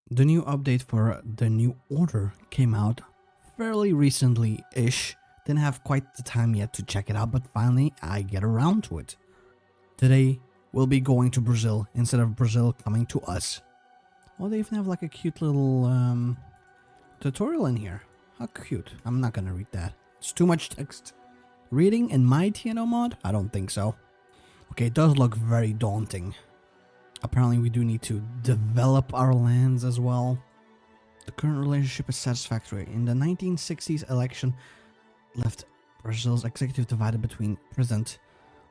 The new update for the new order came out fairly recently-ish. Didn't have quite the time yet to check it out, but finally I get around to it. Today, we'll be going to Brazil instead of Brazil coming to us. Oh, they even have like a cute little tutorial in here. How cute. I'm not gonna read that. It's too much text. Reading in my TNO mod? I don't think so. Okay, it does look very daunting. Apparently we do need to develop our lands as well. The current relationship is satisfactory. In the 1960s election left Brazil's executive divided between President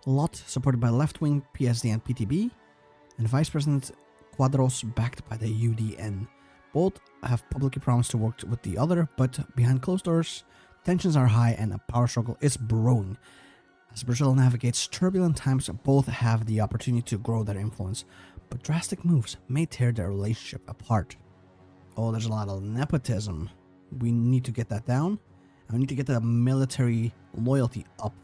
Lot, supported by left-wing PSD and PTB, and Vice President Quadros, backed by the UDN. Both have publicly promised to work with the other, but behind closed doors, tensions are high and a power struggle is brewing. As Brazil navigates turbulent times, both have the opportunity to grow their influence, but drastic moves may tear their relationship apart. Oh, there's a lot of nepotism. We need to get that down. And we need to get the military loyalty up.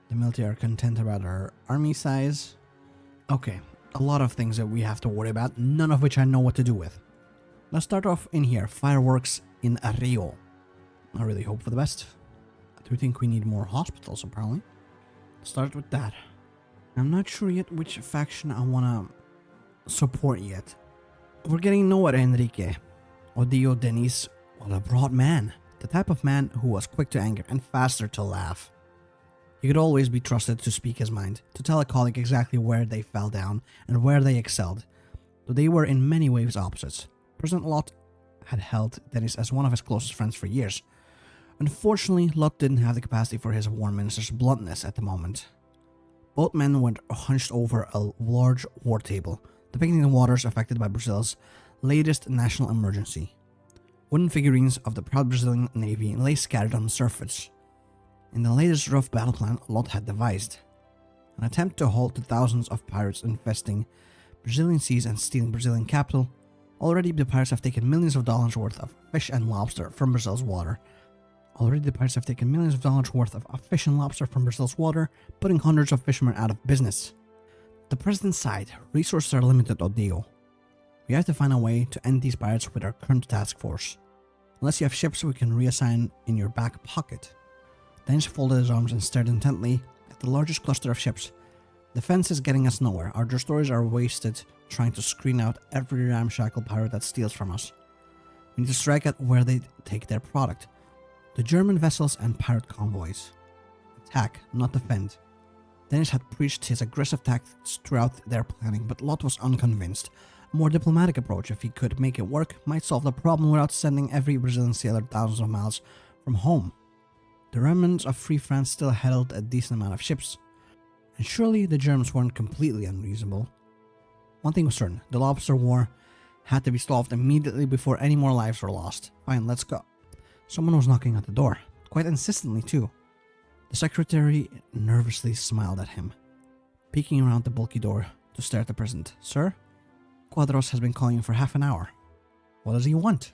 The military are content about our army size. Okay, a lot of things that we have to worry about, none of which I know what to do with. Let's start off in here. Fireworks in Rio. I really hope for the best. I do think we need more hospitals, apparently. Start with that. I'm not sure yet which faction I want to support yet. We're getting nowhere, Enrique. Odio Denis was a broad man. The type of man who was quick to anger and faster to laugh. He could always be trusted to speak his mind, to tell a colleague exactly where they fell down and where they excelled, though they were in many ways opposites. President Lot had held Denis as one of his closest friends for years. Unfortunately, Lot didn't have the capacity for his war minister's bluntness at the moment. Both men went hunched over a large war table, depicting the waters affected by Brazil's latest national emergency. Wooden figurines of the proud Brazilian Navy lay scattered on the surface. In the latest rough battle plan Lot had devised, an attempt to halt the thousands of pirates infesting Brazilian seas and stealing Brazilian capital. Already the pirates have taken millions of dollars worth of fish and lobster from Brazil's water. Putting hundreds of fishermen out of business. The president's side, resources are limited, Odio. We have to find a way to end these pirates with our current task force. Unless you have ships we can reassign in your back pocket. Dennis folded his arms and stared intently at the largest cluster of ships. Defense is getting us nowhere. Our destroyers are wasted trying to screen out every ramshackle pirate that steals from us. We need to strike at where they take their product. The German vessels and pirate convoys. Attack, not defend. Dennis had preached his aggressive tactics throughout their planning, but Lot was unconvinced. A more diplomatic approach, if he could make it work, might solve the problem without sending every Brazilian sailor thousands of miles from home. The remnants of Free France still held a decent amount of ships, and surely the Germans weren't completely unreasonable. One thing was certain, the Lobster War had to be solved immediately before any more lives were lost. Fine, let's go. Someone was knocking at the door, quite insistently too. The secretary nervously smiled at him, peeking around the bulky door to stare at the president. Sir? Quadros has been calling you for half an hour. What does he want?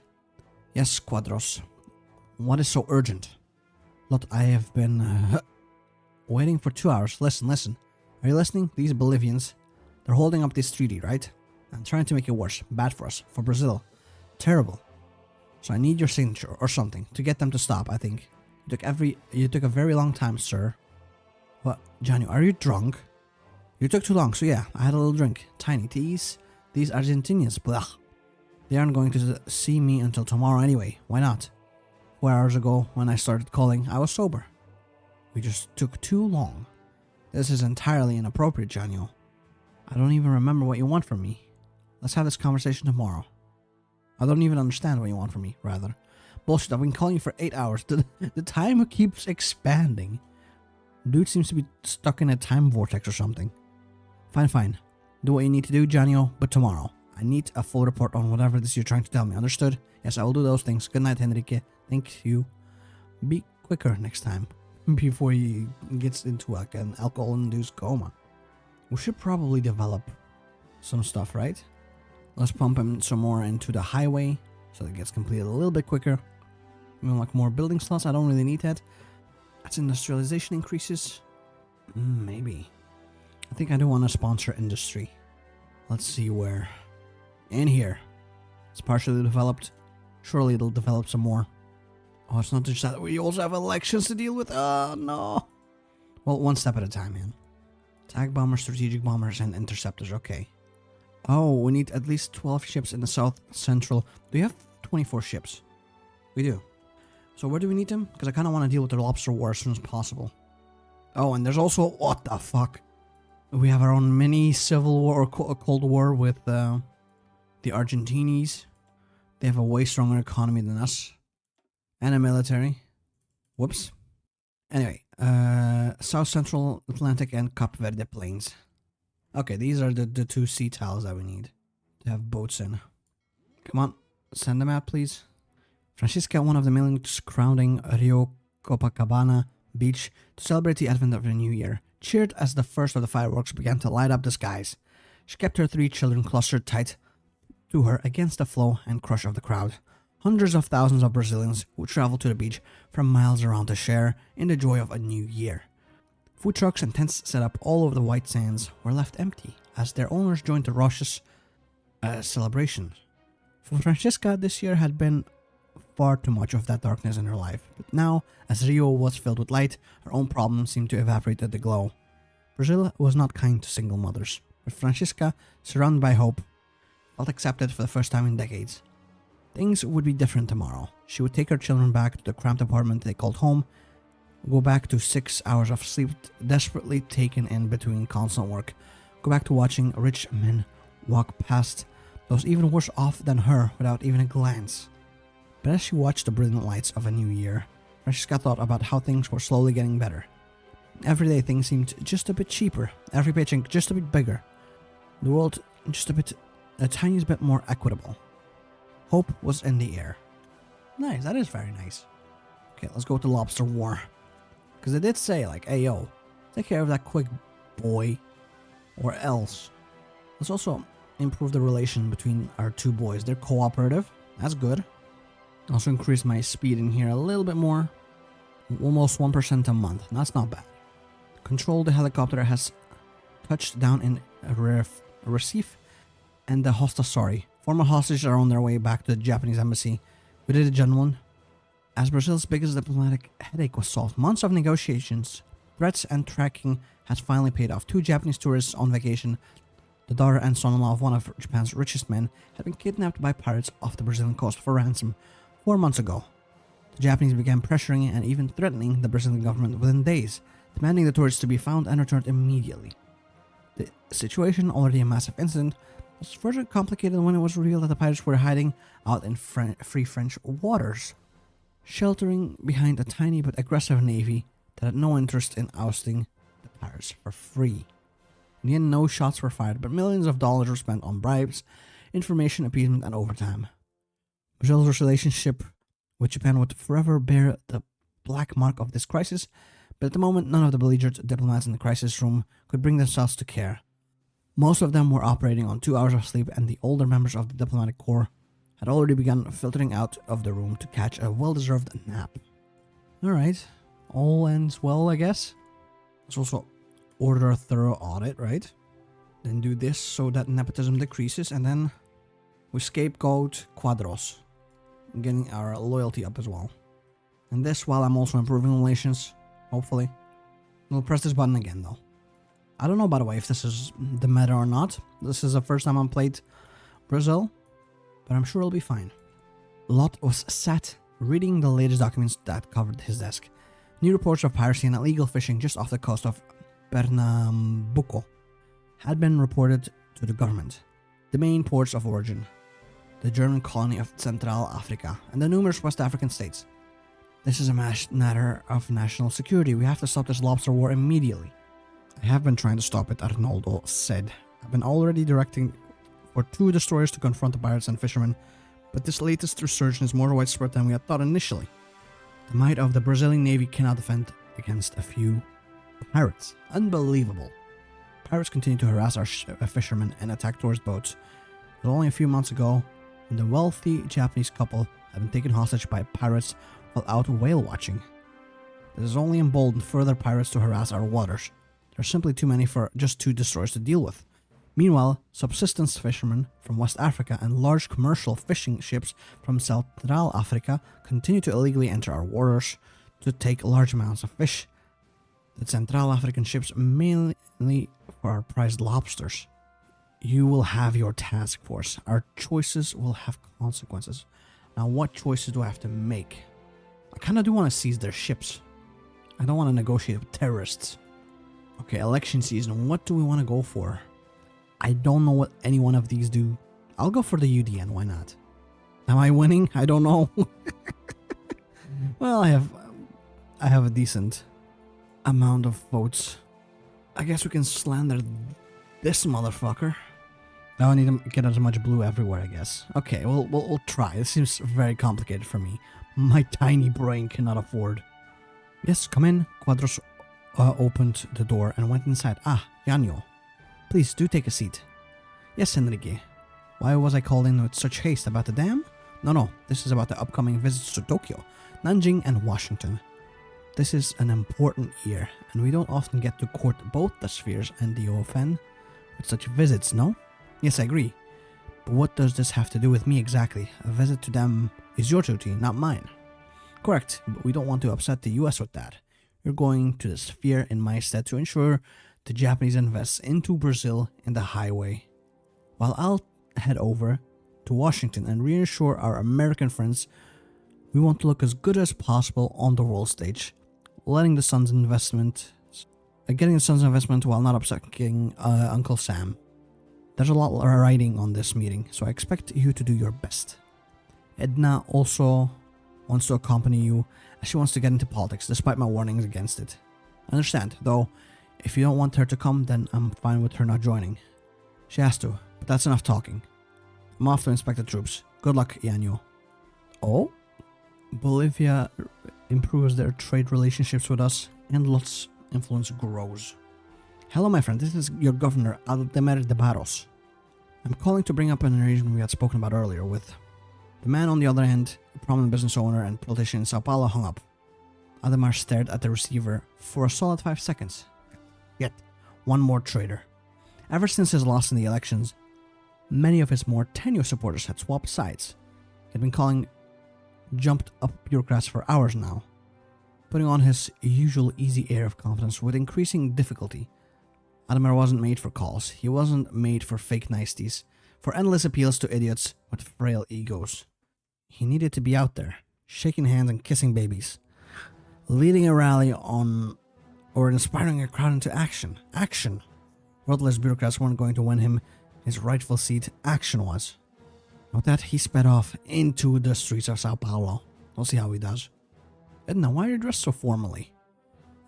Yes, Quadros. What is so urgent? Lot, I have been waiting for 2 hours. Listen. Are you listening? These Bolivians, they're holding up this treaty, right? I'm trying to make it worse. Bad for us. For Brazil. Terrible. So I need your signature or something to get them to stop, I think. You took a very long time, sir. What? Johnny, are you drunk? You took too long, so yeah, I had a little drink. Tiny teas. These Argentinians, blah. They aren't going to see me until tomorrow anyway. Why not? 4 hours ago, when I started calling, I was sober. We just took too long. This is entirely inappropriate, Janio. I don't even remember what you want from me. Let's have this conversation tomorrow. I don't even understand what you want from me, rather. Bullshit, I've been calling you for 8 hours. The time keeps expanding. Dude seems to be stuck in a time vortex or something. Fine. Do what you need to do, Janio, but tomorrow. I need a full report on whatever it is you're trying to tell me. Understood? Yes, I will do those things. Good night, Enrique. Thank you. Be quicker next time. Before he gets into like an alcohol-induced coma. We should probably develop some stuff, right? Let's pump him some more into the highway so that it gets completed a little bit quicker. Even like more building slots. I don't really need that. As industrialization increases, maybe. I think I do want to sponsor industry. Let's see where. In here. It's partially developed. Surely it'll develop some more. Oh, it's not just that. We also have elections to deal with. Oh, no. Well, one step at a time, man. Attack bombers, strategic bombers, and interceptors. Okay. Oh, we need at least 12 ships in the south central. Do you have 24 ships? We do. So where do we need them? Because I kind of want to deal with the lobster war as soon as possible. Oh, and there's also... What the fuck? We have our own mini civil war or cold war with the Argentines. They have a way stronger economy than us. And a military. Whoops. Anyway, South Central Atlantic and Cape Verde Plains. Okay, these are the two sea tiles that we need to have boats in. Come on, send them out, please. Francisca, one of the millions crowding Rio Copacabana beach to celebrate the advent of the new year, cheered as the first of the fireworks began to light up the skies. She kept her 3 children clustered tight to her against the flow and crush of the crowd. Hundreds of thousands of Brazilians who traveled to the beach from miles around to share in the joy of a new year. Food trucks and tents set up all over the white sands were left empty as their owners joined the raucous celebration. For Francisca, this year had been far too much of that darkness in her life, but now, as Rio was filled with light, her own problems seemed to evaporate at the glow. Brazil was not kind to single mothers, but Francisca, surrounded by hope, felt accepted for the first time in decades. Things would be different tomorrow. She would take her children back to the cramped apartment they called home, go back to 6 hours of sleep desperately taken in between constant work, go back to watching rich men walk past those even worse off than her without even a glance. But as she watched the brilliant lights of a new year, Francisca thought about how things were slowly getting better. Everyday things seemed just a bit cheaper, every paycheck just a bit bigger, the world just a tiniest bit more equitable. Hope was in the air. Nice, that is very nice. Okay, let's go with the lobster war. Because they did say, like, hey yo, take care of that quick, boy, or else. Let's also improve the relation between our two boys. They're cooperative, that's good. Also increase my speed in here a little bit more. Almost 1% a month, that's not bad. Control the helicopter has touched down in Recife, and the hostasori. Former hostages are on their way back to the Japanese embassy. We did it, gentlemen. As Brazil's biggest diplomatic headache was solved, months of negotiations, threats, and tracking has finally paid off. 2 Japanese tourists on vacation, the daughter and son-in-law of one of Japan's richest men, had been kidnapped by pirates off the Brazilian coast for ransom 4 months ago. The Japanese began pressuring and even threatening the Brazilian government within days, demanding the tourists to be found and returned immediately. The situation, already a massive incident, was further complicated when it was revealed that the pirates were hiding out in free French waters, sheltering behind a tiny but aggressive navy that had no interest in ousting the pirates for free. In the end, no shots were fired, but millions of dollars were spent on bribes, information appeasement, and overtime. Brazil's relationship with Japan would forever bear the black mark of this crisis, but at the moment, none of the belligerent diplomats in the crisis room could bring themselves to care. Most of them were operating on 2 hours of sleep, and the older members of the diplomatic corps had already begun filtering out of the room to catch a well-deserved nap. Alright, all ends well, I guess. Let's also order a thorough audit, right? Then do this so that nepotism decreases, and then we scapegoat Quadros, getting our loyalty up as well. And this while I'm also improving relations, hopefully. We'll press this button again, though. I don't know, by the way, if this is the meta or not. This is the first time I've played Brazil, but I'm sure it'll be fine. Lot was sat reading the latest documents that covered his desk. New reports of piracy and illegal fishing just off the coast of Pernambuco had been reported to the government. The main ports of origin, the German colony of Central Africa, and the numerous West African states. This is a matter of national security. We have to stop this lobster war immediately. I have been trying to stop it, Arnoldo said. I've been already directing for 2 destroyers to confront the pirates and fishermen, but this latest resurgence is more widespread than we had thought initially. The might of the Brazilian Navy cannot defend against a few pirates. Unbelievable. Pirates continue to harass our fishermen and attack tourist boats. But only a few months ago, when the wealthy Japanese couple had been taken hostage by pirates while out whale watching. This has only emboldened further pirates to harass our waters. There are simply too many for just 2 destroyers to deal with. Meanwhile, subsistence fishermen from West Africa and large commercial fishing ships from Central Africa continue to illegally enter our waters to take large amounts of fish. The Central African ships mainly for our prized lobsters. You will have your task force. Our choices will have consequences. Now, what choices do I have to make? I kind of do want to seize their ships. I don't want to negotiate with terrorists. Okay, election season. What do we want to go for? I don't know what any one of these do. I'll go for the UDN. Why not? Am I winning? I don't know. Well, I have a decent amount of votes. I guess we can slander this motherfucker. Now I need to get as much blue everywhere, I guess. Okay, we'll try. This seems very complicated for me. My tiny brain cannot afford. Yes, come in. Quadros opened the door and went inside. Ah, Yanyo. Please do take a seat. Yes, Enrique. Why was I called in with such haste about the dam? No, this is about the upcoming visits to Tokyo, Nanjing, and Washington. This is an important year, and we don't often get to court both the spheres and the OFN with such visits, no? Yes, I agree. But what does this have to do with me exactly? A visit to them is your duty, not mine. Correct, but we don't want to upset the US with that. You're going to the sphere in my stead to ensure the Japanese invests into Brazil in the highway, while I'll head over to Washington and reassure our American friends we want to look as good as possible on the world stage, getting the son's investment while not upsetting Uncle Sam. There's a lot riding on this meeting, so I expect you to do your best. Edna also wants to accompany you, as she wants to get into politics, despite my warnings against it. I understand, though. If you don't want her to come, then I'm fine with her not joining. She has to, but that's enough talking. I'm off to inspect the troops. Good luck, Yanyo. Oh? Bolivia improves their trade relationships with us, and Lot's influence grows. Hello, my friend. This is your governor, Aldemir de Barros. I'm calling to bring up an arrangement we had spoken about earlier with. The man on the other end, a prominent business owner and politician in Sao Paulo, hung up. Aldemir stared at the receiver for a solid 5 seconds. Yet, one more traitor. Ever since his loss in the elections, many of his more tenuous supporters had swapped sides. He had been calling jumped up bureaucrats for hours now, putting on his usual easy air of confidence with increasing difficulty. Aldemir wasn't made for calls. He wasn't made for fake niceties, for endless appeals to idiots with frail egos. He needed to be out there, shaking hands and kissing babies, leading a rally on or inspiring a crowd into action. Action! Worthless bureaucrats weren't going to win him his rightful seat. Action was. With that, he sped off into the streets of Sao Paulo. We'll see how he does. Edna, why are you dressed so formally?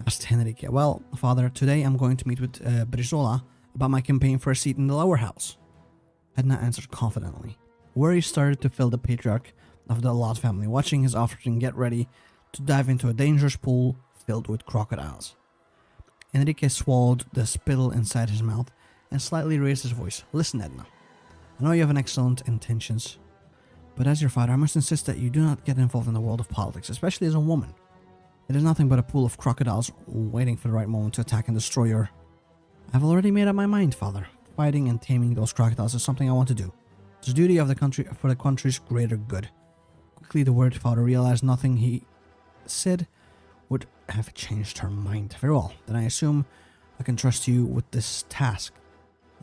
Asked Henrique. Well, father, today I'm going to meet with Brizola about my campaign for a seat in the lower house. Edna answered confidently. Worry started to fill the patriarch of the Lot family, watching his offspring get ready to dive into a dangerous pool filled with crocodiles. Enrique swallowed the spittle inside his mouth and slightly raised his voice. Listen, Edna. I know you have excellent intentions, but as your father, I must insist that you do not get involved in the world of politics, especially as a woman. It is nothing but a pool of crocodiles waiting for the right moment to attack and destroy your... I've already made up my mind, father. Fighting and taming those crocodiles is something I want to do. It's the duty of the country for the country's greater good. Quickly, the word father realized nothing he said would have changed her mind. Very well, then I assume I can trust you with this task.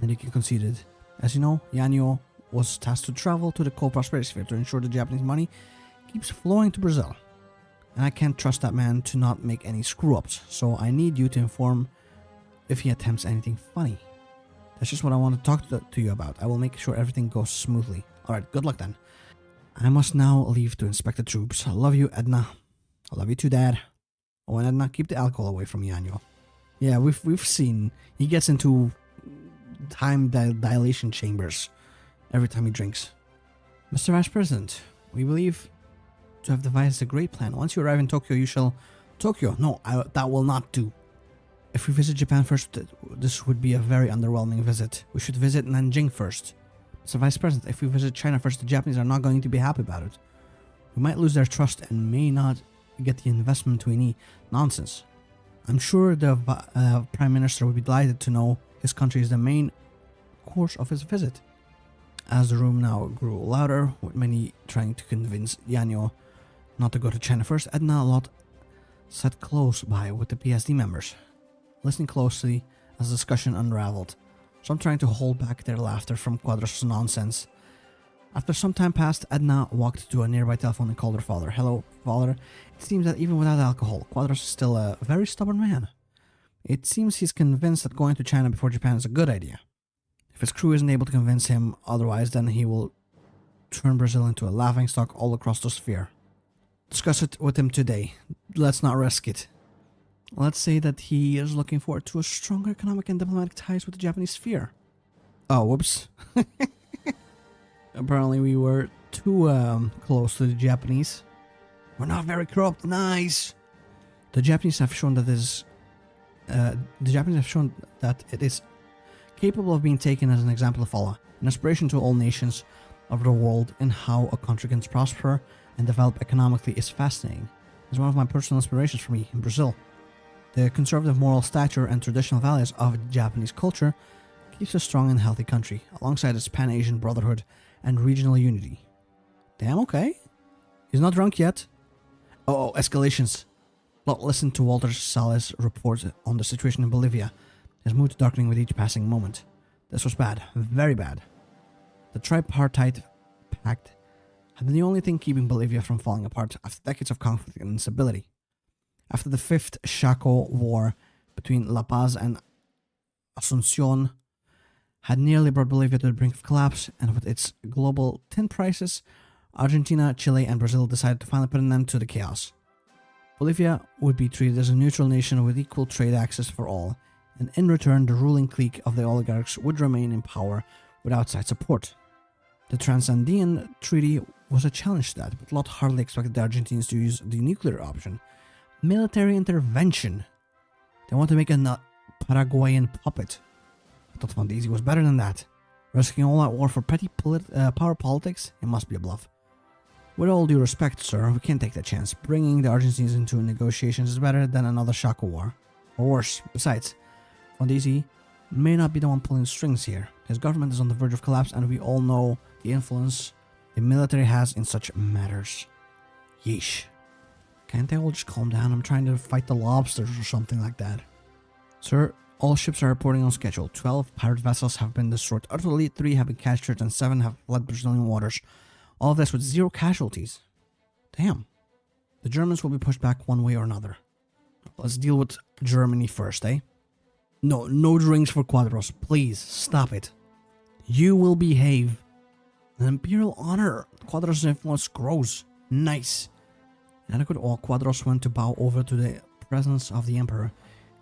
Enrique conceded. As you know, Yanyo was tasked to travel to the co-prosperity sphere to ensure the Japanese money keeps flowing to Brazil. And I can't trust that man to not make any screw-ups, so I need you to inform if he attempts anything funny. That's just what I want to talk to you about. I will make sure everything goes smoothly. Alright, good luck then. I must now leave to inspect the troops. I love you, Edna. I love you too, Dad. Oh, and Edna, keep the alcohol away from Yanyo. Yeah, we've seen he gets into time dilation chambers every time he drinks. Mr. Vice President, we believe to have devised a great plan. Once you arrive in Tokyo, you shall... Tokyo? No, that will not do. If we visit Japan first, this would be a very underwhelming visit. We should visit Nanjing first. Mr. Vice President, if we visit China first, the Japanese are not going to be happy about it. We might lose their trust and may not get the investment we need. Nonsense. I'm sure the Prime Minister would be delighted to know his country is the main course of his visit. As the room now grew louder, with many trying to convince Yanyo not to go to China first, Edna Lot sat close by with the PSD members, listening closely as the discussion unraveled, some trying to hold back their laughter from Quadros' nonsense. After some time passed, Edna walked to a nearby telephone and called her father. "Hello, father. It seems that even without alcohol, Quadros is still a very stubborn man. It seems he's convinced that going to China before Japan is a good idea. If his crew isn't able to convince him otherwise, then he will turn Brazil into a laughingstock all across the sphere. Discuss it with him today. Let's not risk it. Let's say that he is looking forward to a stronger economic and diplomatic ties with the Japanese sphere." Oh, whoops. Apparently we were too close to the Japanese. We're not very corrupt. Nice. The Japanese have shown that it is capable of being taken as an example to follow, an inspiration to all nations of the world in how a country can prosper and develop economically is fascinating. It's one of my personal inspirations for me in Brazil. The conservative moral stature and traditional values of Japanese culture keeps a strong and healthy country, alongside its Pan-Asian brotherhood and regional unity. Damn, okay. He's not drunk yet. Oh, escalations. Lot listened to Walter Salles' report on the situation in Bolivia, his mood darkening with each passing moment. This was bad, very bad. The tripartite pact had been the only thing keeping Bolivia from falling apart after decades of conflict and instability. After the Fifth Chaco War between La Paz and Asuncion had nearly brought Bolivia to the brink of collapse, and with its global tin prices, Argentina, Chile, and Brazil decided to finally put an end to the chaos. Bolivia would be treated as a neutral nation with equal trade access for all, and in return the ruling clique of the oligarchs would remain in power with outside support. The Transandean Treaty was a challenge to that, but Lot hardly expected the Argentines to use the nuclear option. Military intervention. They want to make a Paraguayan puppet. I thought Fondizi was better than that. Risking all that war for petty power politics? It must be a bluff. With all due respect, sir, we can't take that chance. Bringing the Argentines into negotiations is better than another Chaco war. Or worse. Besides, Fondizi may not be the one pulling the strings here. His government is on the verge of collapse, and we all know the influence the military has in such matters. Yeesh. Can't they all just calm down? I'm trying to fight the lobsters or something like that. Sir, all ships are reporting on schedule. 12 pirate vessels have been destroyed utterly, 3 have been captured, and 7 have fled Brazilian waters. All of this with 0 casualties. Damn. The Germans will be pushed back one way or another. Let's deal with Germany first, eh? No drinks for Quadros. Please, stop it. You will behave. An imperial honor. Quadros' influence grows. Nice. Adequate all Quadros went to bow over to the presence of the emperor.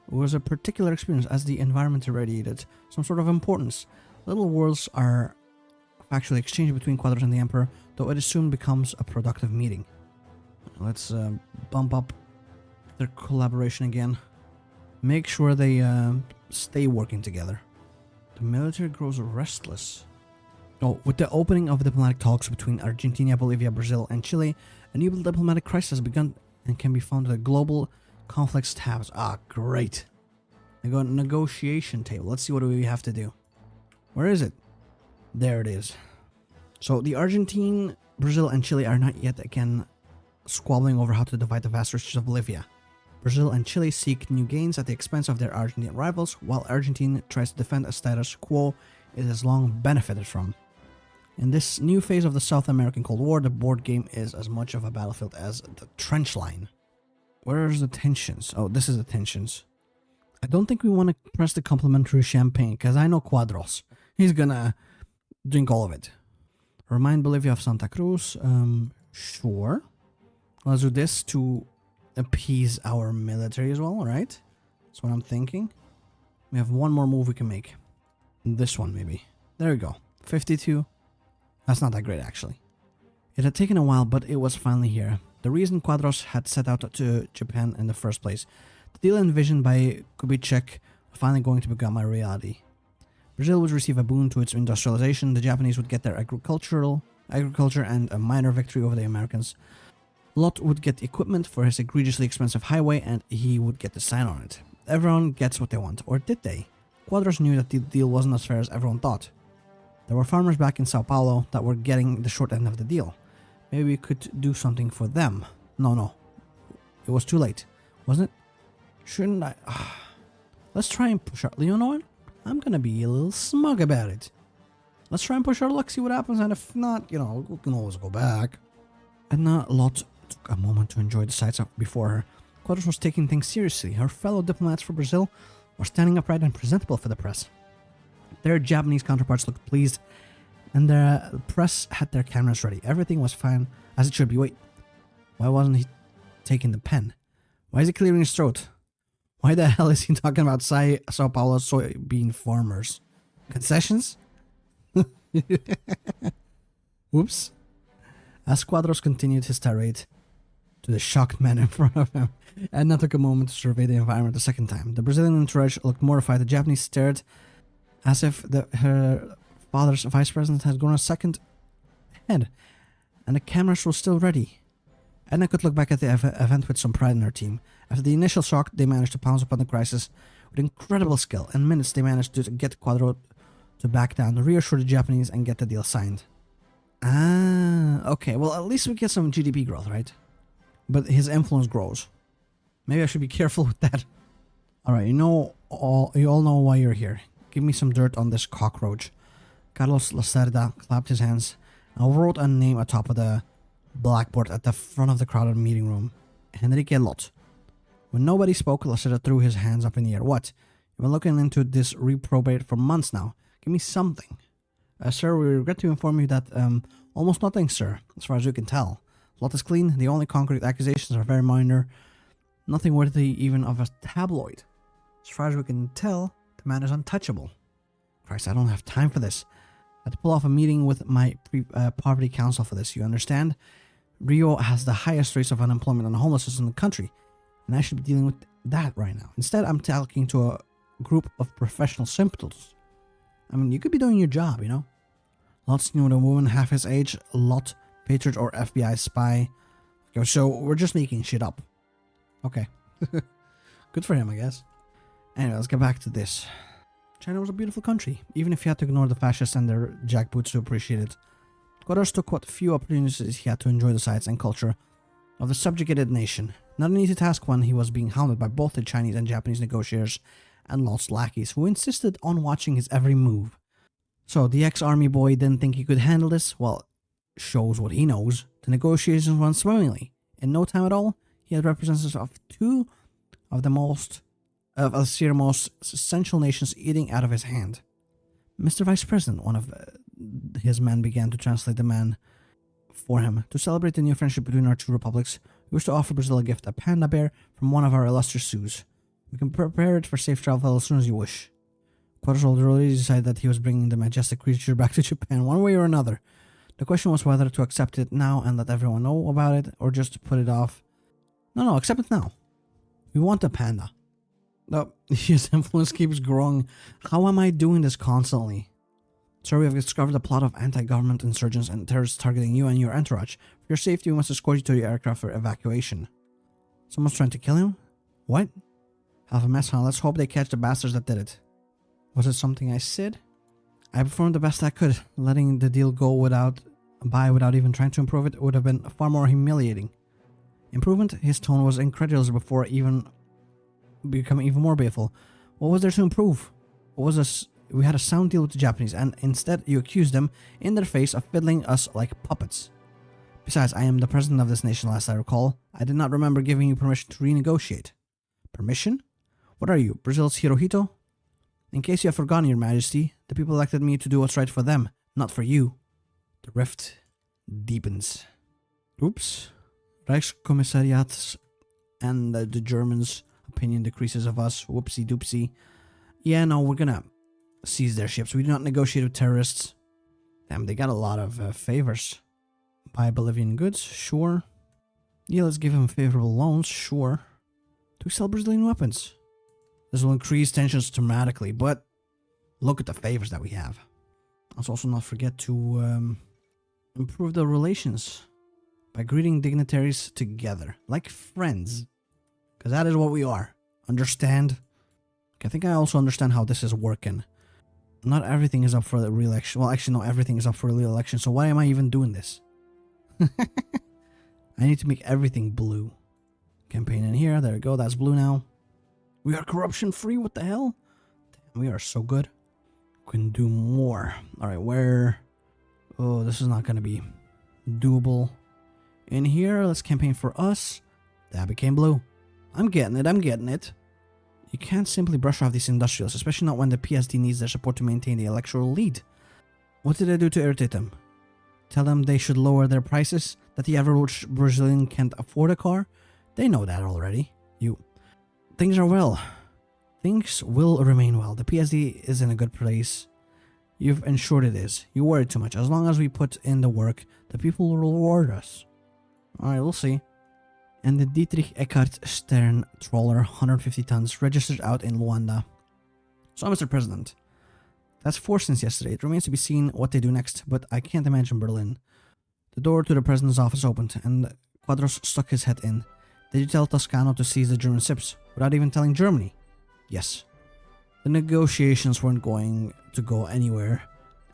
It was a particular experience as the environment irradiated some sort of importance. Little words are factually exchanged between Quadros and the emperor, though it soon becomes a productive meeting. Let's bump up their collaboration again. Make sure they stay working together. The military grows restless. Oh, with the opening of diplomatic talks between Argentina, Bolivia, Brazil, and Chile, a new diplomatic crisis has begun and can be found at the global conflicts tabs. Ah, great. I got a negotiation table. Let's see what we have to do. Where is it? There it is. So the Argentine, Brazil, and Chile are not yet again squabbling over how to divide the vast riches of Bolivia. Brazil and Chile seek new gains at the expense of their Argentine rivals, while Argentina tries to defend a status quo it has long benefited from. In this new phase of the South American Cold War, the board game is as much of a battlefield as the trench line. Where's the tensions? Oh, this is the tensions. I don't think we want to press the complimentary champagne, because I know Quadros. He's gonna drink all of it. Remind Bolivia of Santa Cruz. Sure. Let's do this to appease our military as well, right? That's what I'm thinking. We have one more move we can make. This one, maybe. There we go. 52. That's not that great, actually. It had taken a while, but it was finally here. The reason Quadros had set out to Japan in the first place. The deal envisioned by Kubitschek finally going to become a reality. Brazil would receive a boon to its industrialization, the Japanese would get their agriculture and a minor victory over the Americans. Lot would get equipment for his egregiously expensive highway, and he would get the sign on it. Everyone gets what they want, or did they? Quadros knew that the deal wasn't as fair as everyone thought. There were farmers back in Sao Paulo that were getting the short end of the deal. Maybe we could do something for them. No. It was too late, wasn't it? Shouldn't I? Let's try and push our... You know what? I'm gonna be a little smug about it. Let's try and push our luck, see what happens, and if not, you know, we can always go back. Edna Lot took a moment to enjoy the sights up before her. Quadros was taking things seriously. Her fellow diplomats for Brazil were standing upright and presentable for the press. Their Japanese counterparts looked pleased, and the press had their cameras ready. Everything was fine, as it should be. Wait, why wasn't he taking the pen? Why is he clearing his throat? Why the hell is he talking about Sao Paulo soybean farmers? Concessions? Whoops. As Quadros continued his tirade to the shocked man in front of him, Edna took a moment to survey the environment a second time. The Brazilian entourage looked mortified. The Japanese stared as if her father's vice president had grown a second head, and the cameras were still ready. Edna could look back at the event with some pride in her team. After the initial shock, they managed to pounce upon the crisis with incredible skill. In minutes, they managed to get Quadro to back down, reassure the Japanese, and get the deal signed. Okay. Well, at least we get some GDP growth, right? But his influence grows. Maybe I should be careful with that. Alright, you all know why you're here. Give me some dirt on this cockroach. Carlos Lacerda clapped his hands and wrote a name atop of the blackboard at the front of the crowded meeting room. Enrique Lot. When nobody spoke, Lacerda threw his hands up in the air. What? You've been looking into this reprobate for months now. Give me something. Sir, we regret to inform you that, almost nothing, sir, as far as you can tell. Lot is clean. The only concrete accusations are very minor. Nothing worthy even of a tabloid. As far as we can tell, the man is untouchable. Christ, I don't have time for this. I had to pull off a meeting with my poverty council for this, you understand? Rio has the highest rates of unemployment and homelessness in the country, and I should be dealing with that right now. Instead, I'm talking to a group of professional simpletons. I mean, you could be doing your job, you know? Lot's knew a woman half his age, Lot, patriot or FBI spy. So we're just making shit up. Okay. Good for him, I guess. Anyway, let's get back to this. China was a beautiful country, even if you had to ignore the fascists and their jackboots to appreciate it. Quadros took what few opportunities he had to enjoy the sights and culture of the subjugated nation. Not an easy task when he was being hounded by both the Chinese and Japanese negotiators and Lot's lackeys, who insisted on watching his every move. So, the ex-army boy didn't think he could handle this? Well, shows what he knows. The negotiations went swimmingly. In no time at all, he had representatives of two of the most essential nations eating out of his hand. Mr. Vice President, one of his men began to translate the man for him. To celebrate the new friendship between our two republics, we wish to offer Brazil a gift, a panda bear from one of our illustrious zoos. We can prepare it for safe travel as soon as you wish. Quadros already decided that he was bringing the majestic creature back to Japan one way or another. The question was whether to accept it now and let everyone know about it, or just to put it off. No, accept it now. We want a panda. No, his influence keeps growing. How am I doing this constantly? Sir, we have discovered a plot of anti-government insurgents and terrorists targeting you and your entourage. For your safety, we must escort you to your aircraft for evacuation. Someone's trying to kill him? What? Half a mess, huh? Let's hope they catch the bastards that did it. Was it something I said? I performed the best I could. Letting the deal go without even trying to improve it would have been far more humiliating. Improvement? His tone was incredulous before becoming even more baleful. What was there to improve? What was this? We had a sound deal with the Japanese, and instead you accused them in their face of fiddling us like puppets. Besides, I am the president of this nation, last I recall. I did not remember giving you permission to renegotiate. Permission? What are you, Brazil's Hirohito? In case you have forgotten, Your Majesty, the people elected me to do what's right for them, not for you. The rift deepens. Oops. Reichskommissariats and the Germans' opinion decreases of us. Whoopsie doopsie. Yeah, no, we're gonna seize their ships. We do not negotiate with terrorists. Damn, they got a lot of favors. Buy Bolivian goods? Sure. Yeah, let's give them favorable loans? Sure. Do we sell Brazilian weapons? This will increase tensions dramatically, but look at the favors that we have. Let's also not forget to improve the relations by greeting dignitaries together, like friends. Because that is what we are. Understand? I think I also understand how this is working. Not everything is up for the re-election. Well, actually, no, everything is up for re-election. So why am I even doing this? I need to make everything blue. Campaign in here. There we go. That's blue now. We are corruption free. What the hell? Damn, we are so good. Can do more. All right, where? Oh, this is not going to be doable. In here, let's campaign for us. That became blue. I'm getting it. I'm getting it. You can't simply brush off these industrials, especially not when the PSD needs their support to maintain the electoral lead. What did I do to irritate them? Tell them they should lower their prices? That the average Brazilian can't afford a car? They know that already. Things are well. Things will remain well. The PSD is in a good place. You've ensured it is. You worry too much. As long as we put in the work, the people will reward us. Alright, we'll see. And the Dietrich Eckart Stern trawler, 150 tons, registered out in Luanda. So, Mr. President, that's 4 since yesterday. It remains to be seen what they do next, but I can't imagine Berlin. The door to the president's office opened, and Quadros stuck his head in. Did you tell Toscano to seize the German ships, without even telling Germany? Yes. The negotiations weren't going to go anywhere,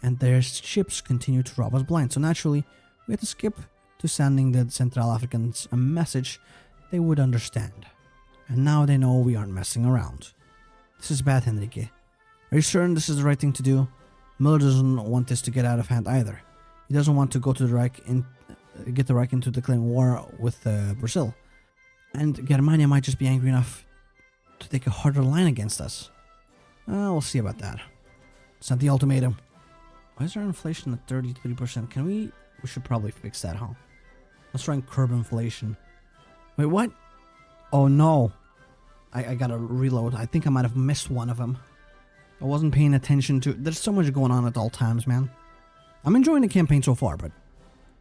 and their ships continued to rob us blind, so naturally, we had to skip to sending the Central Africans a message they would understand. And now they know we aren't messing around. This is bad, Henrique. Are you certain this is the right thing to do? Miller doesn't want this to get out of hand either. He doesn't want to go to the Reich get the Reich into declaring war with Brazil. And Germania might just be angry enough to take a harder line against us. We'll see about that. Sent the ultimatum. Why is our inflation at 33%? We should probably fix that, huh? Let's try and curb inflation. Wait, what? Oh no. I gotta reload. I think I might have missed one of them. I wasn't paying attention to... There's so much going on at all times, man. I'm enjoying the campaign so far, but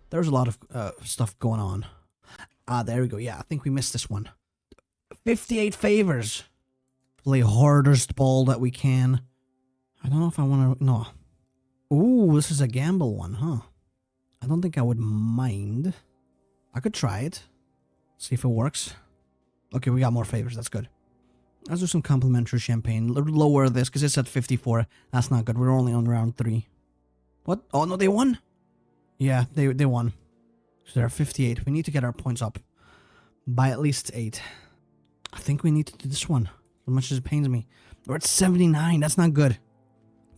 there's a lot of stuff going on. There we go. Yeah, I think we missed this one. 58 favors. Play hardest ball that we can. I don't know if I want to... No. Ooh, this is a gamble one, huh? I don't think I would mind. I could try it. See if it works. Okay, we got more favors. That's good. Let's do some complimentary champagne. Lower this because it's at 54. That's not good. We're only on round 3. What? Oh, no, they won? Yeah, they won. So they're 58. We need to get our points up by at least 8. I think we need to do this one. As much as it pains me. We're at 79. That's not good.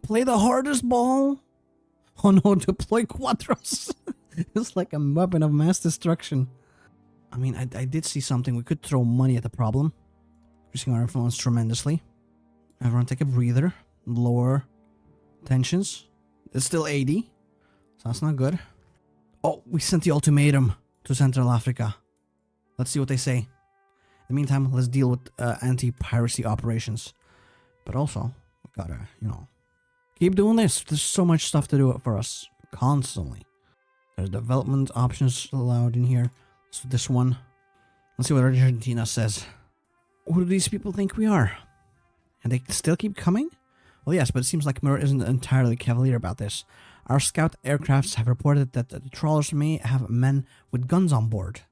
Play the hardest ball. Oh no, deploy Quadros. It's like a weapon of mass destruction. I mean, I did see something. We could throw money at the problem. Increasing our influence tremendously. Everyone take a breather. Lower tensions. It's still 80. So that's not good. Oh, we sent the ultimatum to Central Africa. Let's see what they say. In the meantime, let's deal with anti-piracy operations. But also, we gotta, keep doing this. There's so much stuff to do for us. Constantly. There's development options allowed in here. So this one. Let's see what Argentina says. Who do these people think we are? And they still keep coming? Well, yes, but it seems like Miller isn't entirely cavalier about this. Our scout aircrafts have reported that the trawlers may have men with guns on board.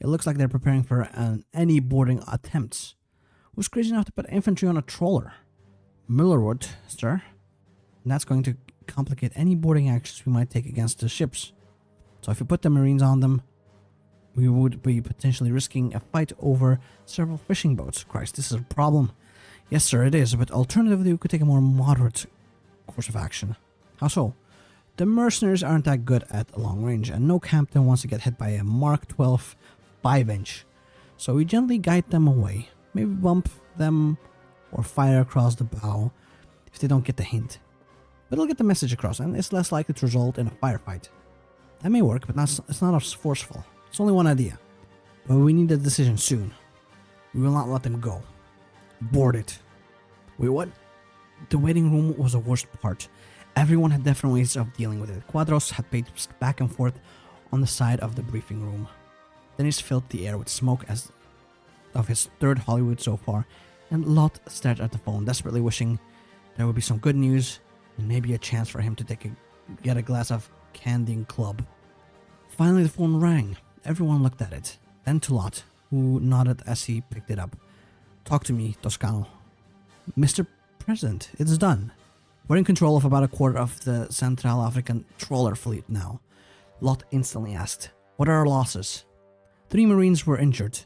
It looks like they're preparing for any boarding attempts. Who's crazy enough to put infantry on a trawler? Miller would, sir. And that's going to complicate any boarding actions we might take against the ships. So if we put the Marines on them, we would be potentially risking a fight over several fishing boats. Christ, this is a problem. Yes, sir, it is, but alternatively, we could take a more moderate course of action. How so? The mercenaries aren't that good at long range, and no captain wants to get hit by a Mark 12 5-inch. So we gently guide them away, maybe bump them or fire across the bow if they don't get the hint. But it'll get the message across, and it's less likely to result in a firefight. That may work, but it's not as forceful. It's only one idea. But we need a decision soon. We will not let them go. Board it. Wait, what? The waiting room was the worst part. Everyone had different ways of dealing with it. Quadros had paced back and forth on the side of the briefing room. Dennis filled the air with smoke as of his third Hollywood so far, and Lot stared at the phone, desperately wishing there would be some good news and maybe a chance for him to get a glass of Candying Club. Finally, the phone rang. Everyone looked at it, then to Lot, who nodded as he picked it up. Talk to me, Toscano. Mr. President, it's done. We're in control of about a quarter of the Central African trawler fleet now. Lot instantly asked, what are our losses? 3 Marines were injured.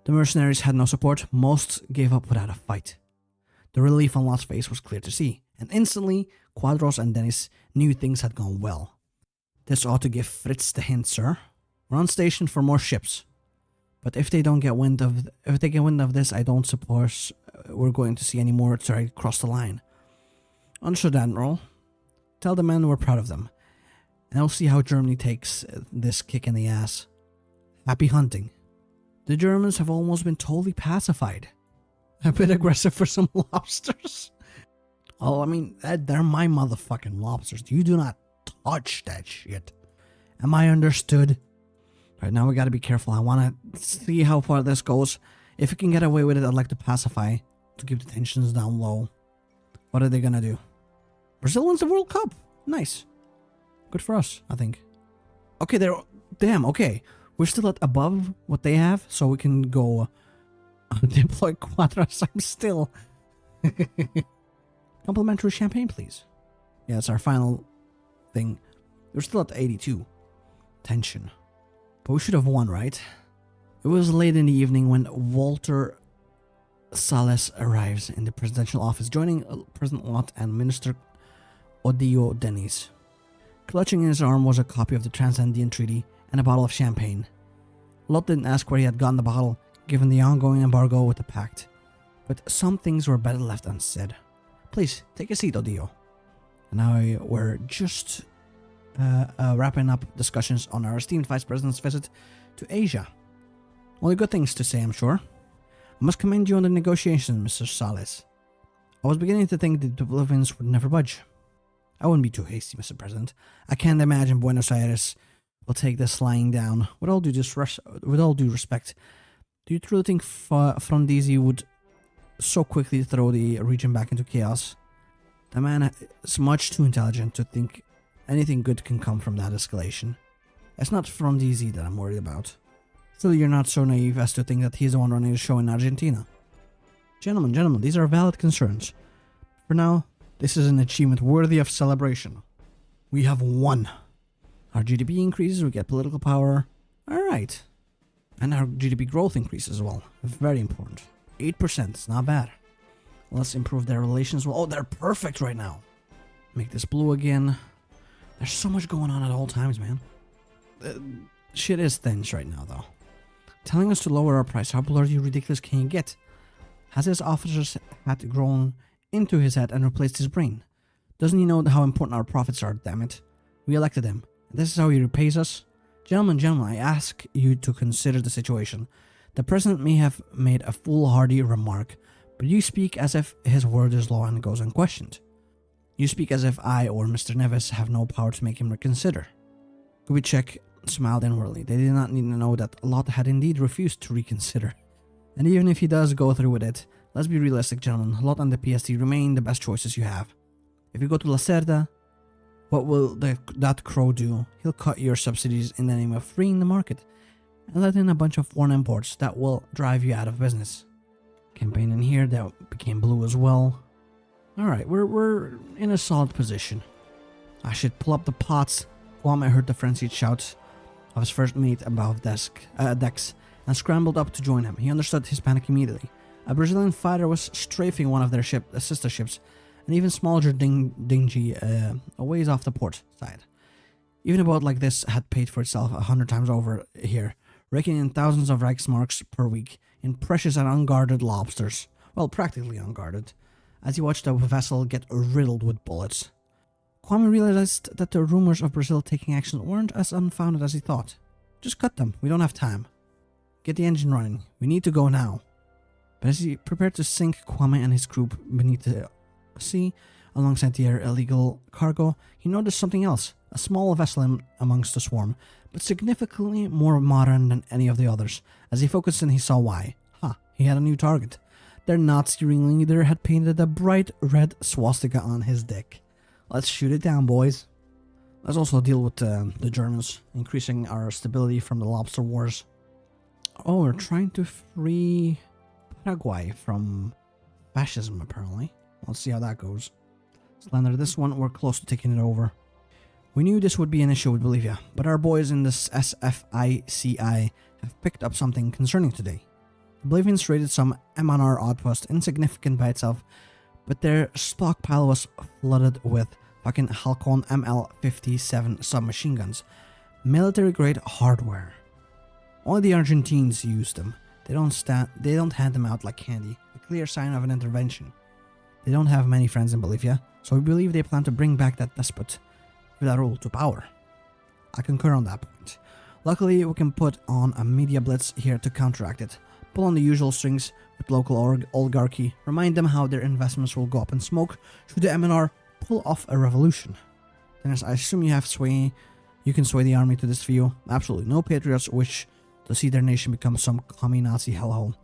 The mercenaries had no support, most gave up without a fight. The relief on Lot's face was clear to see, and instantly, Quadros and Dennis knew things had gone well. This ought to give Fritz the hint, sir. We're on station for more ships. But if they get wind of this, I don't suppose we're going to see any more try to cross the line. Understood, Admiral. Tell the men we're proud of them. And I'll see how Germany takes this kick in the ass. Happy hunting. The Germans have almost been totally pacified. A bit aggressive for some lobsters. Oh, I mean, they're my motherfucking lobsters. You do not touch that shit. Am I understood? Right now we gotta be careful. I wanna see how far this goes. If we can get away with it, I'd like to pacify. To keep the tensions down low. What are they gonna do? Brazil wins the World Cup. Nice. Good for us, I think. Okay, damn, okay. We're still at above what they have, so we can go deploy Quadras. I'm still... Complimentary champagne, please. Yeah, it's our final thing. We're still at 82. Tension. But we should have won, right? It was late in the evening when Walter Sales arrives in the presidential office, joining President Lot and Minister Odio Dennis. Clutching in his arm was a copy of the Transandine Treaty and a bottle of champagne. Lot didn't ask where he had gotten the bottle, given the ongoing embargo with the pact. But some things were better left unsaid. Please, take a seat, Odio. And now we're just wrapping up discussions on our esteemed Vice President's visit to Asia. Only good things to say, I'm sure. I must commend you on the negotiations, Mr. Sales. I was beginning to think the Bolivians would never budge. I wouldn't be too hasty, Mr. President. I can't imagine Buenos Aires will take this lying down. With all due respect, do you truly think Frondizi would so quickly throw the region back into chaos? The man is much too intelligent to think anything good can come from that escalation. It's not Frondizi that I'm worried about. Still, you're not so naive as to think that he's the one running the show in Argentina. Gentlemen, these are valid concerns. For now, this is an achievement worthy of celebration. We have won. Our GDP increases, we get political power. Alright. And our GDP growth increases as well. Very important. 8%, it's not bad. Let's improve their relations. Oh, they're perfect right now. Make this blue again. There's so much going on at all times, man. Shit is tense right now, though. Telling us to lower our price, how bloody ridiculous can you get? Has his officers had grown into his head and replaced his brain? Doesn't he know how important our profits are, damn it? We elected him. This is how he repays us? Gentlemen, I ask you to consider the situation. The president may have made a foolhardy remark, but you speak as if his word is law and goes unquestioned. You speak as if I or Mr. Neves have no power to make him reconsider. Kubitschek smiled inwardly. They did not need to know that Lot had indeed refused to reconsider. And even if he does go through with it, let's be realistic, gentlemen. Lot and the PST remain the best choices you have. If you go to Lacerda, what will that crow do? He'll cut your subsidies in the name of freeing the market and let in a bunch of foreign imports that will drive you out of business. Campaign in here, that became blue as well. Alright, we're in a solid position. I should pull up the pots. Kwame heard the frenzied shouts of his first mate above decks and scrambled up to join him. He understood his panic immediately. A Brazilian fighter was strafing one of their sister ships, an even smaller dingy a ways off the port side. Even a boat like this had paid for itself 100 times over here, raking in thousands of Reichsmarks per week in precious and unguarded lobsters. Well, practically unguarded, as he watched the vessel get riddled with bullets. Kwame realized that the rumors of Brazil taking action weren't as unfounded as he thought. Just cut them, we don't have time. Get the engine running, we need to go now. But as he prepared to sink Kwame and his crew beneath the sea, alongside their illegal cargo, he noticed something else. A small vessel amongst the swarm, but significantly more modern than any of the others. As he focused in, he saw why. He had a new target. Their Nazi ringleader had painted a bright red swastika on his deck. Let's shoot it down, boys. Let's also deal with the Germans, increasing our stability from the lobster wars. Oh, we're trying to free Paraguay from fascism, apparently. Let's see how that goes. Slender, this one, we're close to taking it over. We knew this would be an issue with Bolivia, but our boys in this SFICI have picked up something concerning today. The Bolivians raided some MNR outpost, insignificant by itself, but their stockpile was flooded with fucking Halcon ML57 submachine guns. Military-grade hardware. Only the Argentines use them. They don't hand them out like candy, a clear sign of an intervention. They don't have many friends in Bolivia, so we believe they plan to bring back that despot without rule to power. I concur on that point. Luckily, we can put on a media blitz here to counteract it. Pull on the usual strings with local oligarchy, remind them how their investments will go up in smoke should the MNR pull off a revolution. Dennis, I assume you can sway the army to this view. Absolutely no patriots wish to see their nation become some commie Nazi hellhole.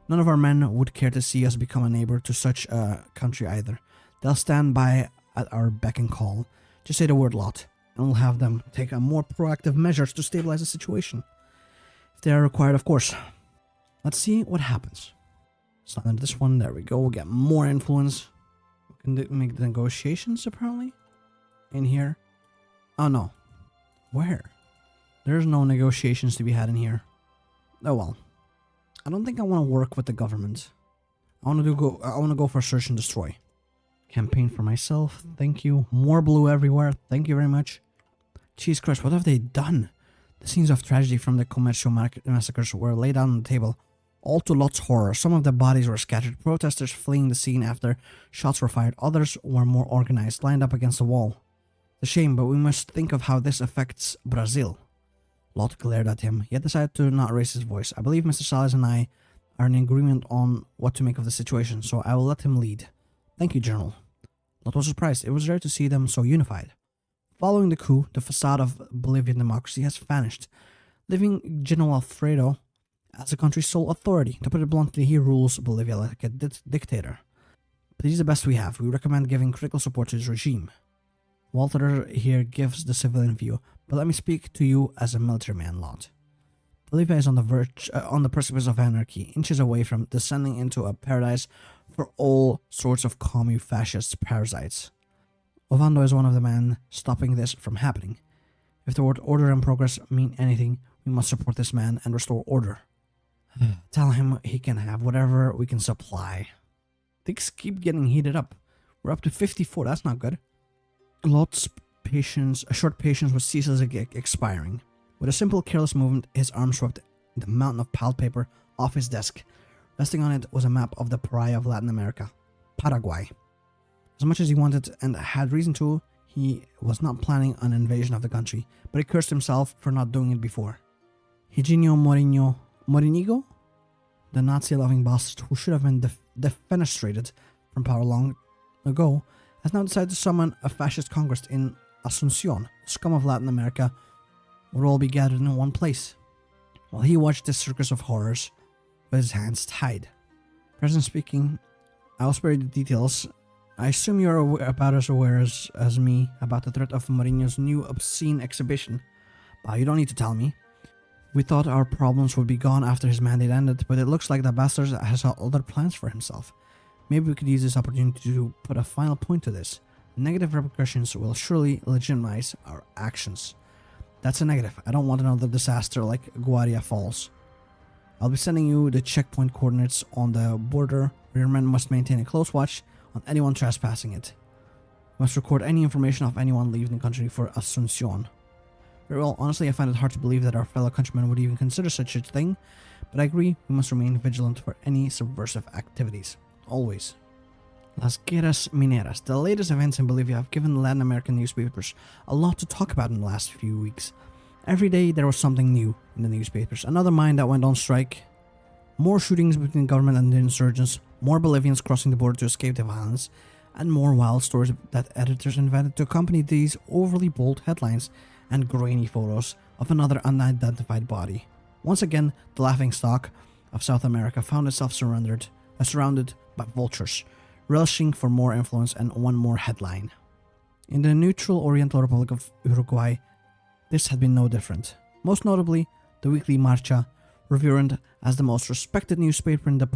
None of our men would care to see us become a neighbor to such a country either. They'll stand by at our beck and call. Just say the word lot, and we'll have them take a more proactive measures to stabilize the situation. If they are required, of course. Let's see what happens. Slide this one, there we go, we'll get more influence. We can make the negotiations, apparently. In here. Oh no. Where? There's no negotiations to be had in here. Oh well. I don't think I want to work with the government. I want to go for search and destroy. Campaign for myself, thank you. More blue everywhere, thank you very much. Jesus Christ, what have they done? The scenes of tragedy from the Comercio massacres were laid out on the table. All to Lot's horror, some of the bodies were scattered, protesters fleeing the scene after shots were fired, others were more organized, lined up against the wall. It's a shame, but we must think of how this affects Brazil. Lot glared at him, yet decided to not raise his voice. I believe Mr. Salles and I are in agreement on what to make of the situation, so I will let him lead. Thank you, General. Lot was surprised. It was rare to see them so unified. Following the coup, the facade of Bolivian democracy has vanished, leaving General Alfredo as the country's sole authority. To put it bluntly, he rules Bolivia like a dictator. But he's the best we have. We recommend giving critical support to his regime. Walter here gives the civilian view, but let me speak to you as a military man, Lot. Bolivia is on the precipice of anarchy, inches away from descending into a paradise for all sorts of commie fascist parasites. Ovando is one of the men stopping this from happening. If the word order and progress mean anything, we must support this man and restore order. Tell him he can have whatever we can supply. Things keep getting heated up. We're up to 54, that's not good. Lot's short patience was ceaselessly expiring. With a simple, careless movement, his arm swept the mountain of piled paper off his desk. Resting on it was a map of the pariah of Latin America, Paraguay. As much as he wanted and had reason to, he was not planning an invasion of the country, but he cursed himself for not doing it before. Higinio Morinigo, the Nazi-loving bastard who should have been defenestrated from power long ago, has now decided to summon a fascist congress in Asunción. The scum of Latin America would all be gathered in one place. While he watched this circus of horrors with his hands tied. President speaking, I'll spare you the details. I assume you're about as aware as me about the threat of Mourinho's new obscene exhibition. But you don't need to tell me. We thought our problems would be gone after his mandate ended, but it looks like the bastard has other plans for himself. Maybe we could use this opportunity to put a final point to this. Negative repercussions will surely legitimize our actions. That's a negative. I don't want another disaster like Guaria Falls. I'll be sending you the checkpoint coordinates on the border where your men must maintain a close watch on anyone trespassing it. You must record any information of anyone leaving the country for Asunción. Very well, honestly I find it hard to believe that our fellow countrymen would even consider such a thing, but I agree we must remain vigilant for any subversive activities. Always. Las Guerras Mineras. The latest events in Bolivia have given Latin American newspapers a lot to talk about in the last few weeks. Every day there was something new in the newspapers. Another mine that went on strike, more shootings between the government and the insurgents, more Bolivians crossing the border to escape the violence, and more wild stories that editors invented to accompany these overly bold headlines and grainy photos of another unidentified body. Once again, the laughingstock of South America found itself surrounded by vultures, relishing for more influence and one more headline. In the neutral Oriental Republic of Uruguay, this had been no different. Most notably, the weekly Marcha, revered as the most respected newspaper in the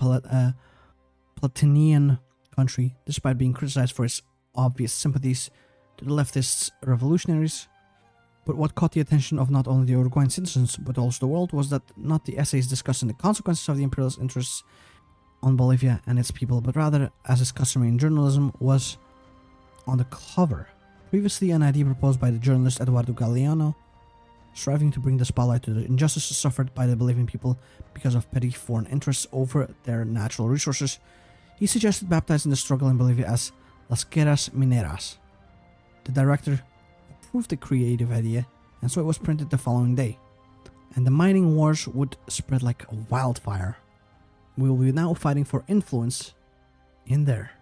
Platinian country, despite being criticized for its obvious sympathies to the leftist revolutionaries. But what caught the attention of not only the Uruguayan citizens but also the world was that not the essays discussing the consequences of the imperialist interests on Bolivia and its people, but rather, as is customary in journalism, was on the cover. Previously, an idea proposed by the journalist Eduardo Galeano, striving to bring the spotlight to the injustices suffered by the Bolivian people because of petty foreign interests over their natural resources. He suggested baptizing the struggle in Bolivia as Las Guerras Mineras. The director approved the creative idea, and so it was printed the following day. And the mining wars would spread like a wildfire. We will be now fighting for influence in there.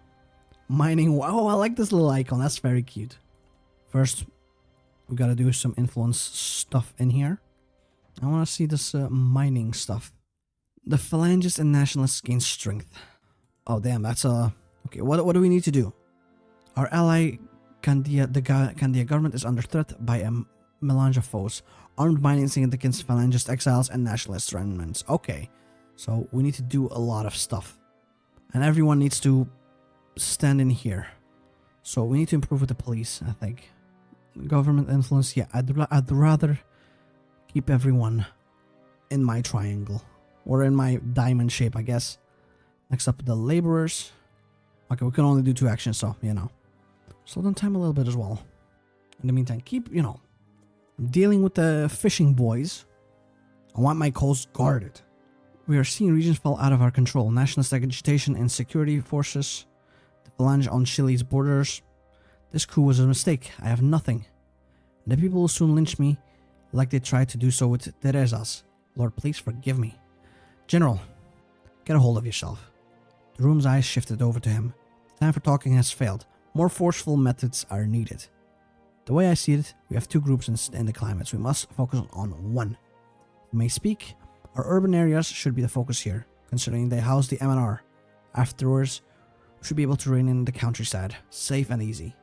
Mining, wow, I like this little icon, that's very cute. First, we gotta do some influence stuff in here. I wanna see this mining stuff. The phalangists and nationalists gain strength. Oh damn, that's okay, what do we need to do? Our ally Candia government is under threat by a melange of foes. Armed mining against phalangist exiles and nationalist remnants. Okay, so we need to do a lot of stuff. And everyone needs to stand in here. So we need to improve with the police, I think. Government influence, yeah, I'd rather keep everyone in my triangle. Or in my diamond shape, I guess. Next up, the laborers. Okay, we can only do 2 actions, so, you know. Slow down time a little bit as well. In the meantime, keep, you know, dealing with the fishing boys. I want my coast guarded. We are seeing regions fall out of our control. Nationalist agitation and security forces. The phalange on Chile's borders. This coup was a mistake. I have nothing. And the people will soon lynch me like they tried to do so with Teresa's. Lord, please forgive me. General, get a hold of yourself. The room's eyes shifted over to him. The time for talking has failed. More forceful methods are needed. The way I see it, we have 2 groups in the climates. We must focus on one. If we may speak, our urban areas should be the focus here, considering they house the MNR. Afterwards, we should be able to rein in the countryside, safe and easy.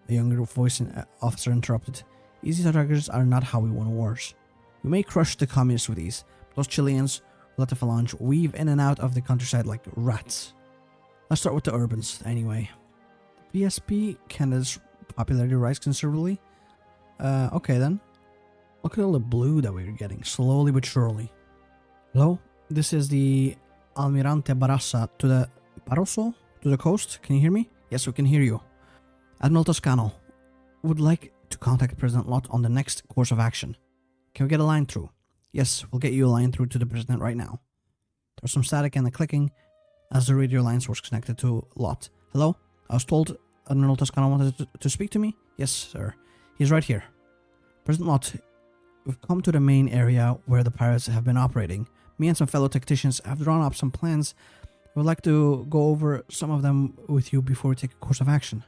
A younger voice officer interrupted. Easy targets are not how we win wars. We may crush the communists with ease, but those Chileans will let the phalange weave in and out of the countryside like rats. Let's start with the urbans, anyway. The PSP candidate's popularity rise considerably. Okay then. Look at all the blue that we're getting, slowly but surely. Hello? This is the Almirante Barassa to the Barroso? To the coast? Can you hear me? Yes, we can hear you. Admiral Toscano would like to contact President Lott on the next course of action. Can we get a line through? Yes, we'll get you a line through to the President right now. There's some static and a clicking as the radio line was connected to Lott. Hello? I was told Admiral Toscano wanted to speak to me? Yes, sir. He's right here. President Lott, we've come to the main area where the pirates have been operating. Me and some fellow tacticians have drawn up some plans. We'd like to go over some of them with you before we take a course of action.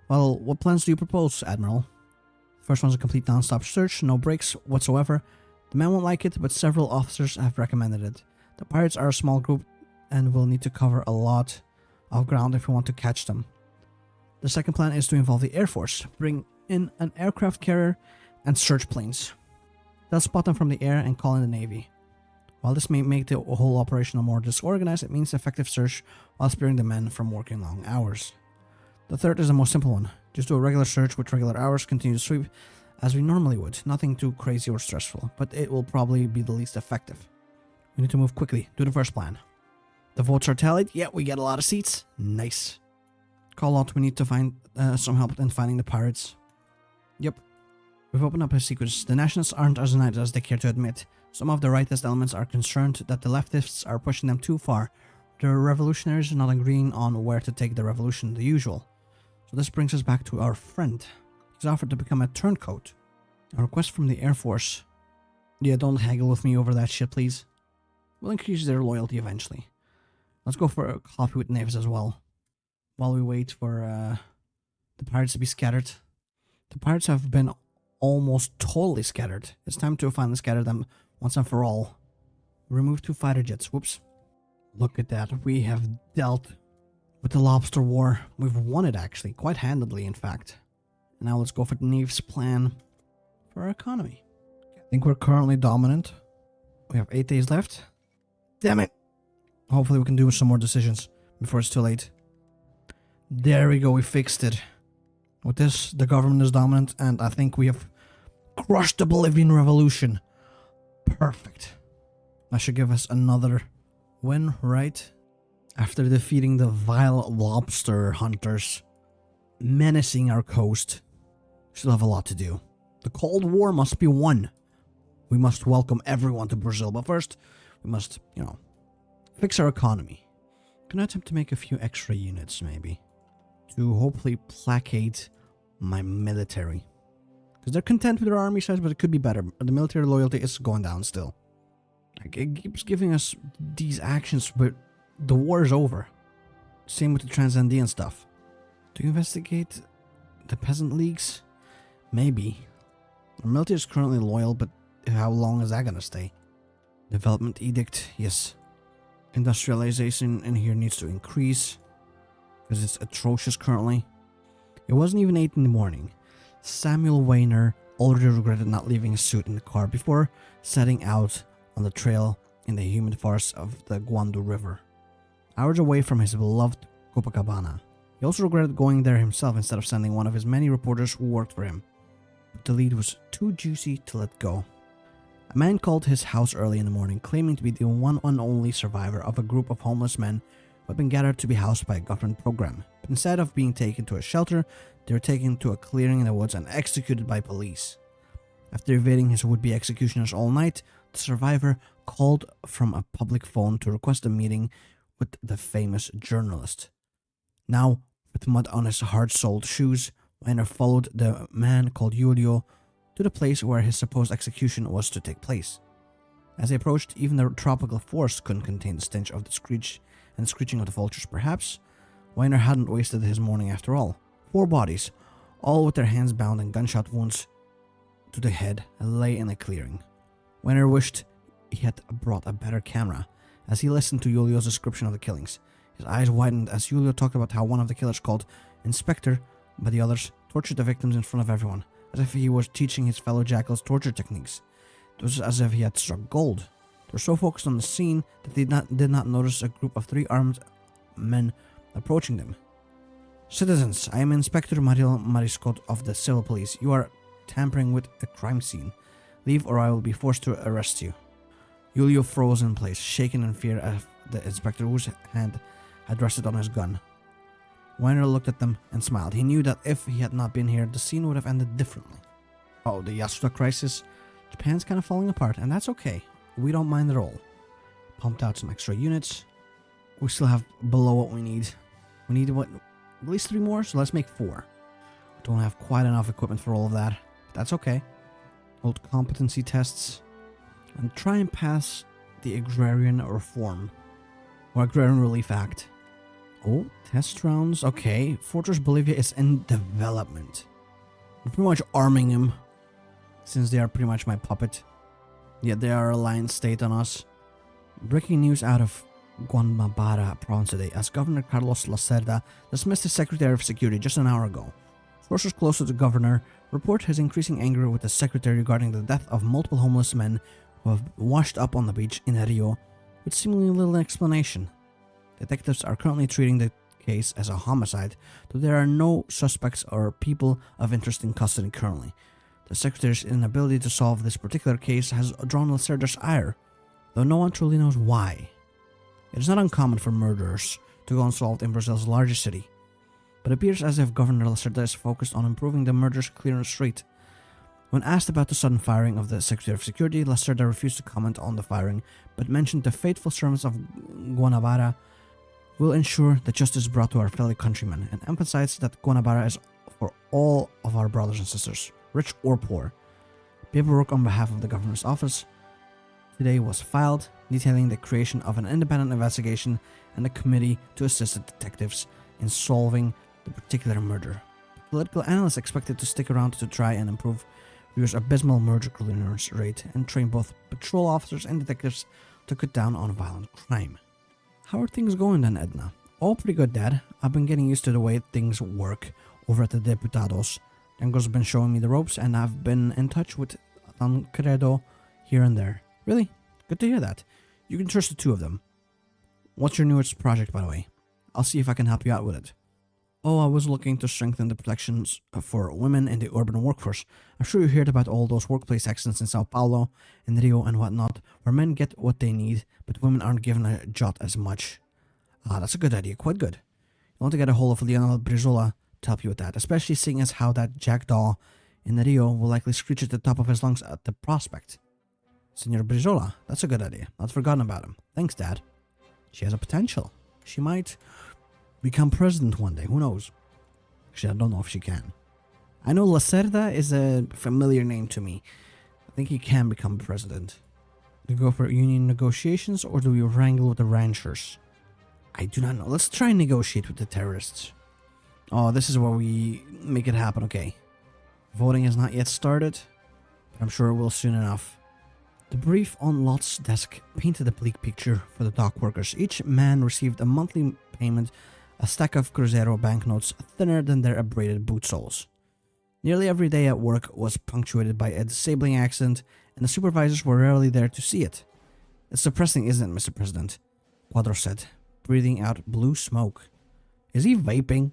Well, what plans do you propose, Admiral? First one's a complete non-stop search, no breaks whatsoever. The men won't like it, but several officers have recommended it. The pirates are a small group and will need to cover a lot of ground if we want to catch them. The second plan is to involve the Air Force, bring in an aircraft carrier and search planes. They'll spot them from the air and call in the Navy. While this may make the whole operation more disorganized, it means effective search while sparing the men from working long hours. The third is the most simple one. Just do a regular search with regular hours, continue to sweep as we normally would. Nothing too crazy or stressful, but it will probably be the least effective. We need to move quickly. Do the first plan. The votes are tallied. Yeah, we get a lot of seats. Nice. Call out, we need to find some help in finding the pirates. Yep. We've opened up a secret. The nationalists aren't as united as they care to admit. Some of the rightist elements are concerned that the leftists are pushing them too far. The revolutionaries are not agreeing on where to take the revolution, the usual. So this brings us back to our friend. He's offered to become a turncoat. A request from the Air Force. Yeah, don't haggle with me over that shit, please. We'll increase their loyalty eventually. Let's go for a coffee with Neves as well. While we wait for the pirates to be scattered. The pirates have been almost totally scattered. It's time to finally scatter them once and for all. Remove 2 fighter jets. Whoops. Look at that. We have dealt with the lobster war. We've won it actually. Quite handedly, in fact. And now let's go for Neve's plan for our economy. I think we're currently dominant. We have 8 days left. Damn it. Hopefully we can do some more decisions before it's too late. There we go, we fixed it. With this, the government is dominant, and I think we have crushed the Bolivian revolution. Perfect. That should give us another win, right? After defeating the vile lobster hunters menacing our coast, we still have a lot to do. The Cold War must be won. We must welcome everyone to Brazil, but first, we must, fix our economy. Can I attempt to make a few extra units, maybe? To hopefully placate my military. Because they're content with their army size, but it could be better. The military loyalty is going down still. Like, it keeps giving us these actions, but the war is over. Same with the Transandean stuff. To investigate the peasant leagues? Maybe. Our military is currently loyal, but how long is that gonna stay? Development edict, yes. Industrialization in here needs to increase, because it's atrocious currently. It wasn't even 8 in the morning. Samuel Weiner already regretted not leaving his suit in the car before setting out on the trail in the humid forests of the Guandu River, hours away from his beloved Copacabana. He also regretted going there himself instead of sending one of his many reporters who worked for him. But the lead was too juicy to let go. A man called his house early in the morning, claiming to be the one and only survivor of a group of homeless men who had been gathered to be housed by a government program. But instead of being taken to a shelter, they were taken to a clearing in the woods and executed by police. After evading his would-be executioners all night, the survivor called from a public phone to request a meeting with the famous journalist. Now, with mud on his hard-soled shoes, Weiner followed the man called Julio to the place where his supposed execution was to take place. As they approached, even the tropical forest couldn't contain the stench of the screech and screeching of the vultures. Perhaps Weiner hadn't wasted his morning after all. 4 bodies, all with their hands bound and gunshot wounds to the head, lay in a clearing. Weiner wished he had brought a better camera as he listened to Julio's description of the killings. His eyes widened as Julio talked about how one of the killers, called Inspector by the others, tortured the victims in front of everyone, as if he was teaching his fellow jackals torture techniques. It was as if he had struck gold. They were so focused on the scene that they did not notice a group of 3 armed men approaching them. "Citizens, I am Inspector Mariel Mariscot of the Civil Police. You are tampering with a crime scene. Leave or I will be forced to arrest you." Julio froze in place, shaken in fear of the inspector whose hand had rested on his gun. Weiner looked at them and smiled. He knew that if he had not been here, the scene would have ended differently. Oh, the Yasuda crisis. Japan's kind of falling apart, and that's okay. We don't mind at all. Pumped out some extra units. We still have below what we need. We need what? At least 3 more, so let's make 4. Don't have quite enough equipment for all of that, but that's okay. Hold competency tests and try and pass the Agrarian Reform or Agrarian Relief Act. Oh, test rounds. Okay, Fortress Bolivia is in development. We're pretty much arming him since they are pretty much my puppet. Yet they are a alliance state on us. Breaking news out of Guanabara province today, as Governor Carlos Lacerda dismissed his Secretary of Security just an hour ago. Sources close to the governor report his increasing anger with the secretary regarding the death of multiple homeless men who have washed up on the beach in Rio with seemingly little explanation. Detectives are currently treating the case as a homicide, though there are no suspects or people of interest in custody currently. The secretary's inability to solve this particular case has drawn Lacerda's ire, though no one truly knows why. It is not uncommon for murderers to go unsolved in Brazil's largest city, but it appears as if Governor Lacerda is focused on improving the murders clearance rate. When asked about the sudden firing of the Secretary of Security, Lacerda refused to comment on the firing, but mentioned the faithful servants of Guanabara will ensure that justice is brought to our fellow countrymen, and emphasized that Guanabara is for all of our brothers and sisters, rich or poor. Paperwork on behalf of the governor's office today was filed, detailing the creation of an independent investigation and a committee to assist the detectives in solving the particular murder. Political analysts expected to stick around to try and improve Rio's abysmal murder clearance rate and train both patrol officers and detectives to cut down on violent crime. How are things going then, Edna? All pretty good, Dad. I've been getting used to the way things work over at the Diputados. Django's been showing me the ropes, and I've been in touch with Tancredo here and there. Really? Good to hear that. You can trust the 2 of them. What's your newest project, by the way? I'll see if I can help you out with it. Oh, I was looking to strengthen the protections for women in the urban workforce. I'm sure you heard about all those workplace accidents in Sao Paulo, in Rio, and whatnot, where men get what they need, but women aren't given a jot as much. Ah, that's a good idea, quite good. You want to get a hold of Lionel Brizola to help you with that, especially seeing as how that jackdaw in Rio will likely screech at the top of his lungs at the prospect. Senor Brizola, that's a good idea. Not forgotten about him. Thanks, Dad. She has a potential. She might become president one day, who knows? Actually, I don't know if she can. I know Lacerda is a familiar name to me. I think he can become president. Do we go for union negotiations or do we wrangle with the ranchers? I do not know. Let's try and negotiate with the terrorists. Oh, this is where we make it happen, okay. Voting has not yet started, but I'm sure it will soon enough. The brief on Lot's desk painted a bleak picture for the dock workers. Each man received a monthly payment, a stack of Cruzeiro banknotes thinner than their abraded boot soles. Nearly every day at work was punctuated by a disabling accident, and the supervisors were rarely there to see it. It's depressing, isn't it, Mr. President? Cuadro said, breathing out blue smoke. Is he vaping?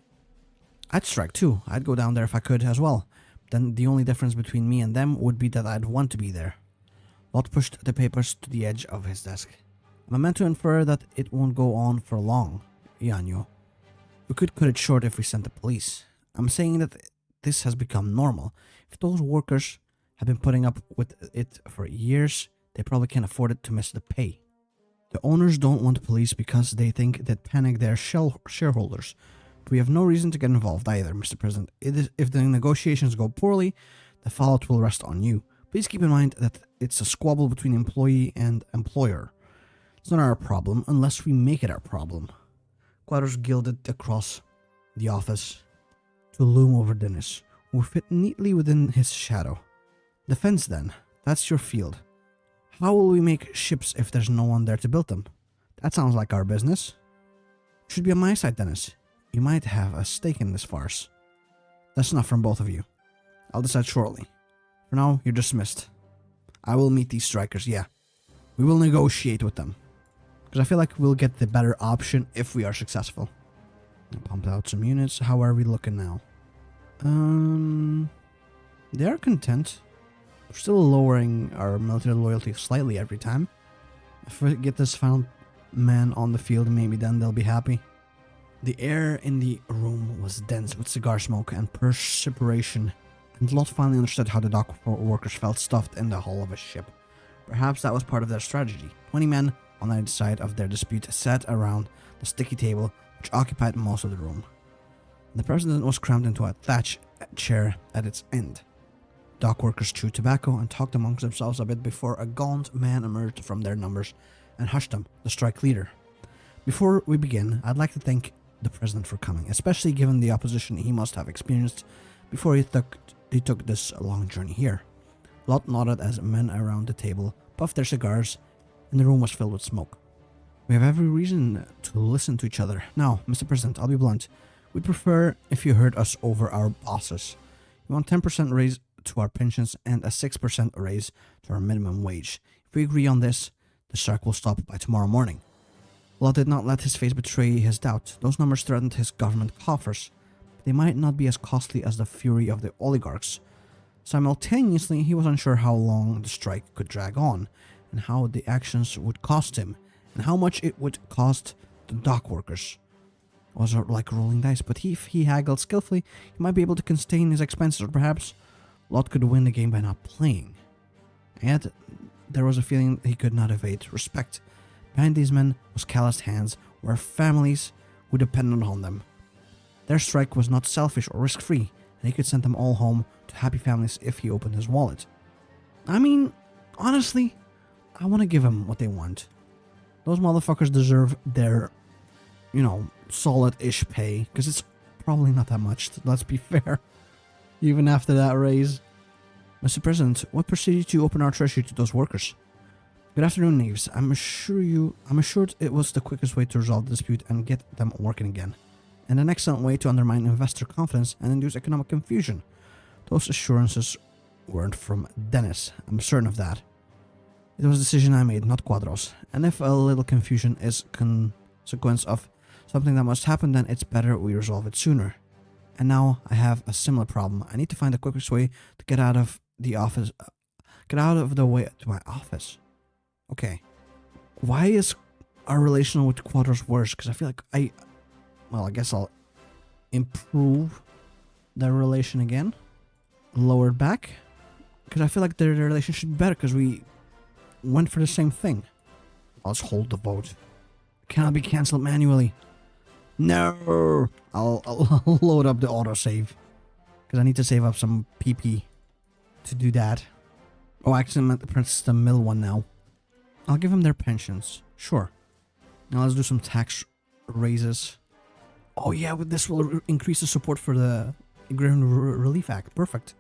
I'd strike too. I'd go down there if I could as well. Then the only difference between me and them would be that I'd want to be there. Lot pushed the papers to the edge of his desk. I'm meant to infer that it won't go on for long, Ianyo. We could cut it short if we sent the police. I'm saying that this has become normal. If those workers have been putting up with it for years, they probably can't afford it to miss the pay. The owners don't want police because they think that panic their shareholders. But we have no reason to get involved either, Mr. President. If the negotiations go poorly, the fallout will rest on you. Please keep in mind that it's a squabble between employee and employer. It's not our problem unless we make it our problem. Cuadros gilded across the office to loom over Dennis, who fit neatly within his shadow. Defense then, that's your field. How will we make ships if there's no one there to build them? That sounds like our business. You should be on my side, Dennis. You might have a stake in this farce. That's enough from both of you. I'll decide shortly. For now, you're dismissed. I will meet these strikers, yeah. We will negotiate with them. Because I feel like we'll get the better option if we are successful. I pumped out some units. How are we looking now? They are content. We're still lowering our military loyalty slightly every time. If we get this final man on the field, maybe then they'll be happy. The air in the room was dense with cigar smoke and perspiration, and Lot finally understood how the dock workers felt stuffed in the hull of a ship. Perhaps that was part of their strategy. 20 men on either side of their dispute sat around the sticky table, which occupied most of the room. The president was crammed into a thatch chair at its end. Dock workers chewed tobacco and talked amongst themselves a bit before a gaunt man emerged from their numbers and hushed them, the strike leader. Before we begin, I'd like to thank the president for coming, especially given the opposition he must have experienced before he took this long journey here. Lot nodded as men around the table puffed their cigars, and the room was filled with smoke. We have every reason to listen to each other. Now, Mr. President, I'll be blunt. We'd prefer if you heard us over our bosses. We want 10% raise to our pensions and a 6% raise to our minimum wage. If we agree on this, the strike will stop by tomorrow morning. Lot did not let his face betray his doubt. Those numbers threatened his government coffers. They might not be as costly as the fury of the oligarchs. Simultaneously, he was unsure how long the strike could drag on, and how the actions would cost him, and how much it would cost the dock workers. It was like rolling dice, but if he haggled skillfully, he might be able to contain his expenses, or perhaps Lot could win the game by not playing. And yet, there was a feeling he could not evade respect. Behind these men was calloused hands, were families who depended on them. Their strike was not selfish or risk-free, and he could send them all home to happy families if he opened his wallet. I mean, honestly, I want to give them what they want. Those motherfuckers deserve their, solid-ish pay, because it's probably not that much, let's be fair, even after that raise. Mr. President, what proceeded you open our treasury to those workers? Good afternoon, knaves. I'm assured it was the quickest way to resolve the dispute and get them working again, and an excellent way to undermine investor confidence and induce economic confusion. Those assurances weren't from Dennis, I'm certain of that. It was a decision I made, not Cuadros, and if a little confusion is consequence of something that must happen, then it's better we resolve it sooner. And now I have a similar problem. I need to find the quickest way to get out of the office. Get out of the way to my office. Okay. Why is our relation with Quadros worse? Because I feel like I guess I'll improve the relation again. Lower it back. Because I feel like the relation should be better because we went for the same thing. I'll just hold the vote. Cannot be cancelled manually. No! I'll load up the autosave. Because I need to save up some PP to do that. Oh, I actually meant to press the middle one now. I'll give them their pensions. Sure. Now let's do some tax raises. Oh yeah, this will increase the support for the Agrarian Relief Act. Perfect.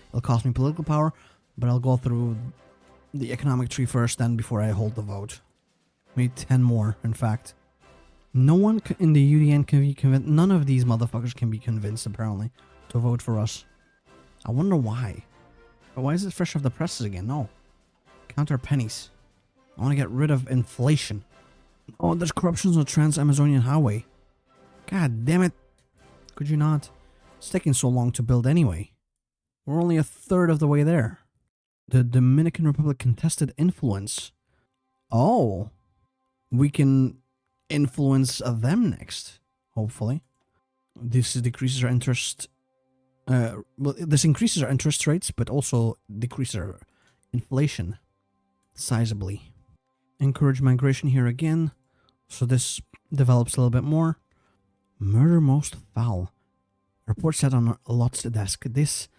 It'll cost me political power, but I'll go through the economic tree first, then before I hold the vote. Maybe 10 more, in fact. No one in the UDN can be convinced. None of these motherfuckers can be convinced, apparently, to vote for us. I wonder why. But why is it fresh off the presses again? No. Counter pennies. I want to get rid of inflation. Oh, there's corruption on the Trans-Amazonian Highway. God damn it. Could you not? It's taking so long to build anyway. We're only a third of the way there. The Dominican Republic contested influence. Oh. We can influence them next, hopefully. This decreases our interest. This increases our interest rates, but also decreases our inflation sizably. Encourage migration here again, so this develops a little bit more. Murder most foul. Report said on Lot's desk. This,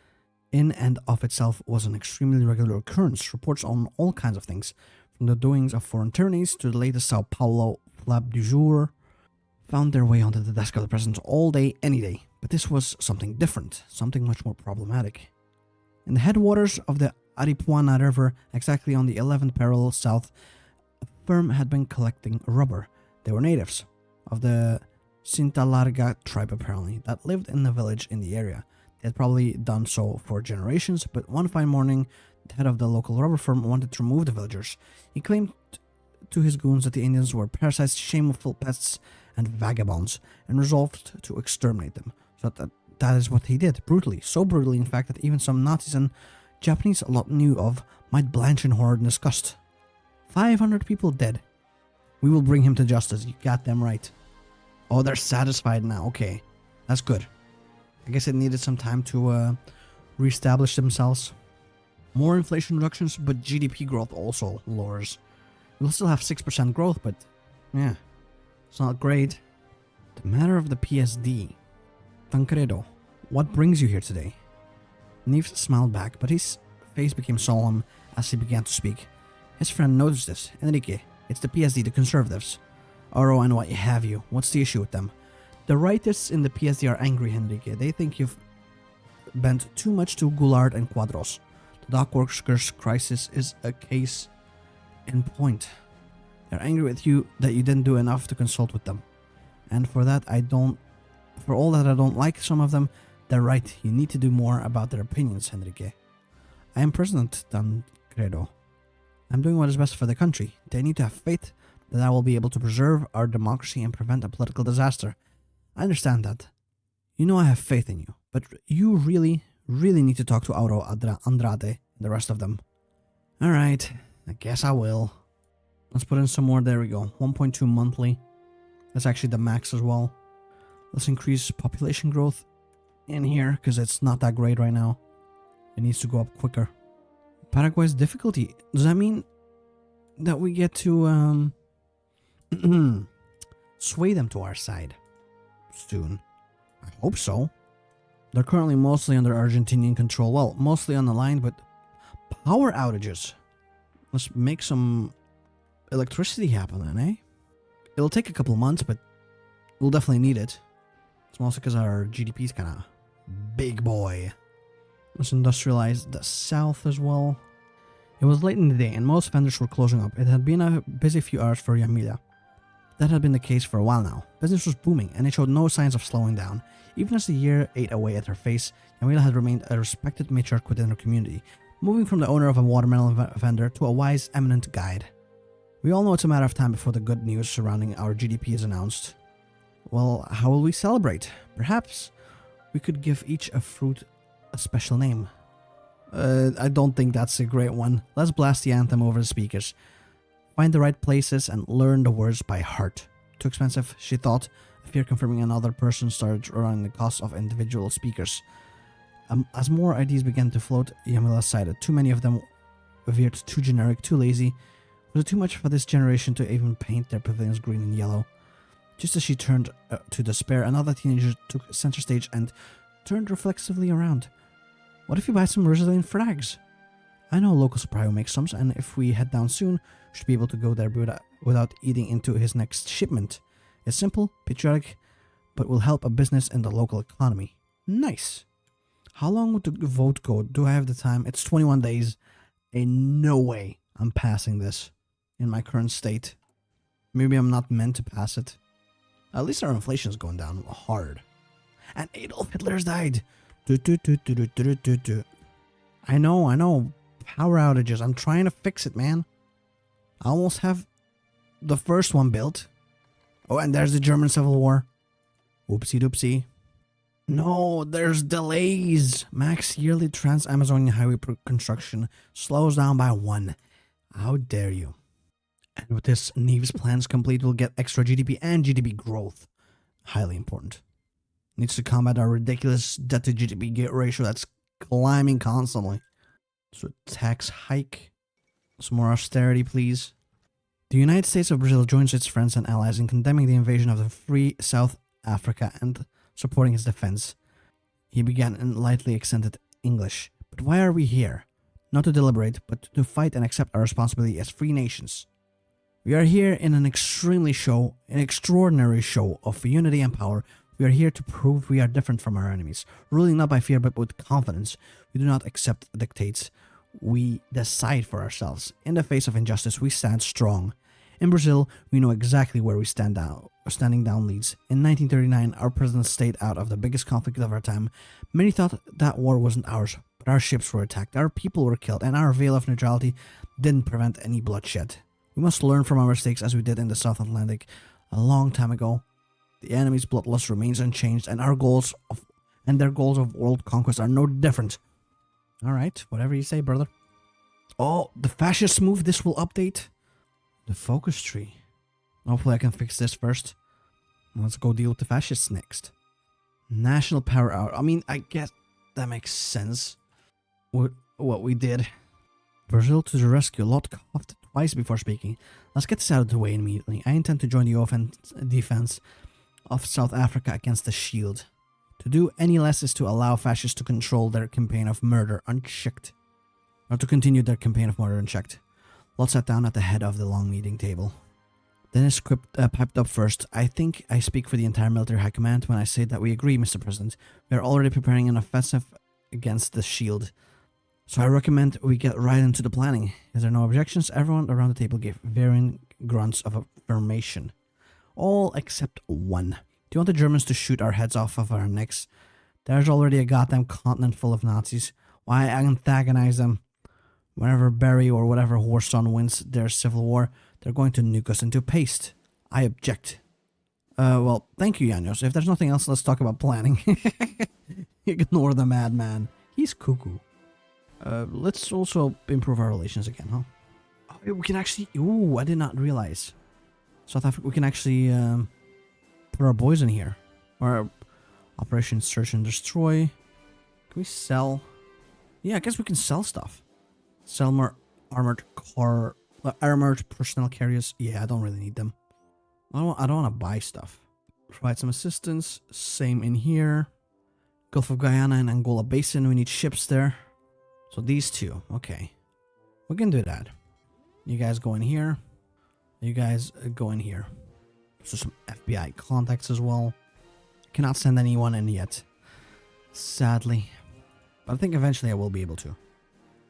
in and of itself, was an extremely regular occurrence. Reports on all kinds of things, from the doings of foreign tyrannies to the latest Sao Paulo flab du jour, found their way onto the desk of the president all day, any day. But this was something different, something much more problematic. In the headwaters of the Aripuana River, exactly on the 11th parallel south, a firm had been collecting rubber. They were natives of the Sintalarga tribe, apparently, that lived in the village in the area. They had probably done so for generations, but one fine morning, the head of the local rubber firm wanted to remove the villagers. He claimed to his goons that the Indians were parasites, shameful pests, and vagabonds, and resolved to exterminate them. So that is what he did, brutally. So brutally, in fact, that even some Nazis and Japanese a lot knew of might blanch in horror and disgust. 500 people dead. We will bring him to justice, you got them right. Oh, they're satisfied now, okay. That's good. I guess it needed some time to reestablish themselves. More inflation reductions, but GDP growth also lowers. We'll still have 6% growth, but yeah, it's not great. The matter of the PSD. Tancredo, what brings you here today? Neves smiled back, but his face became solemn as he began to speak. His friend noticed this. Enrique, it's the PSD, the conservatives. Oro and what have you. What's the issue with them? The rightists in the PSD are angry, Enrique. They think you've bent too much to Goulart and Quadros. The Dockworkers crisis is a case in point. They're angry with you that you didn't do enough to consult with them. And for all that I don't like some of them, they're right. You need to do more about their opinions, Enrique. I am President Tancredo. I'm doing what is best for the country. They need to have faith that I will be able to preserve our democracy and prevent a political disaster. I understand that. You know I have faith in you, but you really need to talk to Auro Andrade and the rest of them. Alright, I guess I will. Let's put in some more, there we go. 1.2 monthly. That's actually the max as well. Let's increase population growth in here, because it's not that great right now. It needs to go up quicker. Paraguay's difficulty. Does that mean that we get to sway them to our side soon? I hope so. They're currently mostly under Argentinian control. Well, mostly on the line, but power outages. Let's make some electricity happen then, eh? It'll take a couple of months, but we'll definitely need it. It's mostly because our GDP is kind of big boy. Let's industrialize the south as well. It was late in the day and most vendors were closing up. It had been a busy few hours for Yamila. That had been the case for a while now. Business was booming and it showed no signs of slowing down. Even as the year ate away at her face, Yamila had remained a respected matriarch within her community, moving from the owner of a watermelon vendor to a wise, eminent guide. We all know it's a matter of time before the good news surrounding our GDP is announced. Well, how will we celebrate? Perhaps we we could give each a fruit a special name. I don't think that's a great one. Let's blast the anthem over the speakers. Find the right places and learn the words by heart. Too expensive, she thought. Fear confirming another person started running the cost of individual speakers. As more ideas began to float, Yamila sighed. Too many of them veered too generic, too lazy. Was it too much for this generation to even paint their pavilions green and yellow? Just as she turned to despair, another teenager took center stage and turned reflexively around. What if you buy some Brazilian frags? I know a local supplier who makes some, and if we head down soon, we should be able to go there without eating into his next shipment. It's simple, patriotic, but will help a business in the local economy. Nice. How long would the vote go? Do I have the time? It's 21 days. In no way I'm passing this in my current state. Maybe I'm not meant to pass it. At least our inflation is going down hard. And Adolf Hitler's died. I know. Power outages. I'm trying to fix it, man. I almost have the first one built. Oh, and there's the German Civil War. Oopsie doopsie. No, there's delays. Max yearly Trans-Amazonian Highway construction slows down by 1. How dare you? And with this, Neve's plans complete, we'll get extra GDP and GDP growth. Highly important. Needs to combat our ridiculous debt to GDP ratio that's climbing constantly. So tax hike. Some more austerity, please. The United States of Brazil joins its friends and allies in condemning the invasion of the free South Africa and supporting its defense. He began in lightly accented English. But why are we here? Not to deliberate, but to fight and accept our responsibility as free nations. We are here in an extraordinary show of unity and power. We are here to prove we are different from our enemies, ruling not by fear but with confidence. We do not accept dictates. We decide for ourselves. In the face of injustice, we stand strong. In Brazil, we know exactly where we stand out. Standing down leads. In 1939, our president stayed out of the biggest conflict of our time. Many thought that war wasn't ours, but our ships were attacked, our people were killed, and our veil of neutrality didn't prevent any bloodshed. We must learn from our mistakes as we did in the South Atlantic a long time ago. The enemy's bloodlust remains unchanged, and their goals of world conquest are no different. Alright, whatever you say, brother. Oh, the fascists move. This will update the focus tree. Hopefully I can fix this first. Let's go deal with the fascists next. National power out. I mean, I guess that makes sense. What we did. Brazil to the rescue. Lot coughed twice before speaking. Let's get this out of the way immediately. I intend to join the defense of South Africa against the Shield. To do any less is to allow fascists to control their campaign of murder unchecked. Or to continue their campaign of murder unchecked. Lot sat down at the head of the long meeting table. Dennis piped up first. I think I speak for the entire military high command when I say that we agree, Mr. President. We are already preparing an offensive against the Shield. So I recommend we get right into the planning. Is there no objections? Everyone around the table gave varying grunts of affirmation. All except one. Do you want the Germans to shoot our heads off of our necks? There's already a goddamn continent full of Nazis. Why antagonize them? Whenever Barry or whatever horse son wins their civil war, they're going to nuke us into paste. I object. Well, thank you, Janos. If there's nothing else, let's talk about planning. Ignore the madman. He's cuckoo. Let's also improve our relations again, huh? Oh, we can actually... Ooh, I did not realize. South Africa, we can actually put our boys in here. Or Operation Search and Destroy. Can we sell? Yeah, I guess we can sell stuff. Sell more armored personnel carriers. Yeah, I don't really need them. I don't want to buy stuff. Provide some assistance. Same in here. Gulf of Guyana and Angola Basin. We need ships there. So these two. Okay. We can do that. You guys go in here. You guys go in here. So some FBI contacts as well. Cannot send anyone in yet. Sadly. But I think eventually I will be able to.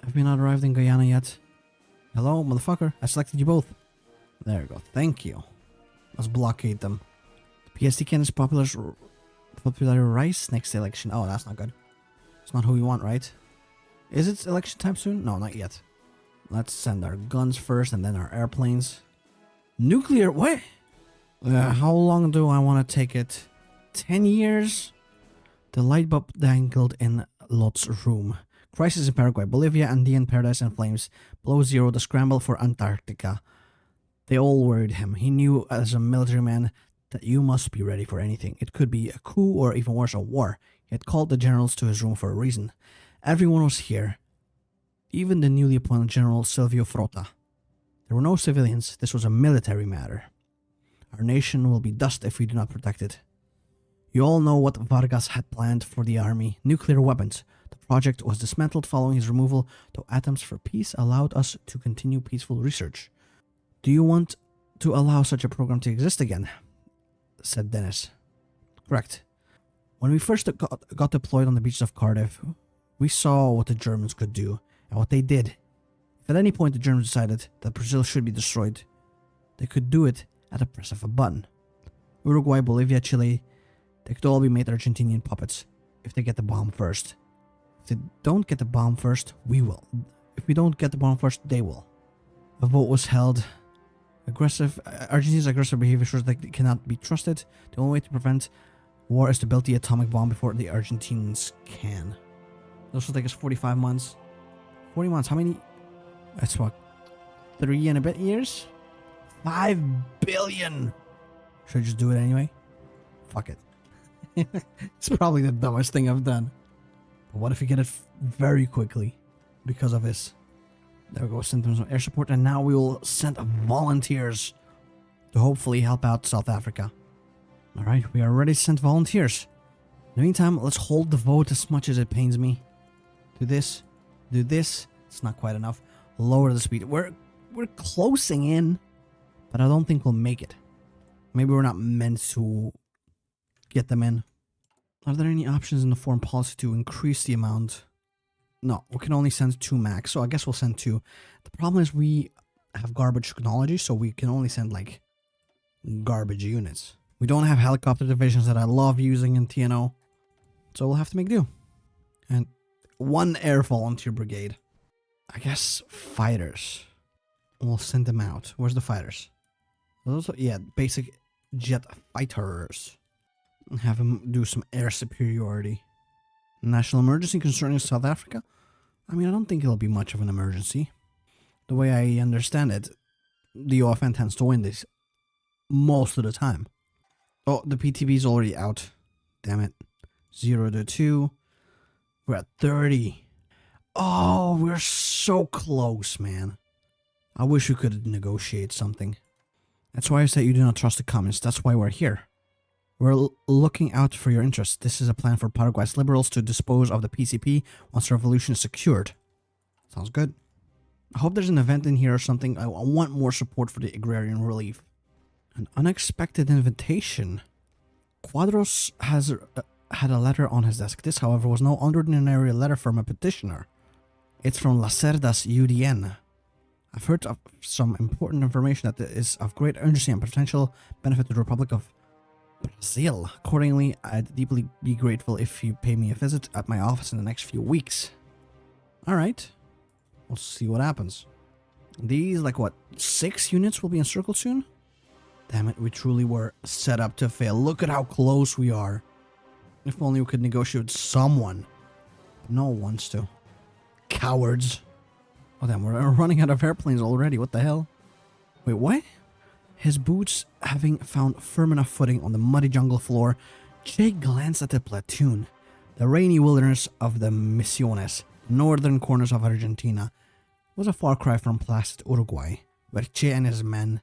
Have we not arrived in Guyana yet? Hello, motherfucker. I selected you both. There we go. Thank you. Let's blockade them. The PSD candidate's popular rise next election. Oh, that's not good. It's not who we want, right? Is it election time soon? No, not yet. Let's send our guns first and then our airplanes. Nuclear... What? How long do I want to take it? 10 years? The light bulb dangled in Lot's room. Crisis in Paraguay, Bolivia, Andean paradise in flames, below zero, the scramble for Antarctica. They all worried him. He knew as a military man that you must be ready for anything. It could be a coup or even worse, a war. He had called the generals to his room for a reason. Everyone was here, even the newly appointed General Silvio Frota. There were no civilians. This was a military matter. Our nation will be dust if we do not protect it. You all know what Vargas had planned for the army. Nuclear weapons. The project was dismantled following his removal, though Atoms for Peace allowed us to continue peaceful research. Do you want to allow such a program to exist again? Said Dennis. Correct. When we first got deployed on the beaches of Cardiff, we saw what the Germans could do, and what they did. If at any point the Germans decided that Brazil should be destroyed, they could do it at the press of a button. Uruguay, Bolivia, Chile, they could all be made Argentinian puppets if they get the bomb first. If they don't get the bomb first, we will. If we don't get the bomb first, they will. A vote was held. Argentina's aggressive behavior shows that they cannot be trusted. The only way to prevent war is to build the atomic bomb before the Argentinians can. This will take us 45 months. 40 months, how many? That's what? 3 and a bit years? 5 billion! Should I just do it anyway? Fuck it. It's probably the dumbest thing I've done. But what if we get it very quickly because of this? There we go, send them some air support, and now we will send volunteers to hopefully help out South Africa. Alright, we are ready to send volunteers. In the meantime, let's hold the vote as much as it pains me. Do this. Do this. It's not quite enough. Lower the speed. We're closing in, but I don't think we'll make it. Maybe we're not meant to get them in. Are there any options in the foreign policy to increase the amount? No, we can only send 2 max, so I guess we'll send 2. The problem is we have garbage technology, so we can only send, like, garbage units. We don't have helicopter divisions that I love using in TNO, so we'll have to make do. And 1 air volunteer brigade. I guess fighters. We'll send them out. Where's the fighters? Those are, yeah, basic jet fighters. Have them do some air superiority. National emergency concerning South Africa? I mean, I don't think it'll be much of an emergency. The way I understand it, the OFN tends to win this most of the time. Oh, the PTB is already out. Damn it. 0 to 2. We're at 30. Oh, we're so close, man. I wish we could negotiate something. That's why I said you do not trust the communists. That's why we're here. We're looking out for your interests. This is a plan for Paraguay's liberals to dispose of the PCP once the revolution is secured. Sounds good. I hope there's an event in here or something. I want more support for the agrarian relief. An unexpected invitation. Quadros has had a letter on his desk. This, however, was no ordinary letter from a petitioner. It's from Lacerda's UDN. I've heard of some important information that is of great urgency and potential benefit to the Republic of Brazil. Accordingly, I'd deeply be grateful if you pay me a visit at my office in the next few weeks. Alright. We'll see what happens. These, like what, 6 units will be encircled soon? Damn it, we truly were set up to fail. Look at how close we are. If only we could negotiate with someone. No one wants to. Cowards. Oh damn, we're running out of airplanes already. What the hell? Wait, what? His boots having found firm enough footing on the muddy jungle floor, Jake glanced at the platoon. The rainy wilderness of the Misiones, northern corners of Argentina, was a far cry from placid Uruguay, where Che and his men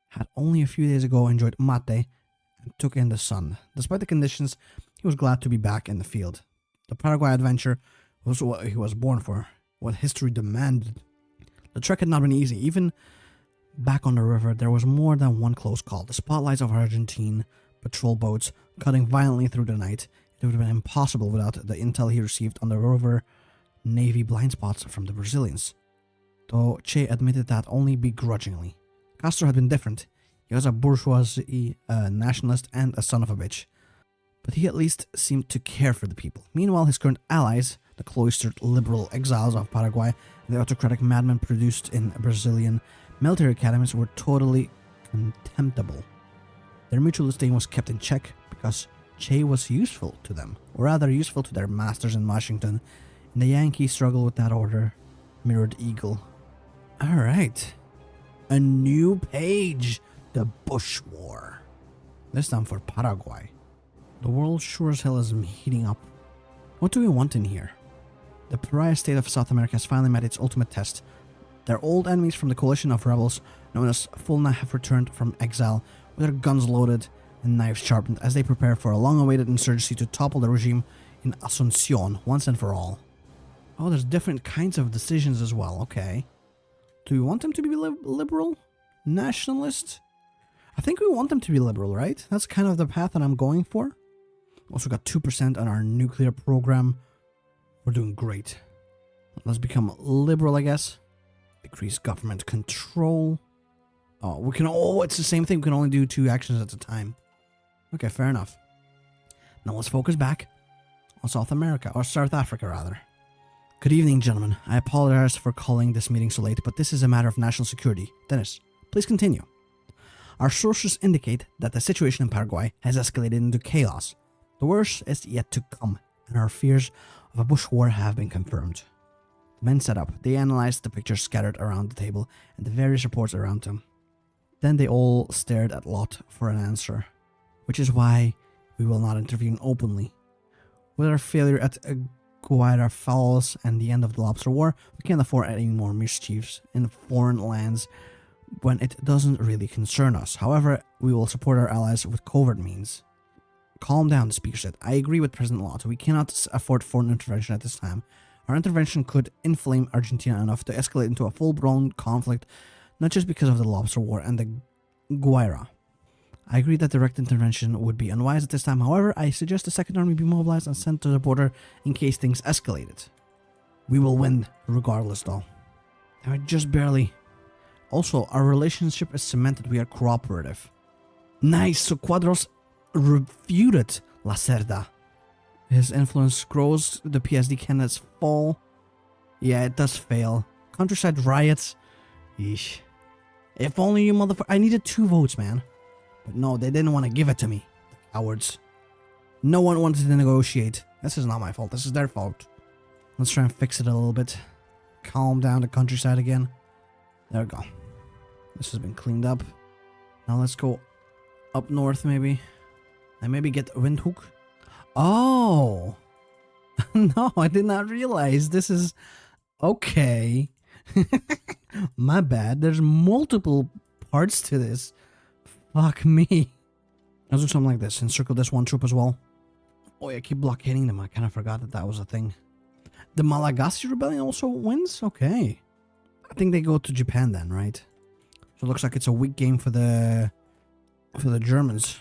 had only a few days ago enjoyed mate and took in the sun. Despite the conditions, he was glad to be back in the field. The Paraguay adventure was what he was born for, what history demanded. The trek had not been easy. Even back on the river, there was more than one close call. The spotlights of Argentine patrol boats cutting violently through the night. It would have been impossible without the intel he received on the river Navy blind spots from the Brazilians. Though Che admitted that only begrudgingly. Castro had been different. He was a bourgeoisie nationalist and a son of a bitch. But he at least seemed to care for the people. Meanwhile, his current allies, the cloistered liberal exiles of Paraguay, and the autocratic madmen produced in Brazilian military academies, were totally contemptible. Their mutual disdain was kept in check because Che was useful to them, or rather useful to their masters in Washington, and the Yankees struggle with that order. Mirrored eagle. Alright. A new page. The Bush War. This time for Paraguay. The world sure as hell is heating up. What do we want in here? The pariah state of South America has finally met its ultimate test. Their old enemies from the coalition of rebels, known as Fulna, have returned from exile with their guns loaded and knives sharpened as they prepare for a long-awaited insurgency to topple the regime in Asunción once and for all. Oh, there's different kinds of decisions as well, okay. Do we want them to be liberal? Nationalist? I think we want them to be liberal, right? That's kind of the path that I'm going for. Also got 2% on our nuclear program. We're doing great. Let's become liberal, I guess. Decrease government control. Oh, we can. Oh, it's the same thing. We can only do 2 actions at a time. Okay, fair enough. Now let's focus back on South America, or South Africa rather. Good evening, gentlemen. I apologize for calling this meeting so late, but this is a matter of national security. Dennis, please continue. Our sources indicate that the situation in Paraguay has escalated into chaos. The worst is yet to come, and our fears of a bush war have been confirmed. The men sat up. They analyzed the pictures scattered around the table and the various reports around them. Then they all stared at Lot for an answer, which is why we will not intervene openly. With our failure at Guyana Falls and the end of the Lobster War, we can't afford any more mischiefs in foreign lands when it doesn't really concern us. However, we will support our allies with covert means. Calm down, the speaker said. I agree with President Lott. We cannot afford foreign intervention at this time. Our intervention could inflame Argentina enough to escalate into a full-blown conflict, not just because of the Lobster War and the Guyana. I agree that direct intervention would be unwise at this time. However, I suggest the Second Army be mobilized and sent to the border in case things escalated. We will win regardless, though. Just barely. Also, our relationship is cemented. We are cooperative. Nice. So Quadros refuted Lacerda. His influence grows. The PSD candidates fall. Yeah, it does fail. Countryside riots. Yeesh. If only you motherfucker. I needed 2 votes, man. But no, they didn't want to give it to me. Cowards. No one wanted to negotiate. This is not my fault. This is their fault. Let's try and fix it a little bit. Calm down the countryside again. There we go. This has been cleaned up. Now let's go up north maybe. And maybe get Windhoek. Oh! No, I did not realize this is... Okay. My bad. There's multiple parts to this. Fuck me. Let's do something like this. Encircle this one troop as well. Oh yeah, keep blockading them. I kind of forgot that that was a thing. The Malagasy rebellion also wins? Okay. I think they go to Japan then, right? So it looks like it's a weak game for the Germans.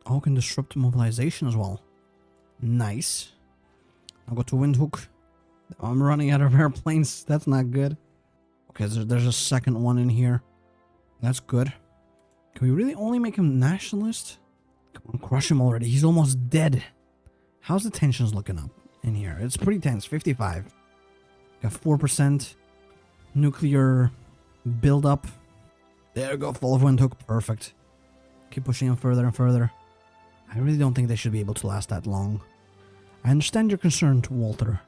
Oh, can disrupt mobilization as well. Nice. I'll go to Windhoek. I'm running out of airplanes. That's not good. Okay, there's a second one in here. That's good. Can we really only make him nationalist? Come on, crush him already. He's almost dead. How's the tensions looking up in here? It's pretty tense. 55. Got 4% nuclear build-up. There we go. Fall of Windhoek. Perfect. Keep pushing him further and further. I really don't think they should be able to last that long. I understand your concern, Walter,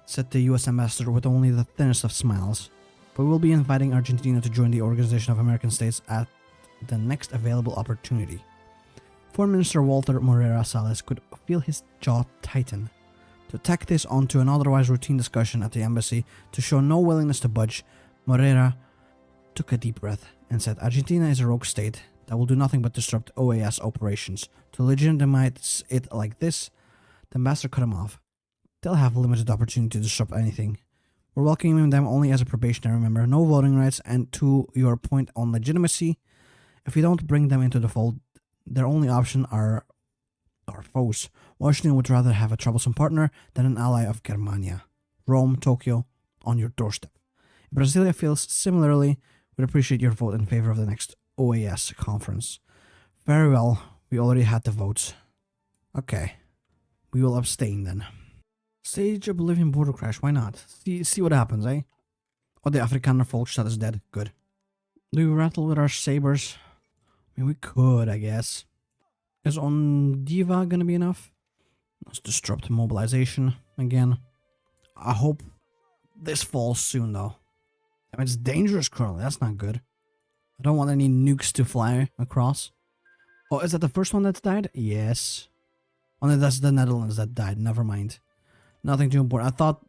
said the US ambassador with only the thinnest of smiles. But we'll be inviting Argentina to join the Organization of American States at the next available opportunity. Foreign Minister Walter Moreira Salles could feel his jaw tighten. To tack this onto an otherwise routine discussion at the embassy to show no willingness to budge, Moreira took a deep breath and said Argentina is a rogue state that will do nothing but disrupt OAS operations. To legitimize it like this, the ambassador cut him off. They'll have limited opportunity to disrupt anything. We're welcoming them only as a probationary member, no voting rights, and to your point on legitimacy, if we don't bring them into the fold, their only option are our foes. Washington would rather have a troublesome partner than an ally of Germania. Rome, Tokyo, on your doorstep. If Brasilia feels similarly, we'd appreciate your vote in favor of the next OAS conference. Very well, we already had the votes. Okay, we will abstain then. Stage a Bolivian border crash, why not? See what happens, eh? Oh, the Afrikaner Volksstaat is dead. Good. Do we rattle with our sabers? I mean, we could, I guess. Is on Diva gonna be enough? Let's disrupt mobilization again. I hope this falls soon though. I mean, it's dangerous currently, that's not good. I don't want any nukes to fly across. Oh, is that the first one that's died? Yes. Oh no, that's the Netherlands that died, never mind. Nothing too important. I thought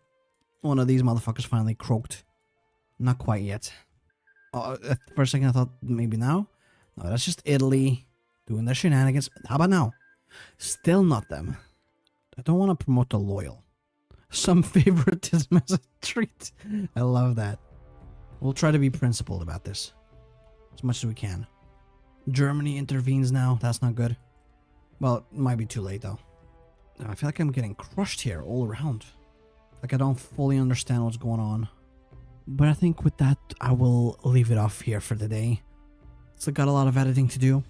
one of these motherfuckers finally croaked. Not quite yet. Oh, for a second I thought maybe now. No, that's just Italy doing their shenanigans. How about now? Still not them. I don't want to promote the loyal. Some favoritism as a treat. I love that. We'll try to be principled about this. As much as we can. Germany intervenes now. That's not good. Well, it might be too late though. I feel like I'm getting crushed here all around. Like I don't fully understand what's going on. But I think with that, I will leave it off here for the day. Still got a lot of editing to do.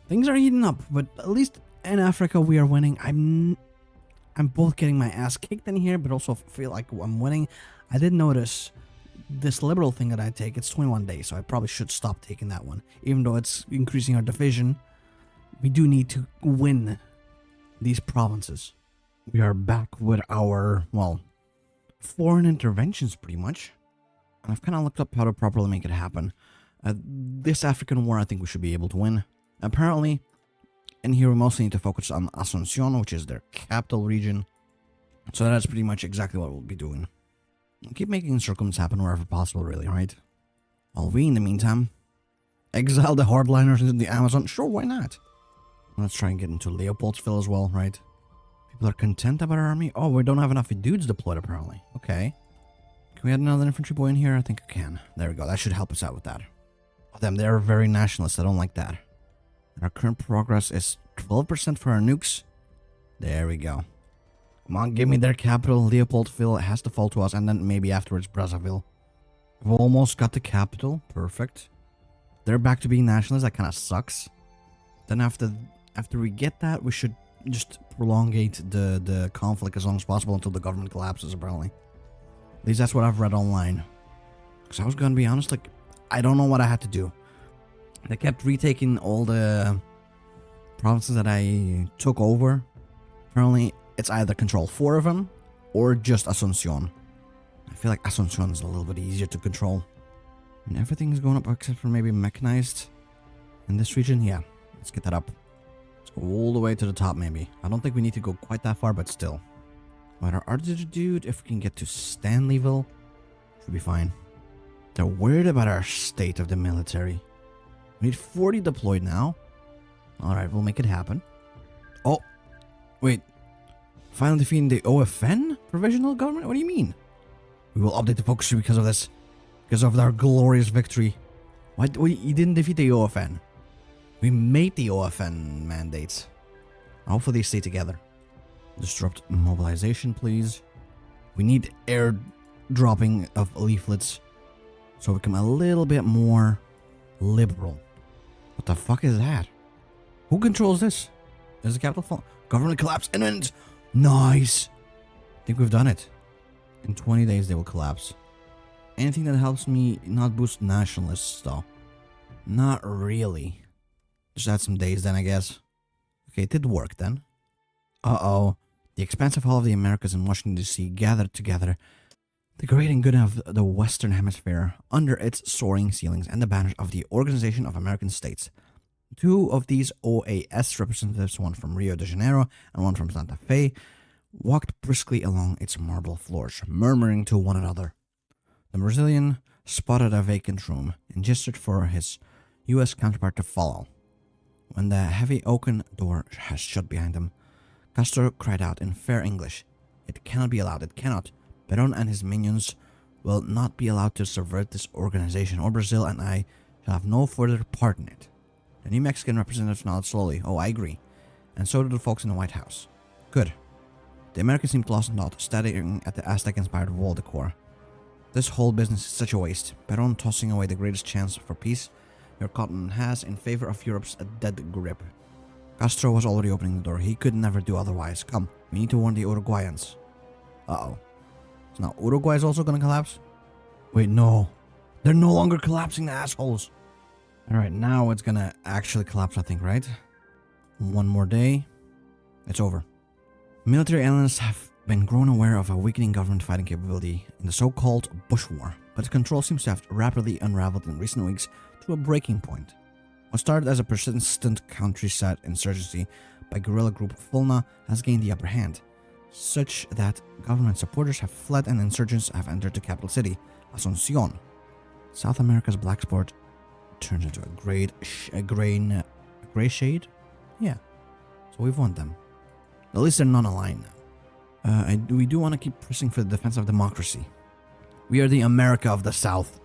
Things are heating up, but at least in Africa we are winning. I'm both getting my ass kicked in here, but also feel like I'm winning. I did notice this liberal thing that I take, it's 21 days, so I probably should stop taking that one. Even though it's increasing our division, we do need to win these provinces. We are back with our, well, foreign interventions pretty much. And I've kind of looked up how to properly make it happen. This African war, I think we should be able to win. Apparently, in here we mostly need to focus on Asunción, which is their capital region. So that's pretty much exactly what we'll be doing. We'll keep making circums happen wherever possible, really, right? While we, in the meantime, exile the hardliners into the Amazon. Sure, why not? Let's try and get into Leopoldsville as well, right? People are content about our army. Oh, we don't have enough dudes deployed, apparently. Okay. Can we add another infantry boy in here? I think I can. There we go. That should help us out with that. Oh, damn, they're very nationalist. I don't like that. Our current progress is 12% for our nukes. There we go. Come on, give me their capital. Leopoldville. It has to fall to us, and then maybe afterwards Brazzaville. We've almost got the capital. Perfect. They're back to being nationalists. That kind of sucks. Then after we get that, we should just prolongate the conflict as long as possible until the government collapses, apparently. At least that's what I've read online. Because I was going to be honest, like, I don't know what I had to do. They kept retaking all the provinces that I took over. Apparently, it's either control 4 of them or just Asunción. I feel like Asunción is a little bit easier to control. And everything is going up except for maybe mechanized in this region. Yeah, let's get that up. Let's go all the way to the top, maybe. I don't think we need to go quite that far, but still. But our altitude, if we can get to Stanleyville, should be fine. They're worried about our state of the military. We need 40 deployed now. Alright, we'll make it happen. Oh, wait. Finally defeating the OFN provisional government? What do you mean? We will update the focus because of this. Because of our glorious victory. Why you didn't defeat the OFN? We made the OFN mandates. Hopefully they stay together. Disrupt mobilization, please. We need air dropping of leaflets. So we become a little bit more liberal. What the fuck is that? Who controls this? Is the capital fall? Government collapse imminent. Nice. I think we've done it. In 20 days they will collapse. Anything that helps me not boost nationalists though? Not really. Just add some days then, I guess. Okay, it did work then. Uh-oh. The expansive Hall of the Americas in Washington, D.C. gathered together the great and good of the Western Hemisphere under its soaring ceilings and the banners of the Organization of American States. 2 of these OAS representatives, one from Rio de Janeiro and one from Santa Fe, walked briskly along its marble floors, murmuring to one another. The Brazilian spotted a vacant room and gestured for his U.S. counterpart to follow. When the heavy oaken door has shut behind him, Castro cried out in fair English, "It cannot be allowed, it cannot. Perón and his minions will not be allowed to subvert this organization, or Brazil and I shall have no further part in it." The New Mexican representatives nodded slowly. "Oh, I agree." And so did the folks in the White House. Good. The Americans seemed lost in thought, staring at the Aztec-inspired wall decor. This whole business is such a waste. Perón tossing away the greatest chance for peace your continent has in favor of Europe's dead grip. Castro was already opening the door. He could never do otherwise. Come, we need to warn the Uruguayans. Uh-oh. So now Uruguay is also gonna collapse? Wait, no. They're no longer collapsing, the assholes. Alright, now it's gonna actually collapse, I think, right? One more day. It's over. Military analysts have been grown aware of a weakening government fighting capability in the so-called Bush War, but its control seems to have rapidly unraveled in recent weeks to a breaking point. What started as a persistent countryside insurgency by guerrilla group Fulna has gained the upper hand, such that government supporters have fled and insurgents have entered the capital city, Asunción. South America's black spot turns into a gray shade? Yeah. So we've won them. At least they're non-aligned now. We do want to keep pressing for the defense of democracy. We are the America of the South.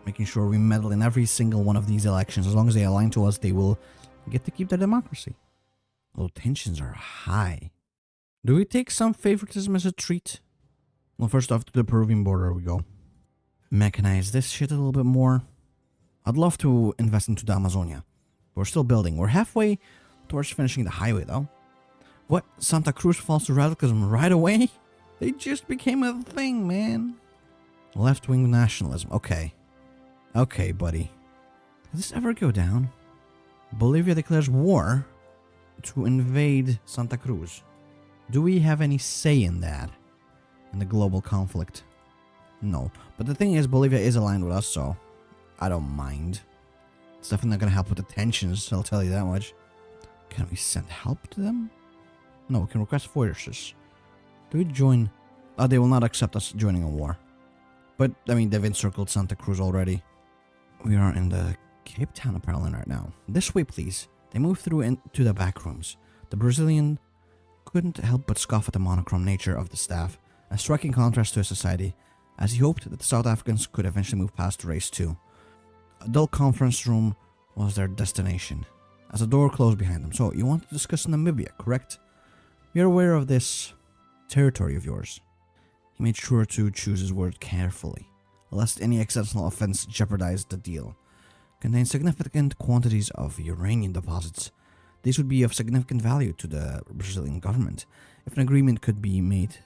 Making sure we meddle in every single one of these elections. As long as they align to us, they will get to keep their democracy. Although tensions are high. Do we take some favoritism as a treat? Well, first off, to the Peruvian border we go. Mechanize this shit a little bit more. I'd love to invest into the Amazonia. We're still building. We're halfway towards finishing the highway, though. What? Santa Cruz falls to radicalism right away? They just became a thing, man. Left-wing nationalism. Okay. Okay, buddy. Did this ever go down? Bolivia declares war to invade Santa Cruz. Do we have any say in that? In the global conflict? No. But the thing is, Bolivia is aligned with us, so I don't mind. It's definitely not going to help with the tensions, I'll tell you that much. Can we send help to them? No, we can request fortresses. Do we join? Oh, they will not accept us joining a war. But, I mean, they've encircled Santa Cruz already. We are in the Cape Town apparently right now. This way, please. They move through into the back rooms. The Brazilian couldn't help but scoff at the monochrome nature of the staff, a striking contrast to his society, as he hoped that the South Africans could eventually move past race too. A dull conference room was their destination, as a door closed behind them. So, you want to discuss Namibia, correct? You're aware of this territory of yours. He made sure to choose his word carefully, lest any accidental offense jeopardize the deal. Contains significant quantities of uranium deposits. These would be of significant value to the Brazilian government. If an agreement could be made,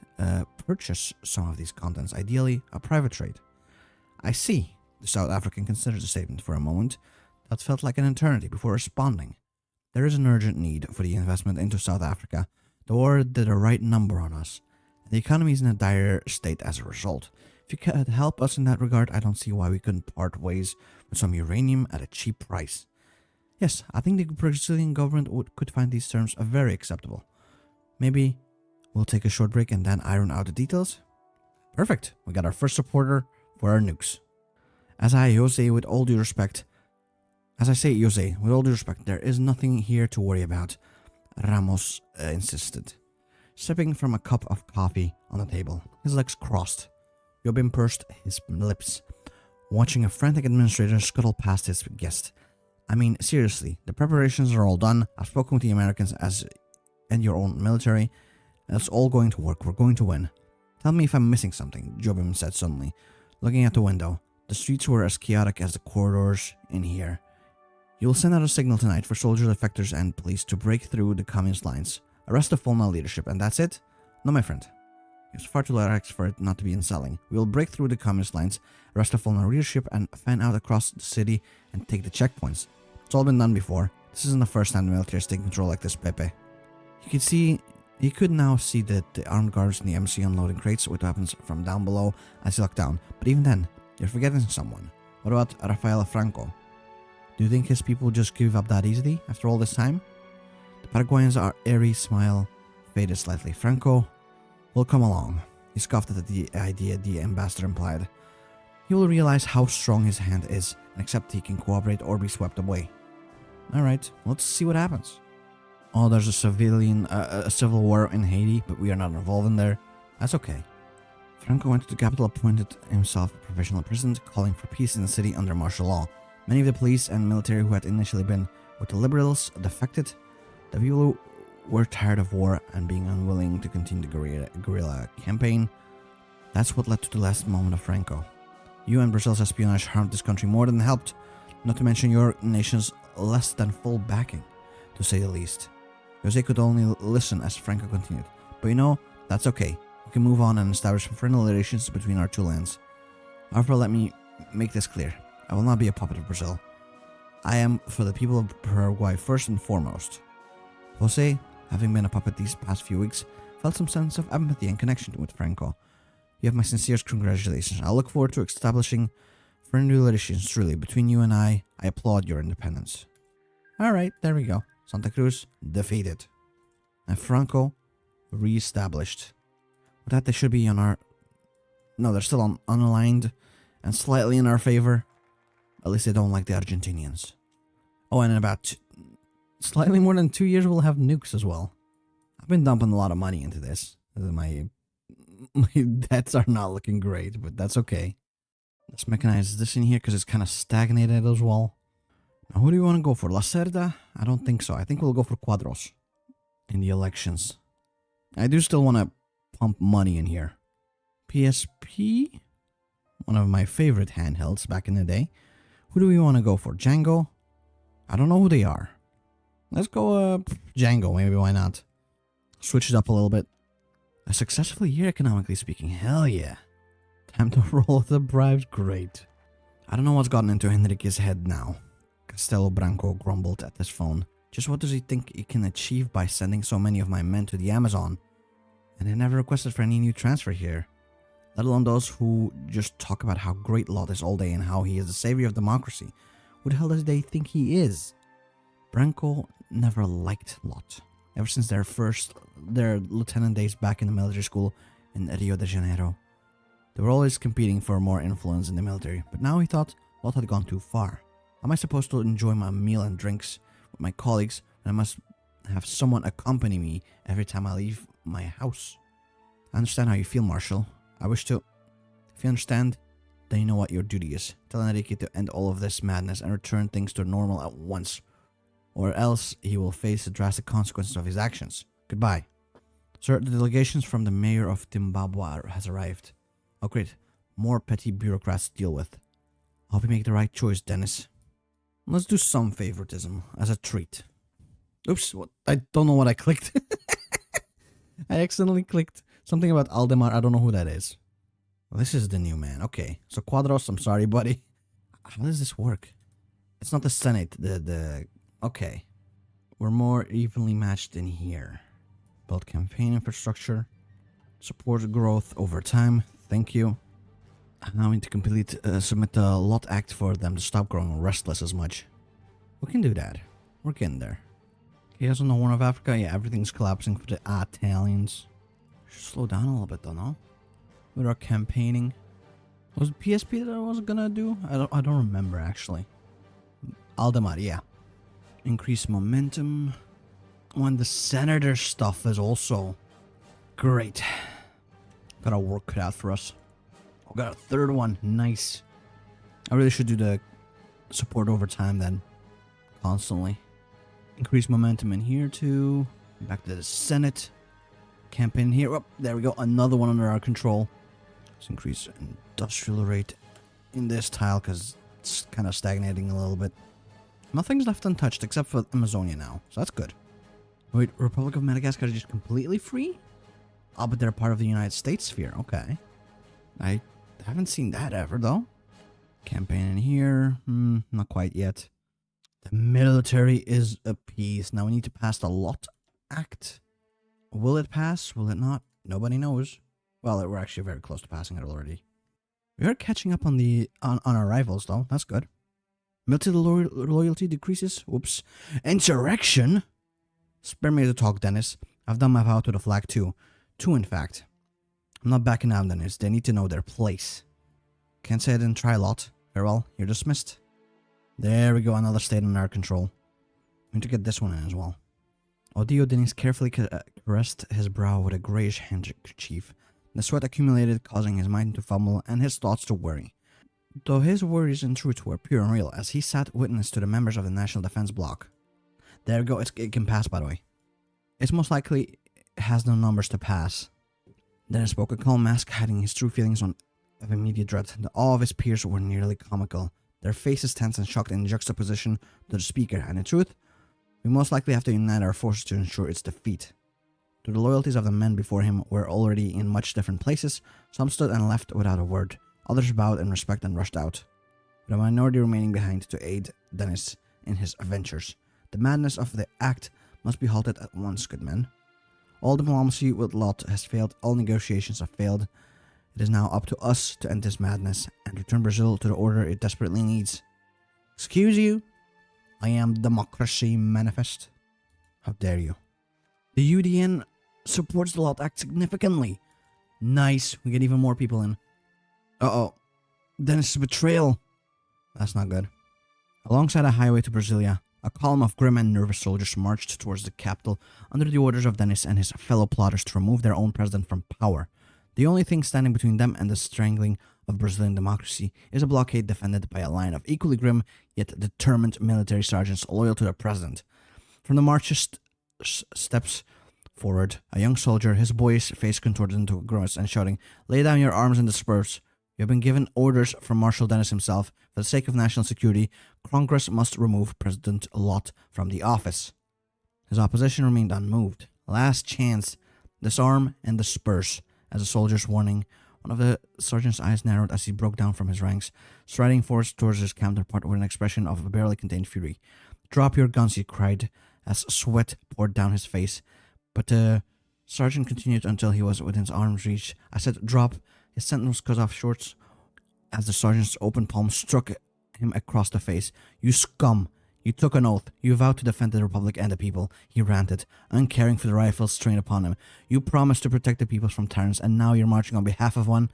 purchase some of these contents, ideally a private trade. I see. The South African considered the statement for a moment. That felt like an eternity before responding. There is an urgent need for the investment into South Africa. The war did a right number on us. The economy is in a dire state as a result. If you could help us in that regard, I don't see why we couldn't part ways with some uranium at a cheap price. Yes, I think the Brazilian government could find these terms very acceptable. Maybe we'll take a short break and then iron out the details? Perfect. We got our first supporter for our nukes. As I say, Jose, with all due respect, there is nothing here to worry about, Ramos insisted, sipping from a cup of coffee on the table, his legs crossed. Jobim pursed his lips, watching a frantic administrator scuttle past his guest. I mean, seriously, the preparations are all done. I've spoken with the Americans and your own military. It's all going to work. We're going to win. Tell me if I'm missing something, Jobim said suddenly, looking at the window. The streets were as chaotic as the corridors in here. You will send out a signal tonight for soldiers, effectors, and police to break through the communist lines. Arrest the Fulna leadership, and that's it? No, my friend. It's far too lax for it not to be in selling. We will break through the communist lines, arrest the Fulna leadership, and fan out across the city and take the checkpoints. It's all been done before. This isn't the first time the military is taking control like this, Pepe. He could now see the armed guards in the MC unloading crates with weapons from down below as he looked down. But even then, you're forgetting someone. What about Rafael Franco? Do you think his people just give up that easily after all this time? The Paraguayan's airy smile faded slightly. Franco will come along. He scoffed at the idea the ambassador implied. He will realize how strong his hand is and accept he can cooperate or be swept away. Alright, let's see what happens. Oh, there's a civil war in Haiti, but we are not involved in there. That's okay. Franco went to the capital, appointed himself a provisional president, calling for peace in the city under martial law. Many of the police and military who had initially been with the liberals defected. The people who were tired of war and being unwilling to continue the guerrilla campaign. That's what led to the last moment of Franco. You and Brazil's espionage harmed this country more than helped, not to mention your nation's less than full backing, to say the least. Jose could only listen as Franco continued. But you know, that's okay. We can move on and establish friendly relations between our two lands. However, let me make this clear. I will not be a puppet of Brazil. I am for the people of Paraguay first and foremost. Jose, having been a puppet these past few weeks, felt some sense of empathy and connection with Franco. You have my sincerest congratulations. I look forward to establishing friendly relations truly. Between you and I applaud your independence. Alright, there we go. Santa Cruz defeated. And Franco re-established. With that, they should be on our... No, they're still unaligned and slightly in our favor. At least they don't like the Argentinians. Oh, and in about slightly more than 2 years, we'll have nukes as well. I've been dumping a lot of money into this. My debts are not looking great, but that's okay. Let's mechanize this in here because it's kind of stagnated as well. Now, who do you want to go for? Lacerda? I don't think so. I think we'll go for Cuadros in the elections. I do still want to pump money in here. PSP? One of my favorite handhelds back in the day. Who do we want to go for? Django? I don't know who they are. Let's go Django, maybe, why not? Switch it up a little bit. A successful year economically speaking. Hell yeah. Time to roll the bribes. Great. I don't know what's gotten into Henrique's head now. Castelo Branco grumbled at his phone. Just what does he think he can achieve by sending so many of my men to the Amazon? And I never requested for any new transfer here. Let alone those who just talk about how great Lot is all day and how he is the savior of democracy. Who the hell does they think he is? Branco never liked Lot. Ever since their lieutenant days back in the military school in Rio de Janeiro. They were always competing for more influence in the military, but now he thought Lot had gone too far. How am I supposed to enjoy my meal and drinks with my colleagues when I must have someone accompany me every time I leave my house? I understand how you feel, Marshal. I wish to... If you understand, then you know what your duty is. Tell Enrique to end all of this madness and return things to normal at once. Or else he will face the drastic consequences of his actions. Goodbye. Sir, the delegations from the mayor of Timbabwa has arrived. Oh great, more petty bureaucrats to deal with. I hope you make the right choice, Dennis. Let's do some favoritism as a treat. Oops, what? I don't know what I clicked. I accidentally clicked something about Aldemar. I don't know who that is. Well, this is the new man. Okay, so Cuadros, I'm sorry, buddy. How does this work? It's not the Senate. Okay. We're more evenly matched in here. Build campaign infrastructure. Support growth over time. Thank you. Now we need to submit the Lot Act for them to stop growing restless as much. We can do that. We're getting there. Chaos on the Horn of Africa. Yeah, everything's collapsing for the Italians. Should slow down a little bit though, no? With our campaigning. Was it PSP that I was gonna do? I don't remember actually. Aldemar, yeah. Increase momentum. When the senator stuff is also great. Got our work cut out for us. Oh, got a third one. Nice. I really should do the support over time then. Constantly. Increase momentum in here too. Back to the Senate. Campaign here. Oh, there we go. Another one under our control. Let's increase industrial rate in this tile because it's kind of stagnating a little bit. Nothing's left untouched except for Amazonia now. So that's good. Wait, Republic of Madagascar is just completely free? Oh, but they're part of the United States sphere. Okay. I haven't seen that ever, though. Campaign in here. Not quite yet. The military is appeased. Now we need to pass the Lot Act. Will it pass? Will it not? Nobody knows. Well, we're actually very close to passing it already. We are catching up on our rivals, though. That's good. Military loyalty decreases. Whoops. Insurrection? Spare me the talk, Dennis. I've done my vow to the flag, too. Two, in fact. I'm not backing out, Dennis. They need to know their place. Can't say I didn't try a lot. Very well. You're dismissed. There we go. Another state under our control. We need to get this one in as well. Odio Dennis carefully caressed his brow with a grayish handkerchief. The sweat accumulated, causing his mind to fumble and his thoughts to worry. Though his worries in truth were pure and real, as he sat witness to the members of the National Defense Bloc. There we go. It can pass, by the way. It's most likely has no numbers to pass. Dennis spoke a calm mask, hiding his true feelings of immediate dread. The awe of his peers were nearly comical. Their faces tense and shocked in juxtaposition to the speaker, and in truth, we most likely have to unite our forces to ensure its defeat. Though the loyalties of the men before him were already in much different places, some stood and left without a word. Others bowed in respect and rushed out, with a minority remaining behind to aid Dennis in his adventures. The madness of the act must be halted at once, good men. All diplomacy with Lot has failed, all negotiations have failed. It is now up to us to end this madness and return Brazil to the order it desperately needs. Excuse you? I am Democracy Manifest. How dare you? The UDN supports the Lot Act significantly. Nice, we get even more people in. Uh-oh. Dennis' betrayal. That's not good. Alongside a highway to Brasilia, a column of grim and nervous soldiers marched towards the capital under the orders of Dennis and his fellow plotters to remove their own president from power. The only thing standing between them and the strangling of Brazilian democracy is a blockade defended by a line of equally grim yet determined military sergeants loyal to their president. From the march's steps forward, a young soldier, his boyish face contorted into a grimace and shouting, "Lay down your arms and disperse. You have been given orders from Marshal Dennis himself. For the sake of national security, Congress must remove President Lot from the office." His opposition remained unmoved. Last chance. Disarm and disperse. As a soldier's warning, one of the sergeant's eyes narrowed as he broke down from his ranks, striding forward towards his counterpart with an expression of barely contained fury. "Drop your guns," he cried, as sweat poured down his face. But the sergeant continued until he was within his arm's reach. I said, "Drop." His sentence was cut off short as the sergeant's open palm struck him across the face. "You scum! You took an oath. You vowed to defend the Republic and the people," he ranted, uncaring for the rifles trained upon him. "You promised to protect the people from tyrants, and now you're marching on behalf of one.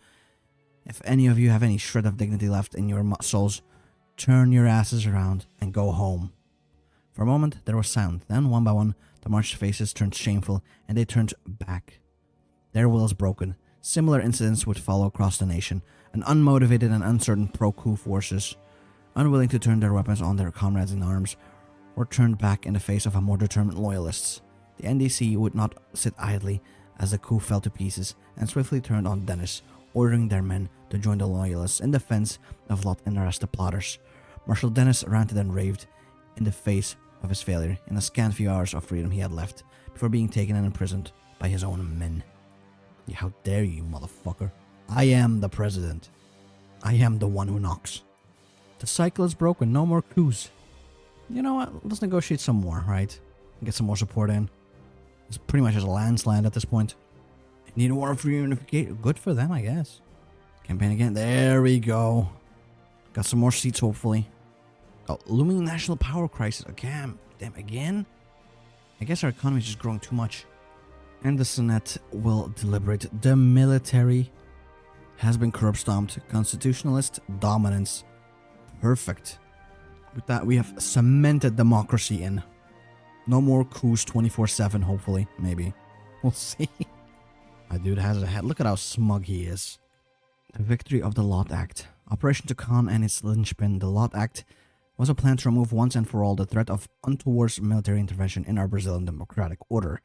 If any of you have any shred of dignity left in your souls, turn your asses around and go home." For a moment, there was silence. Then, one by one, the marched faces turned shameful, and they turned back. Their wills broken. Similar incidents would follow across the nation. An unmotivated and uncertain pro-coup forces, unwilling to turn their weapons on their comrades in arms, were turned back in the face of a more determined loyalists. The NDC would not sit idly as the coup fell to pieces, and swiftly turned on Dennis, ordering their men to join the loyalists in defense of Lot and arrest the plotters. Marshal Dennis ranted and raved in the face of his failure in the scant few hours of freedom he had left, before being taken and imprisoned by his own men. "Yeah, how dare you, motherfucker. I am the president. I am the one who knocks. The cycle is broken, no more coups. You know what, let's negotiate some more, right? Get some more support in. It's pretty much just a landslide at this point. Need war for unification. Good for them, I guess. Campaign again. There we go. Got some more seats, hopefully. Oh, looming national power crisis. Again. Damn, again? I guess our economy is just growing too much. And the Senate will deliberate. The military has been curb-stomped. Constitutionalist dominance. Perfect. With that, we have cemented democracy in. No more coups 24/7, hopefully. Maybe. We'll see. My dude has a head. Look at how smug he is. The victory of the Lot Act. Operation Tucson and its linchpin, the Lot Act, was a plan to remove once and for all the threat of untoward military intervention in our Brazilian democratic order.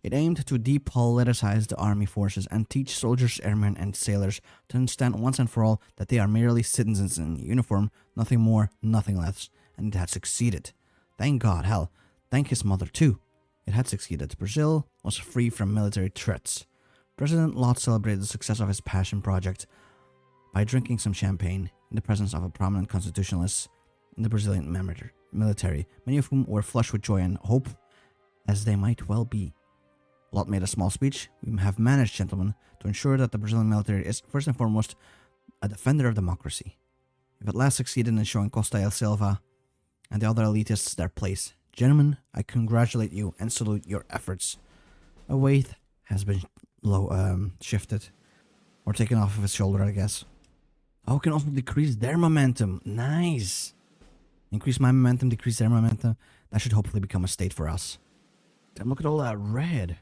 It aimed to depoliticize the army forces and teach soldiers, airmen, and sailors to understand once and for all that they are merely citizens in uniform, nothing more, nothing less, and it had succeeded. Thank God, hell, thank his mother too. It had succeeded. Brazil was free from military threats. President Lot celebrated the success of his passion project by drinking some champagne in the presence of a prominent constitutionalist in the Brazilian military, many of whom were flushed with joy and hope, as they might well be. Lot made a small speech. "We have managed, gentlemen, to ensure that the Brazilian military is first and foremost a defender of democracy. We've at last succeeded in showing Costa e Silva and the other elitists their place. Gentlemen, I congratulate you and salute your efforts." A weight has been shifted or taken off of his shoulder, I guess. Oh, it can also decrease their momentum. Nice. Increase my momentum, decrease their momentum. That should hopefully become a state for us. Damn, look at all that red.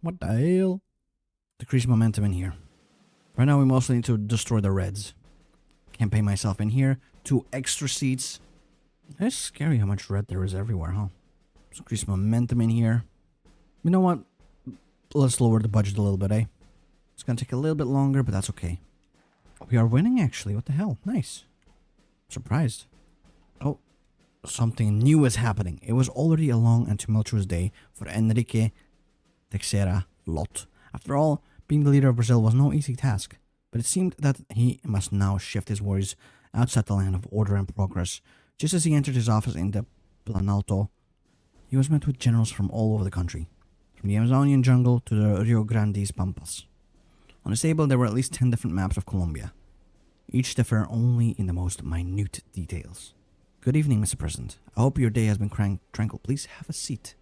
What the hell? Decrease momentum in here. Right now, we mostly need to destroy the reds. Campaign myself in here. 2 extra seats. It's scary how much red there is everywhere, huh? Let's increase momentum in here. You know what? Let's lower the budget a little bit, eh? It's gonna take a little bit longer, but that's okay. We are winning, actually. What the hell? Nice. Surprised. Oh, something new is happening. It was already a long and tumultuous day for Enrique Teixeira Lot. After all, being the leader of Brazil was no easy task, but it seemed that he must now shift his worries outside the land of order and progress. Just as he entered his office in the Planalto, He was met with generals from all over the country, from the Amazonian jungle to the Rio Grande's pampas. On his table there were at least 10 different maps of Colombia, each differ only in the most minute details. Good evening, Mr. President. I hope your day has been tranquil. Please have a seat.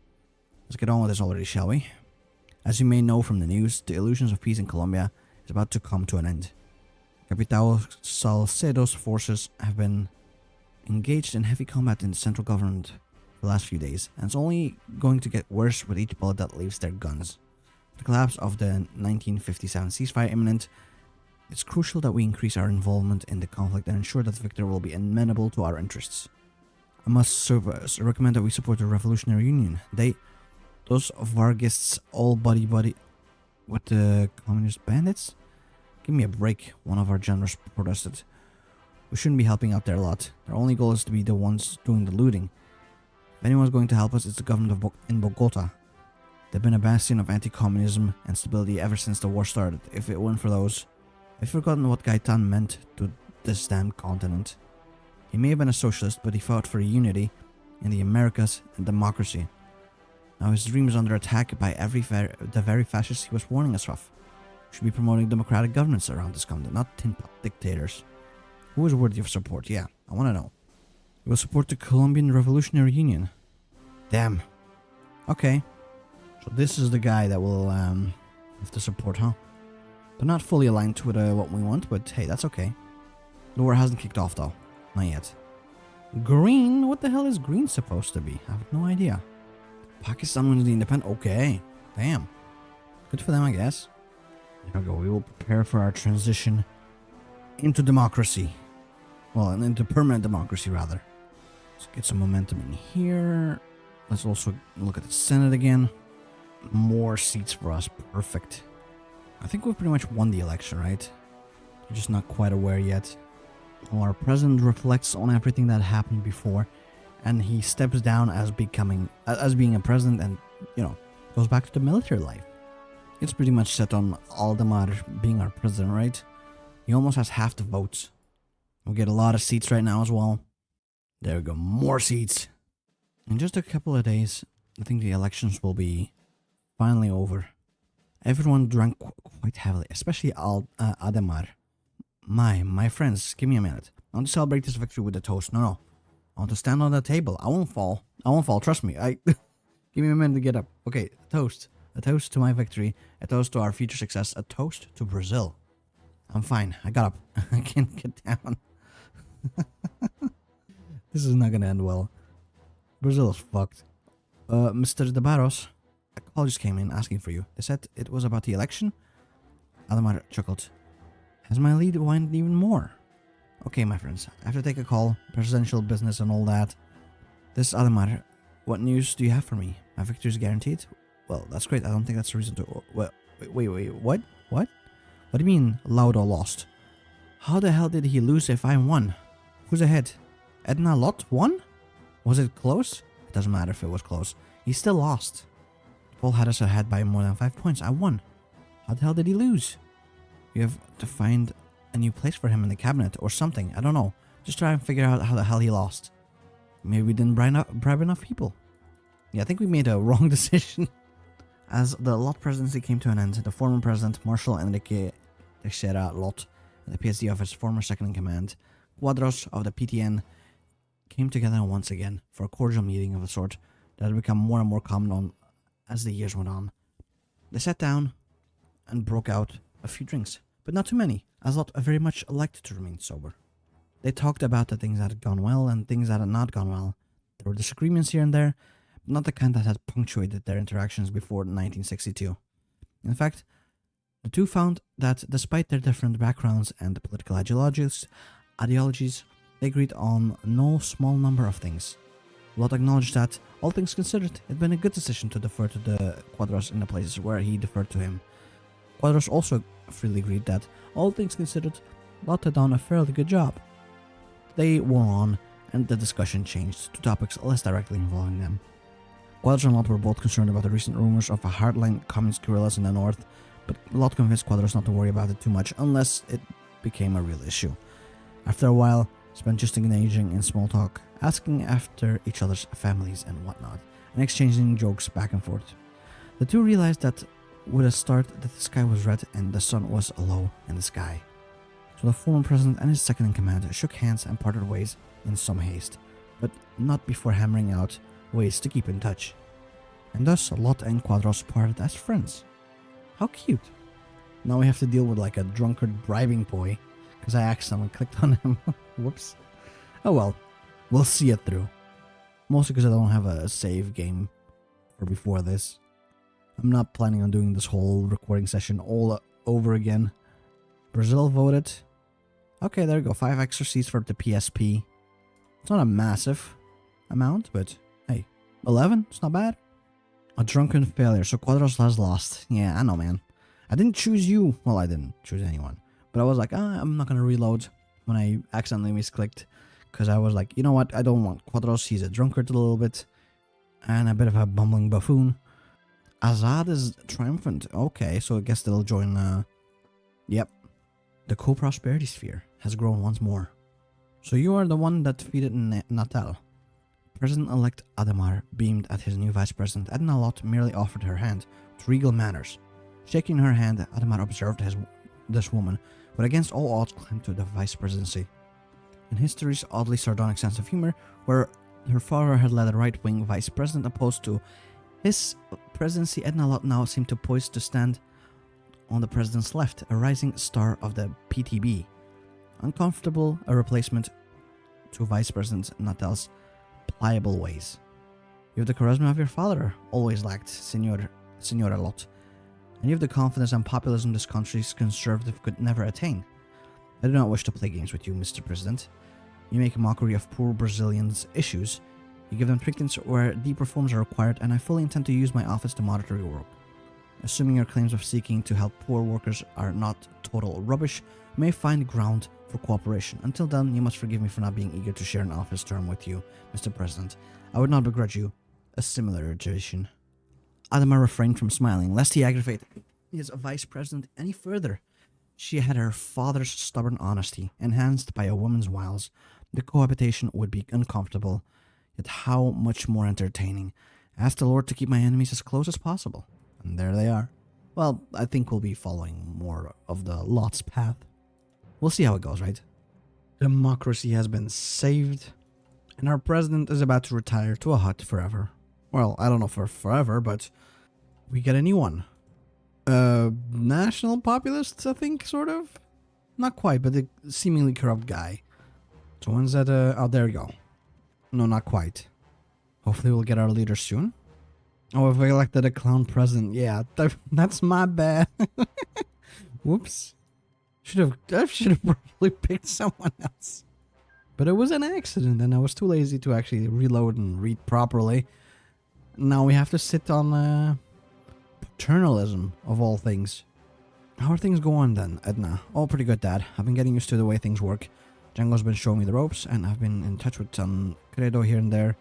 Let's get on with this already, shall we? As you may know from the news, the illusions of peace in Colombia is about to come to an end. Capitão Salcedo's forces have been engaged in heavy combat in the central government for the last few days, and it's only going to get worse with each bullet that leaves their guns. With the collapse of the 1957 ceasefire imminent, it's crucial that we increase our involvement in the conflict and ensure that the victor will be amenable to our interests. I must recommend that we support the Revolutionary Union. Those Vargists all buddy with the communist bandits? Give me a break, one of our generals protested. We shouldn't be helping out their lot. Their only goal is to be the ones doing the looting. If anyone's going to help us, it's the government in Bogota. They've been a bastion of anti-communism and stability ever since the war started. If it weren't for those, I've forgotten what Gaitan meant to this damn continent. He may have been a socialist, but he fought for unity in the Americas and democracy. Now his dream is under attack by the very fascists he was warning us of. We should be promoting democratic governance around this continent, not tin-pot dictators. Who is worthy of support? Yeah, I want to know. We will support the Colombian Revolutionary Union. Damn. Okay. So this is the guy that will have to support, huh? They're not fully aligned with what we want, but hey, that's okay. The war hasn't kicked off though. Not yet. Green? What the hell is green supposed to be? I have no idea. Pakistan wins the independent. Okay. Damn. Good for them, I guess. There we go. We will prepare for our transition into democracy. Well, into permanent democracy, rather. Let's get some momentum in here. Let's also look at the Senate again. More seats for us. Perfect. I think we've pretty much won the election, right? We're just not quite aware yet. Our president reflects on everything that happened before, and he steps down as being a president and, goes back to the military life. It's pretty much set on Aldemar being our president, right? He almost has half the votes. We'll get a lot of seats right now as well. There we go, more seats. In just a couple of days, I think the elections will be finally over. Everyone drank quite heavily, especially Ademar. My friends, give me a minute. I want to celebrate this victory with a toast. No. I want to stand on the table. I won't fall. Trust me. Give me a minute to get up. Okay, a toast. A toast to my victory. A toast to our future success. A toast to Brazil. I'm fine. I got up. I can't get down. This is not gonna end well. Brazil is fucked. Mr. De Barros, a call just came in asking for you. They said it was about the election? Ademar chuckled. Has my lead widened even more? Okay, my friends, I have to take a call, presidential business and all that. This is Ademar. What news do you have for me? My victory is guaranteed? Well, that's great. I don't think that's a reason to... Wait, what? What do you mean, Laudo lost? How the hell did he lose if I won? Who's ahead? Edna Lot won? Was it close? It doesn't matter if it was close. He still lost. Paul had us ahead by more than 5 points. I won. How the hell did he lose? We have to find a new place for him in the cabinet or something. I don't know. Just try and figure out how the hell he lost. Maybe we didn't bribe enough people. Yeah, I think we made a wrong decision. As the Lot presidency came to an end, the former president, Marshal Enrique Teixeira Lot, and the PSD of his former second-in-command, Quadros of the PTN, came together once again for a cordial meeting of a sort that had become more and more common as the years went on. They sat down and broke out a few drinks, but not too many, as Lot very much liked to remain sober. They talked about the things that had gone well and things that had not gone well. There were disagreements here and there, but not the kind that had punctuated their interactions before 1962. In fact, the two found that despite their different backgrounds and political ideologies, they agreed on no small number of things. Lot acknowledged that, all things considered, it had been a good decision to defer to the Quadros in the places where he deferred to him. Quadros also freely agreed that, all things considered, Lot had done a fairly good job. They wore on, and the discussion changed to topics less directly involving them. Quadros and Lot were both concerned about the recent rumors of a hardline communist guerrillas in the north, but Lot convinced Quadros not to worry about it too much unless it became a real issue. After a while, spent just engaging in small talk asking after each other's families and whatnot, and exchanging jokes back and forth. The two realized that with a start that the sky was red and the sun was low in the sky. So the former president and his second-in-command shook hands and parted ways in some haste, but not before hammering out ways to keep in touch. And thus, Lot and Quadros parted as friends. How cute. Now we have to deal with like a drunkard bribing boy, because I accidentally clicked on him. Whoops. Oh well, we'll see it through. Mostly because I don't have a save game for before this. I'm not planning on doing this whole recording session all over again. Brazil voted. Okay, there you go. 5 extra seats for the PSP. It's not a massive amount, but hey, 11? It's not bad. A drunken failure, so Quadros has lost. Yeah, I know, man. I didn't choose you. Well, I didn't choose anyone. But I was like, I'm not going to reload when I accidentally misclicked. Because I was like, you know what? I don't want Quadros. He's a drunkard a little bit. And a bit of a bumbling buffoon. Azad is triumphant. Okay, so I guess they'll join, Yep. The co-prosperity sphere has grown once more. So you are the one that defeated Natal. President-elect Ademar beamed at his new vice president. Edna Lot merely offered her hand with regal manners. Shaking her hand, Ademar observed this woman would against all odds climb to the vice presidency. In history's oddly sardonic sense of humor, where her father had led a right-wing vice president opposed to his presidency, Edna Lot now seemed to poised to stand on the president's left, a rising star of the PTB. Uncomfortable, a replacement to Vice President Natal's pliable ways. You have the charisma of your father, always lacked, Senora Lot, and you have the confidence and populism this country's conservative could never attain. I do not wish to play games with you, Mr. President. You make a mockery of poor Brazilians' issues. You give them trinkets where deep reforms are required, and I fully intend to use my office to monitor your work. Assuming your claims of seeking to help poor workers are not total rubbish, you may find ground for cooperation. Until then, you must forgive me for not being eager to share an office term with you, Mr. President. I would not begrudge you a similar iteration. Ademar refrained from smiling, lest he aggravate his vice president any further. She had her father's stubborn honesty, enhanced by a woman's wiles. The cohabitation would be uncomfortable, yet how much more entertaining. Ask the Lord to keep my enemies as close as possible. And there they are. Well, I think we'll be following more of the Lot's path. We'll see how it goes, right? Democracy has been saved, and our president is about to retire to a hut forever. Well, I don't know for forever, but we get a new one. National populists, I think, sort of? Not quite, but the seemingly corrupt guy. So when's that, oh, there we go. No, not quite. Hopefully we'll get our leader soon. Oh, if we elected a clown president, yeah, that's my bad. Whoops. I should have probably picked someone else. But it was an accident, and I was too lazy to actually reload and read properly. Now we have to sit on paternalism, of all things. How are things going then, Edna? Oh, pretty good, Dad. I've been getting used to the way things work. Django's been showing me the ropes, and I've been in touch with some credo here and there.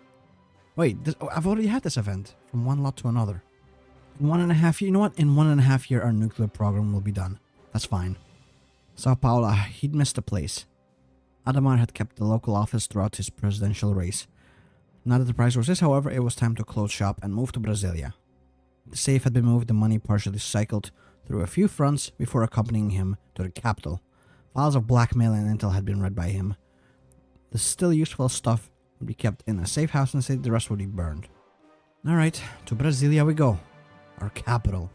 Wait, I've already had this event, from one lot to another. In 1.5 years, you know what? In 1.5 years, our nuclear program will be done. That's fine. Sao Paulo, he'd missed a place. Ademar had kept the local office throughout his presidential race. Now that the prize was his, however, it was time to close shop and move to Brasilia. The safe had been moved, the money partially cycled through a few fronts before accompanying him to the capital. Files of blackmail and intel had been read by him. The still useful stuff would be kept in a safe house and the rest would be burned. Alright, to Brasilia we go. Our capital.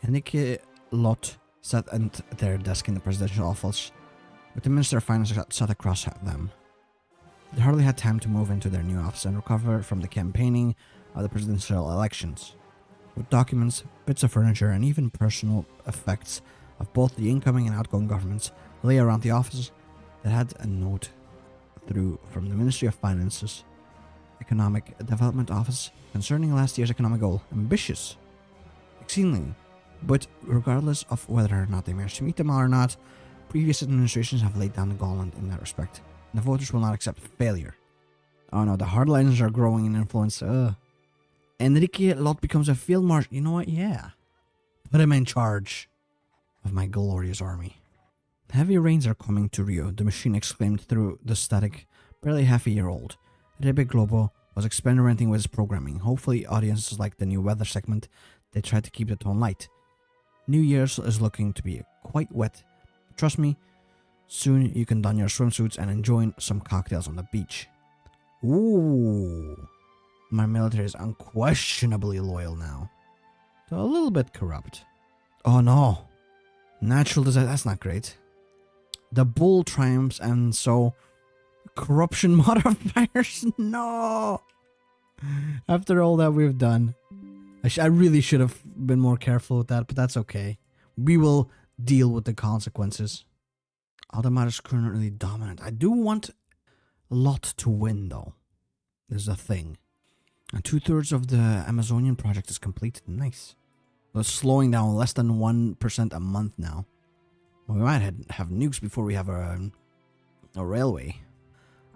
Enrique Lot sat at their desk in the presidential office, with the Minister of Finance sat across them. They hardly had time to move into their new office and recover from the campaigning of the presidential elections. With documents, bits of furniture, and even personal effects of both the incoming and outgoing governments lay around the office, that had a note through from the Ministry of Finance's Economic Development Office concerning last year's economic goal. Ambitious. Exceedingly. But regardless of whether or not they managed to meet them or not, previous administrations have laid down the gauntlet in that respect. The voters will not accept failure. Oh no, the hardliners are growing in influence. Enrique Lot becomes a field marshal. You know what? Yeah. Put him in charge of my glorious army. Heavy rains are coming to Rio, the machine exclaimed through the static, barely half a year old. Rebe Globo was experimenting with his programming. Hopefully audiences like the new weather segment. They tried to keep the tone light. New Year's is looking to be quite wet. Trust me, soon you can don your swimsuits and enjoy some cocktails on the beach. Ooh, my military is unquestionably loyal now. They're a little bit corrupt. Oh no, natural disaster, that's not great. The bull triumphs and so corruption modifiers, no. After all that we've done, I really should have been more careful with that, but that's okay. We will deal with the consequences. Aldemar is currently dominant. I do want a lot to win, though. There's a thing. And 2/3 of the Amazonian project is completed. Nice. We're slowing down less than 1% a month now. We might have nukes before we have a railway.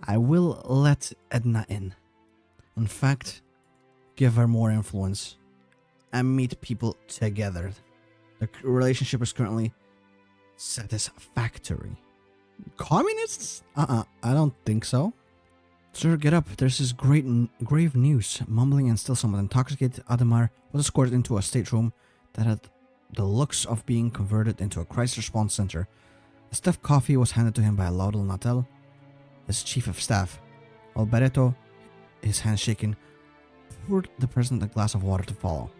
I will let Edna in. In fact, give her more influence and meet people together. The relationship is currently satisfactory. Communists? I don't think so. Sir, get up. There's this grave news. Mumbling and still somewhat intoxicated, Ademar was escorted into a stateroom that had the looks of being converted into a crisis response center. A stiff coffee was handed to him by Laudel Natel, his chief of staff, while Barreto, his hand shaking, poured the president a glass of water to follow.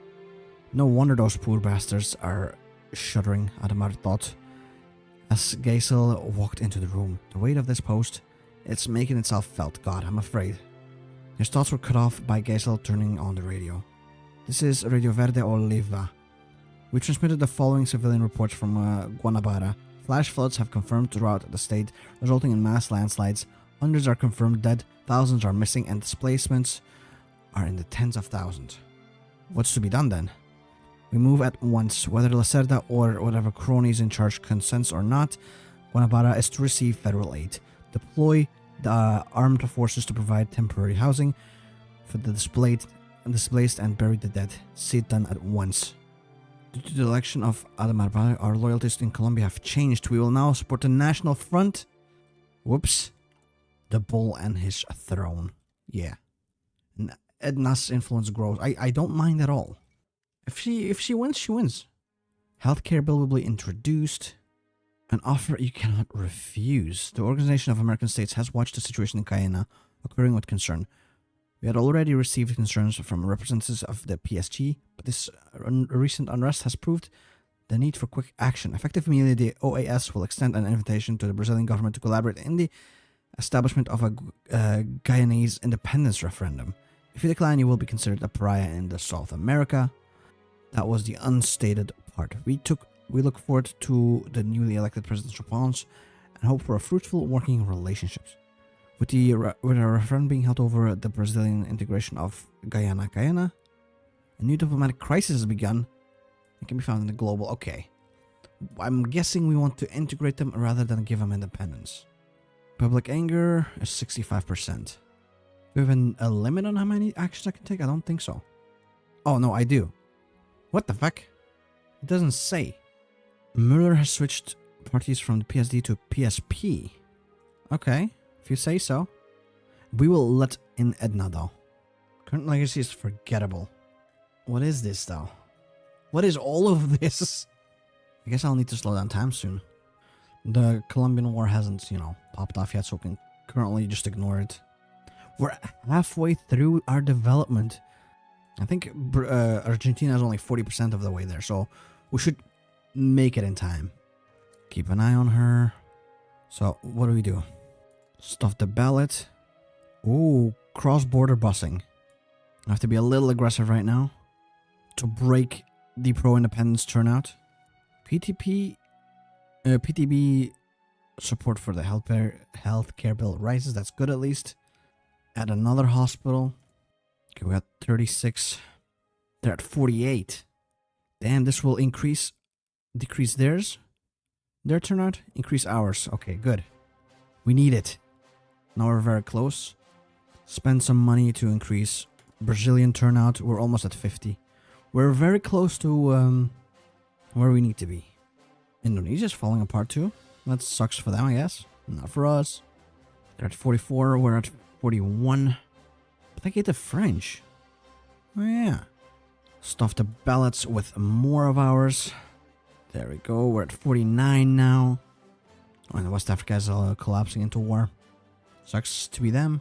No wonder those poor bastards are shuddering, Ademar thought, as Geisel walked into the room. The weight of this post, it's making itself felt. God, I'm afraid. His thoughts were cut off by Geisel turning on the radio. This is Radio Verde Oliva. We transmitted the following civilian reports from Guanabara. Flash floods have confirmed throughout the state, resulting in mass landslides. Hundreds are confirmed dead, thousands are missing, and displacements are in the tens of thousands. What's to be done then? We move at once. Whether Lacerda or whatever cronies in charge consents or not, Guanabara is to receive federal aid. Deploy the armed forces to provide temporary housing for the displaced and bury the dead. See it done at once. Due to the election of Ademar Barre, our loyalties in Colombia have changed. We will now support the National Front. Whoops. The bull and his throne. Yeah. And Edna's influence grows. I don't mind at all. If she wins, she wins. Healthcare bill will be introduced. An offer you cannot refuse. The Organization of American States has watched the situation in Guyana occurring with concern. We had already received concerns from representatives of the PSG, but this recent unrest has proved the need for quick action. Effective immediately, the OAS will extend an invitation to the Brazilian government to collaborate in the establishment of a Guyanese independence referendum. If you decline, you will be considered a pariah in the South America. That was the unstated part. We look forward to the newly elected president's response and hope for a fruitful working relationships. With a referendum being held over the Brazilian integration of Guyana, a new diplomatic crisis has begun. It can be found in the global. Okay. I'm guessing we want to integrate them rather than give them independence. Public anger is 65%. Do we have a limit on how many actions I can take? I don't think so. Oh, no, I do. What the fuck? It doesn't say. Mueller has switched parties from the PSD to PSP. Okay, if you say so. We will let in Edna, though. Current legacy is forgettable. What is this, though? What is all of this? I guess I'll need to slow down time soon. The Colombian War hasn't, popped off yet, so we can currently just ignore it. We're halfway through our development. I think Argentina is only 40% of the way there, so we should make it in time. Keep an eye on her. So, what do? Stuff the ballot. Ooh, cross-border busing. I have to be a little aggressive right now to break the pro-independence turnout. PTB support for the healthcare bill rises. That's good at least. Add another hospital. Okay, we're at 36. They're at 48. Damn, this will decrease their turnout, increase ours. Okay, good. We need it. Now we're very close. Spend some money to increase Brazilian turnout. We're almost at 50. We're very close to where we need to be. Indonesia's falling apart too. That sucks for them, I guess. Not for us. They're at 44. We're at 41. Placate the French. Oh yeah. Stuff the ballots with more of ours. There we go. We're at 49 now. Oh, and West Africa is collapsing into war. Sucks to be them.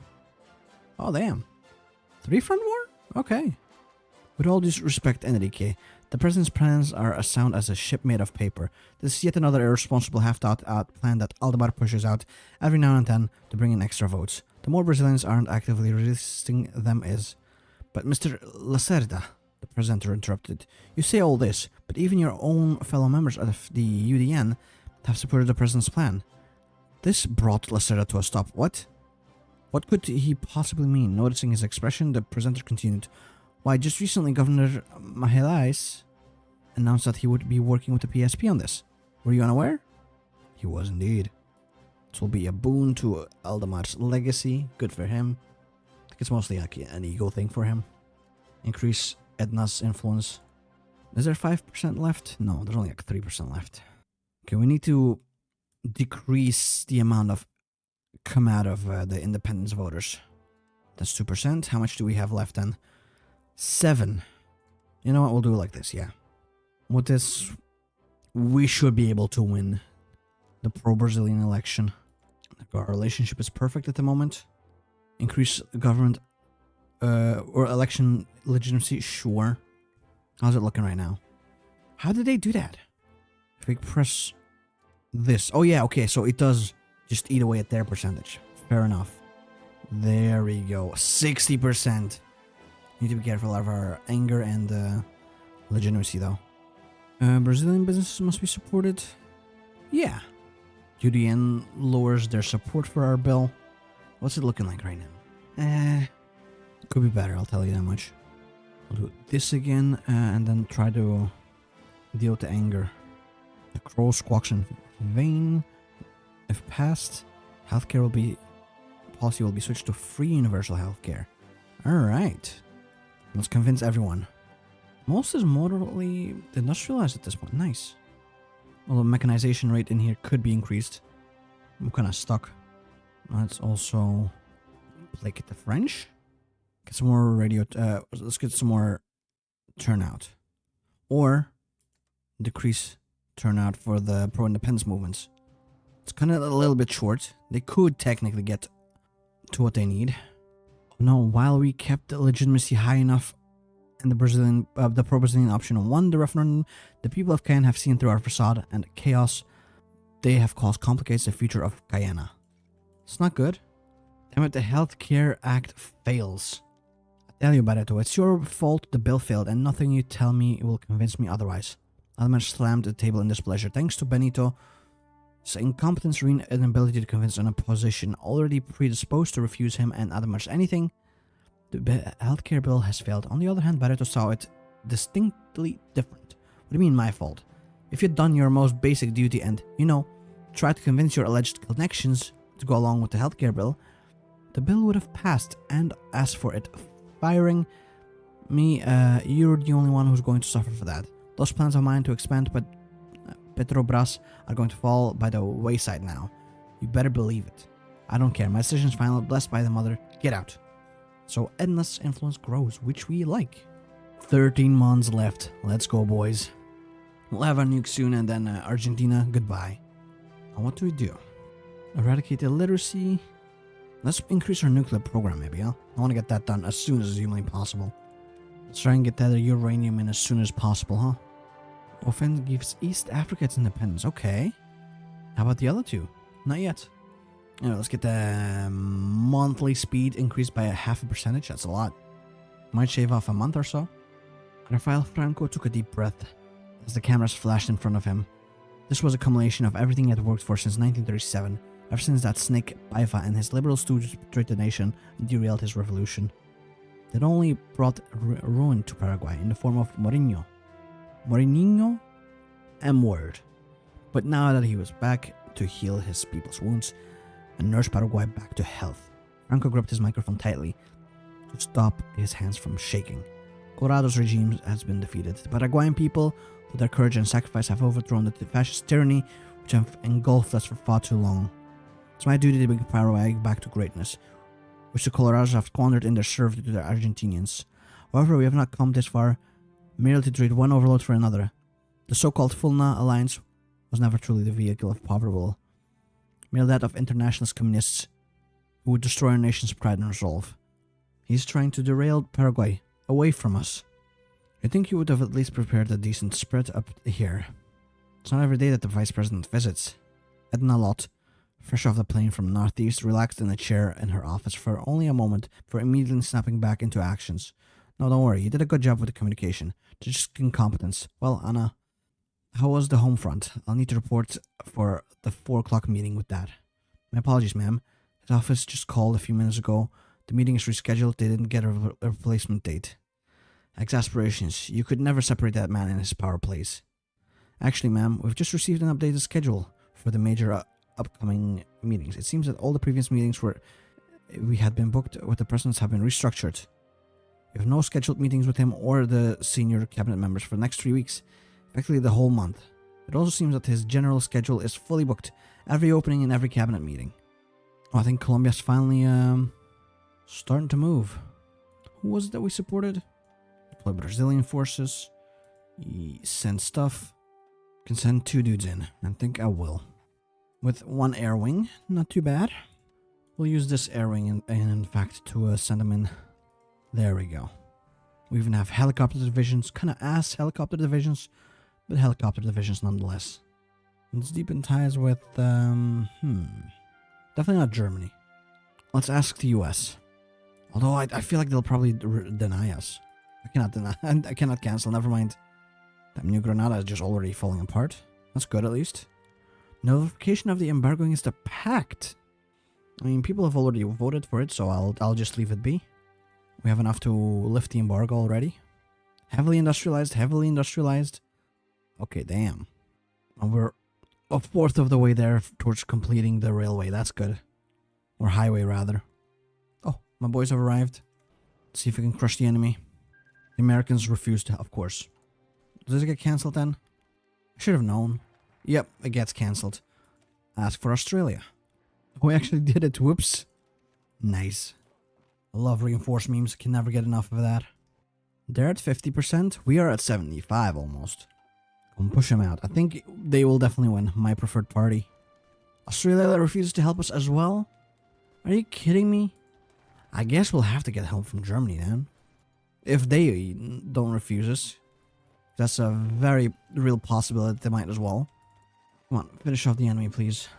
Oh, damn. 3-front war? Okay. With all due respect, NDK, the president's plans are as sound as a ship made of paper. This is yet another irresponsible half-thought-out plan that Aldemar pushes out every now and then to bring in extra votes. The more Brazilians aren't actively resisting them is. But Mr. Lacerda, the presenter interrupted, you say all this, but even your own fellow members of the UDN have supported the president's plan. This brought Lacerda to a stop. What? What could he possibly mean? Noticing his expression, the presenter continued. Why, just recently Governor Magalhães announced that he would be working with the PSP on this. Were you unaware? He was indeed. This will be a boon to Aldemar's legacy. Good for him. I think it's mostly like an ego thing for him. Increase Edna's influence. Is there 5% left? No, there's only like 3% left. Okay, we need to decrease the amount of come out of the independence voters. That's 2%. How much do we have left then? 7. You know what? We'll do it like this, yeah. With this, we should be able to win the pro-Brazilian election. Our relationship is perfect at the moment. Increase government or election legitimacy, sure. How's it looking right now? How did they do that? If we press this. Oh yeah, okay, so it does just eat away at their percentage. Fair enough. There we go. 60%. Need to be careful of our anger and legitimacy though. Brazilian businesses must be supported. Yeah. UDN lowers their support for our bill. What's it looking like right now? Could be better, I'll tell you that much. I'll do this again and then try to deal with the anger. The crow squawks in vain. If passed, healthcare policy will be switched to free universal healthcare. Alright. Let's convince everyone. Most is moderately industrialized at this point. Nice. Although mechanization rate in here could be increased. I'm kind of stuck. Let's also placate the French. Get some more radio. Let's get some more turnout. Or decrease turnout for the pro-independence movements. It's kind of a little bit short. They could technically get to what they need. No, while we kept the legitimacy high enough and the pro-Brazilian option won the referendum, the people of Guyana have seen through our facade and chaos they have caused complicates the future of Guyana. It's not good. Damn it, the Healthcare Act fails. I tell you, Barreto, it's your fault the bill failed and nothing you tell me will convince me otherwise. Almer slammed the table in displeasure. Thanks to Benito's incompetence and inability to convince an opposition already predisposed to refuse him and Adamar's anything, the healthcare bill has failed. On the other hand, Barreto saw it distinctly different. What do you mean my fault? If you'd done your most basic duty and, tried to convince your alleged connections to go along with the healthcare bill, the bill would have passed. And as for it firing me, you're the only one who's going to suffer for that. Those plans of mine to expand but Petrobras are going to fall by the wayside now. You better believe it. I don't care. My decision's final. Blessed by the mother. Get out. So Edna's influence grows, which we like. 13 months left. Let's go, boys. We'll have our nuke soon and then Argentina, goodbye. Now what do we do? Eradicate illiteracy. Let's increase our nuclear program maybe, huh? I want to get that done as soon as humanly possible. Let's try and get that uranium in as soon as possible, huh? Offense gives East Africa its independence. Okay. How about the other two? Not yet. Let's get the monthly speed increased by 0.5%. That's a lot. Might shave off a month or so. Rafael Franco took a deep breath as the cameras flashed in front of him. This was a culmination of everything he had worked for since 1937, ever since that snake Paiva and his liberal stooges betrayed the nation and derailed his revolution. It only brought ruin to Paraguay in the form of Mourinho, M-word. But now that he was back to heal his people's wounds and nurse Paraguay back to health, Franco gripped his microphone tightly to stop his hands from shaking. Colorado's regime has been defeated. The Paraguayan people, with their courage and sacrifice, have overthrown the fascist tyranny which have engulfed us for far too long. It's my duty to bring Paraguay back to greatness. which the Colorados have squandered in their service to the Argentinians. However, we have not come this far merely to trade one overload for another. The so-called Fulna alliance was never truly the vehicle of power rule, merely that of internationalist communists who would destroy our nation's pride and resolve. He's trying to derail Paraguay away from us. I think he would have at least prepared a decent spread up here. It's not every day that the Vice President visits. Edna Lott, fresh off the plane from Northeast, relaxed in a chair in her office for only a moment before immediately snapping back into actions. No, don't worry, you did a good job with the communication. Just incompetence. Well, Anna, how was the home front? I'll need to report for the 4 o'clock meeting with that. My apologies, ma'am. His office just called a few minutes ago. The meeting is rescheduled. They didn't get a replacement date. Exasperations. You could never separate that man and his power plays. Actually, ma'am, we've just received an updated schedule for the major upcoming meetings. It seems that all the previous meetings we had been booked with the presidents have been restructured. We have no scheduled meetings with him or the senior cabinet members for the next 3 weeks, effectively the whole month. It also seems that his general schedule is fully booked, every opening and every cabinet meeting. Oh, I think Colombia's finally starting to move. Who was it that we supported? Deploy Brazilian forces. Send stuff. Can send 2 dudes in. I think I will. With 1 air wing. Not too bad. We'll use this air wing in fact to send them in. There we go. We even have helicopter divisions. Kind of ass helicopter divisions. But helicopter divisions nonetheless. Let's deepen ties with definitely not Germany. Let's ask the US. Although I feel like they'll probably deny us. I cannot deny. I cannot cancel. Never mind. That New Granada is just already falling apart. That's good at least. Notification of the embargo against the pact. I mean, people have already voted for it, so I'll just leave it be. We have enough to lift the embargo already. Heavily industrialized. Okay, damn. And we're a fourth of the way there towards completing the railway. That's good. Or highway, rather. Oh, my boys have arrived. Let's see if we can crush the enemy. The Americans refused to, of course. Does it get cancelled then? I should have known. Yep, it gets cancelled. Ask for Australia. Oh, we actually did it. Whoops. Nice. I love reinforced memes. Can never get enough of that. They're at 50%. We are at 75 almost. Come push them out. I think they will definitely win. My preferred party. Australia refuses to help us as well? Are you kidding me? I guess we'll have to get help from Germany then. If they don't refuse us. That's a very real possibility. They might as well. Come on, finish off the enemy, please.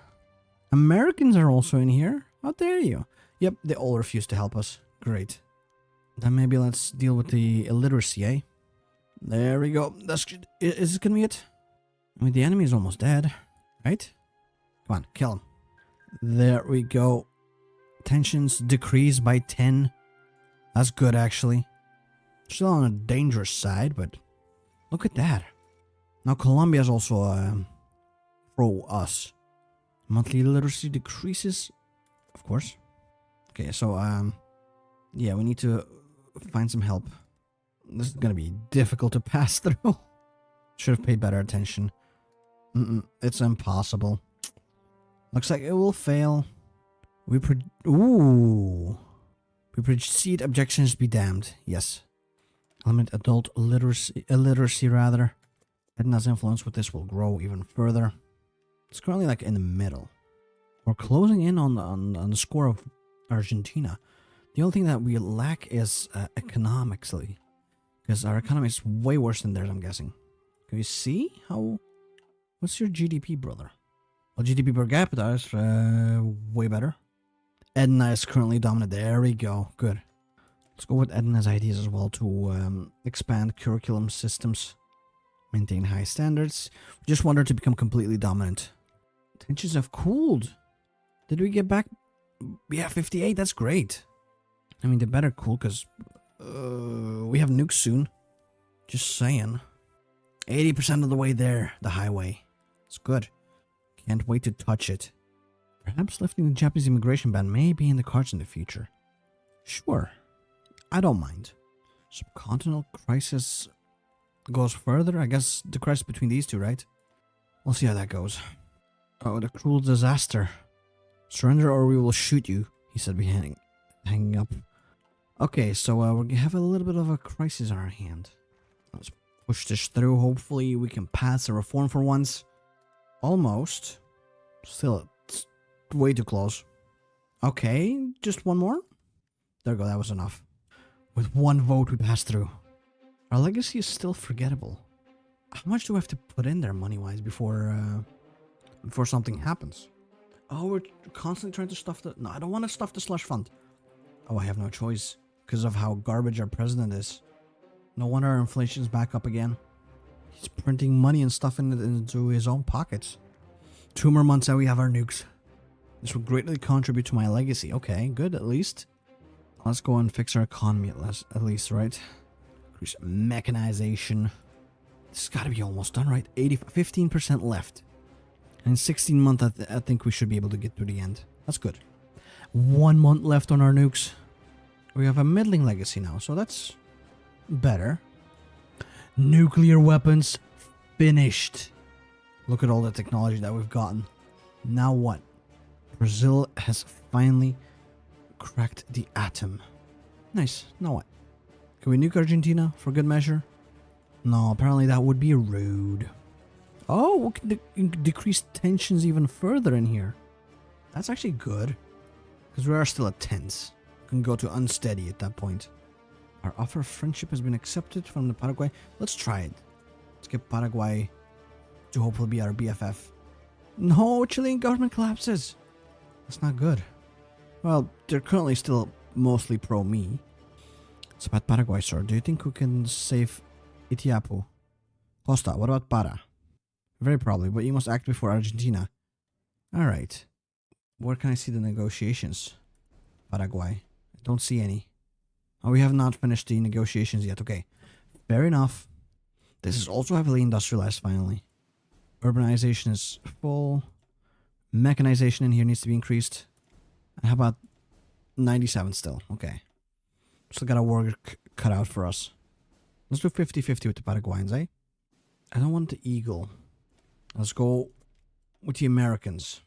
Americans are also in here. How dare you? Yep, they all refuse to help us. Great. Then maybe let's deal with the illiteracy, eh? There we go. Is this gonna be it? I mean, the enemy is almost dead, right? Come on, kill him. There we go. Tensions decrease by 10. That's good, actually. Still on a dangerous side, but look at that. Now Colombia is also pro us. Monthly literacy decreases, of course. Okay, so yeah, we need to find some help. This is gonna be difficult to pass through. Should have paid better attention. It's impossible. Looks like it will fail. We proceed. Objections be damned. Yes. Limit adult illiteracy rather. Edna's influence with this will grow even further. It's currently like in the middle. We're closing in on the score of Argentina. The only thing that we lack is economically. Because our economy is way worse than theirs, I'm guessing. Can you see how... What's your GDP, brother? Well, GDP per capita is way better. Edna is currently dominant. There we go. Good. Let's go with Edna's ideas as well to expand curriculum systems. Maintain high standards. We just want her to become completely dominant. Tensions have cooled. Did we get back? Yeah, 58. That's great. I mean, they better cool because we have nukes soon. Just saying. 80% of the way there, the highway. It's good. Can't wait to touch it. Perhaps lifting the Japanese immigration ban may be in the cards in the future. Sure. I don't mind. Subcontinental crisis goes further. I guess the crisis between these two, right? We'll see how that goes. Oh, the cruel disaster. Surrender or we will shoot you, he said behind hanging up. Okay, so we have a little bit of a crisis on our hand. Let's push this through. Hopefully we can pass a reform for once. Almost. Still, it's way too close. Okay, just one more. There we go, that was enough. With one vote we passed through. Our legacy is still forgettable. How much do we have to put in there money-wise before something happens? Oh, we're constantly trying to stuff the... No, I don't want to stuff the slush fund. Oh, I have no choice. Because of how garbage our president is. No wonder our inflation's back up again. He's printing money and stuffing it into his own pockets. 2 more months and we have our nukes. This will greatly contribute to my legacy. Okay, good at least. Let's go and fix our economy at least, right? Increase mechanization. This has got to be almost done, right? 15% left. And in 16 months, I think we should be able to get to the end. That's good. 1 month left on our nukes. We have a middling legacy now, so that's better. Nuclear weapons finished. Look at all the technology that we've gotten. Now what? Brazil has finally cracked the atom. Nice. Now what? Can we nuke Argentina for good measure? No, apparently that would be rude. Oh, we can decrease tensions even further in here. That's actually good. Because we are still at tense. We can go to unsteady at that point. Our offer of friendship has been accepted from the Paraguay. Let's try it. Let's get Paraguay to hopefully be our BFF. No, Chilean government collapses. That's not good. Well, they're currently still mostly pro-me. It's about Paraguay, sir. Do you think we can save Itiapu? Costa, what about Para? Very probably, but you must act before Argentina. Alright. Where can I see the negotiations? Paraguay. I don't see any. Oh, we have not finished the negotiations yet. Okay. Fair enough. This is also heavily industrialized, finally. Urbanization is full. Mechanization in here needs to be increased. And how about 97 still? Okay. Still got a work cut out for us. Let's do 50-50 with the Paraguayans, eh? I don't want the eagle. Let's go with the Americans.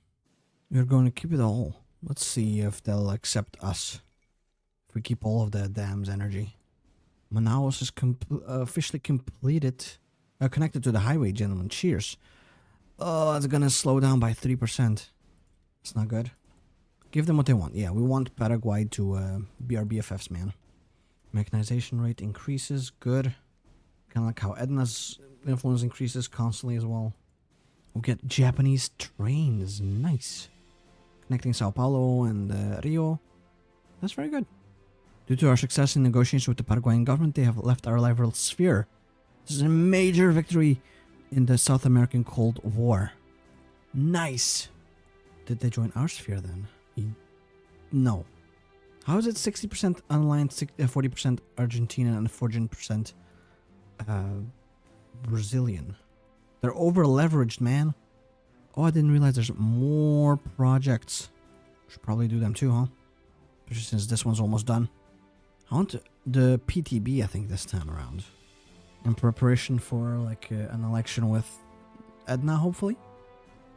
We're going to keep it all. Let's see if they'll accept us. If we keep all of the dam's energy. Manaus is officially completed. Connected to the highway, gentlemen. Cheers. Oh, it's gonna slow down by 3%. It's not good. Give them what they want. Yeah, we want Paraguay to be our BFFs, man. Mechanization rate increases. Good. Kind of like how Edna's influence increases constantly as well. We'll get Japanese trains. Nice. Connecting Sao Paulo and Rio. That's very good. Due to our success in negotiations with the Paraguayan government, they have left our rival sphere. This is a major victory in the South American Cold War. Nice. Did they join our sphere then? No. How is it 60% unaligned, 40% Argentina, and 14% Brazilian? They're over-leveraged, man. Oh, I didn't realize there's more projects. Should probably do them too, huh? Especially since this one's almost done. I want the PTB, I think, this time around. In preparation for, like, an election with Edna, hopefully?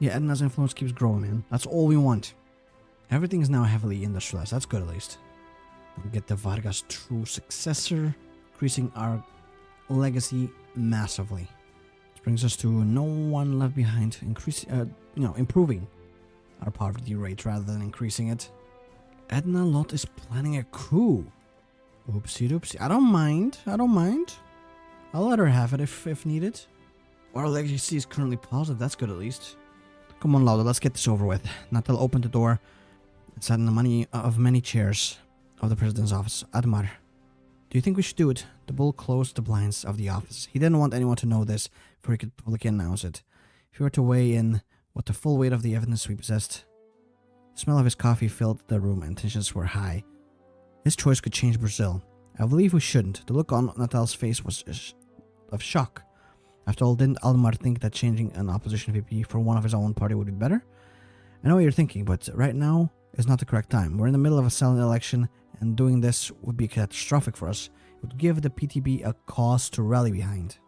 Yeah, Edna's influence keeps growing, man. That's all we want. Everything is now heavily industrialized. That's good, at least. We'll get the Vargas true successor, increasing our legacy massively. This brings us to no one left behind, improving our poverty rate rather than increasing it. Edna Lot is planning a coup. Oopsie doopsie. I don't mind. I'll let her have it if needed. Our legacy is currently positive. That's good, at least. Come on, Lauda, let's get this over with. Natal opened the door and sat in the money of many chairs of the president's office. Admar, do you think we should do it? The bull closed the blinds of the office. He didn't want anyone to know this before he could publicly announce it. If he were to weigh in with the full weight of the evidence we possessed, the smell of his coffee filled the room and tensions were high. His choice could change Brazil. I believe we shouldn't. The look on Natal's face was of shock. After all, didn't Aldemar think that changing an opposition VP for one of his own party would be better? I know what you're thinking, but right now is not the correct time. We're in the middle of a silent election, and doing this would be catastrophic for us. It would give the PTB a cause to rally behind.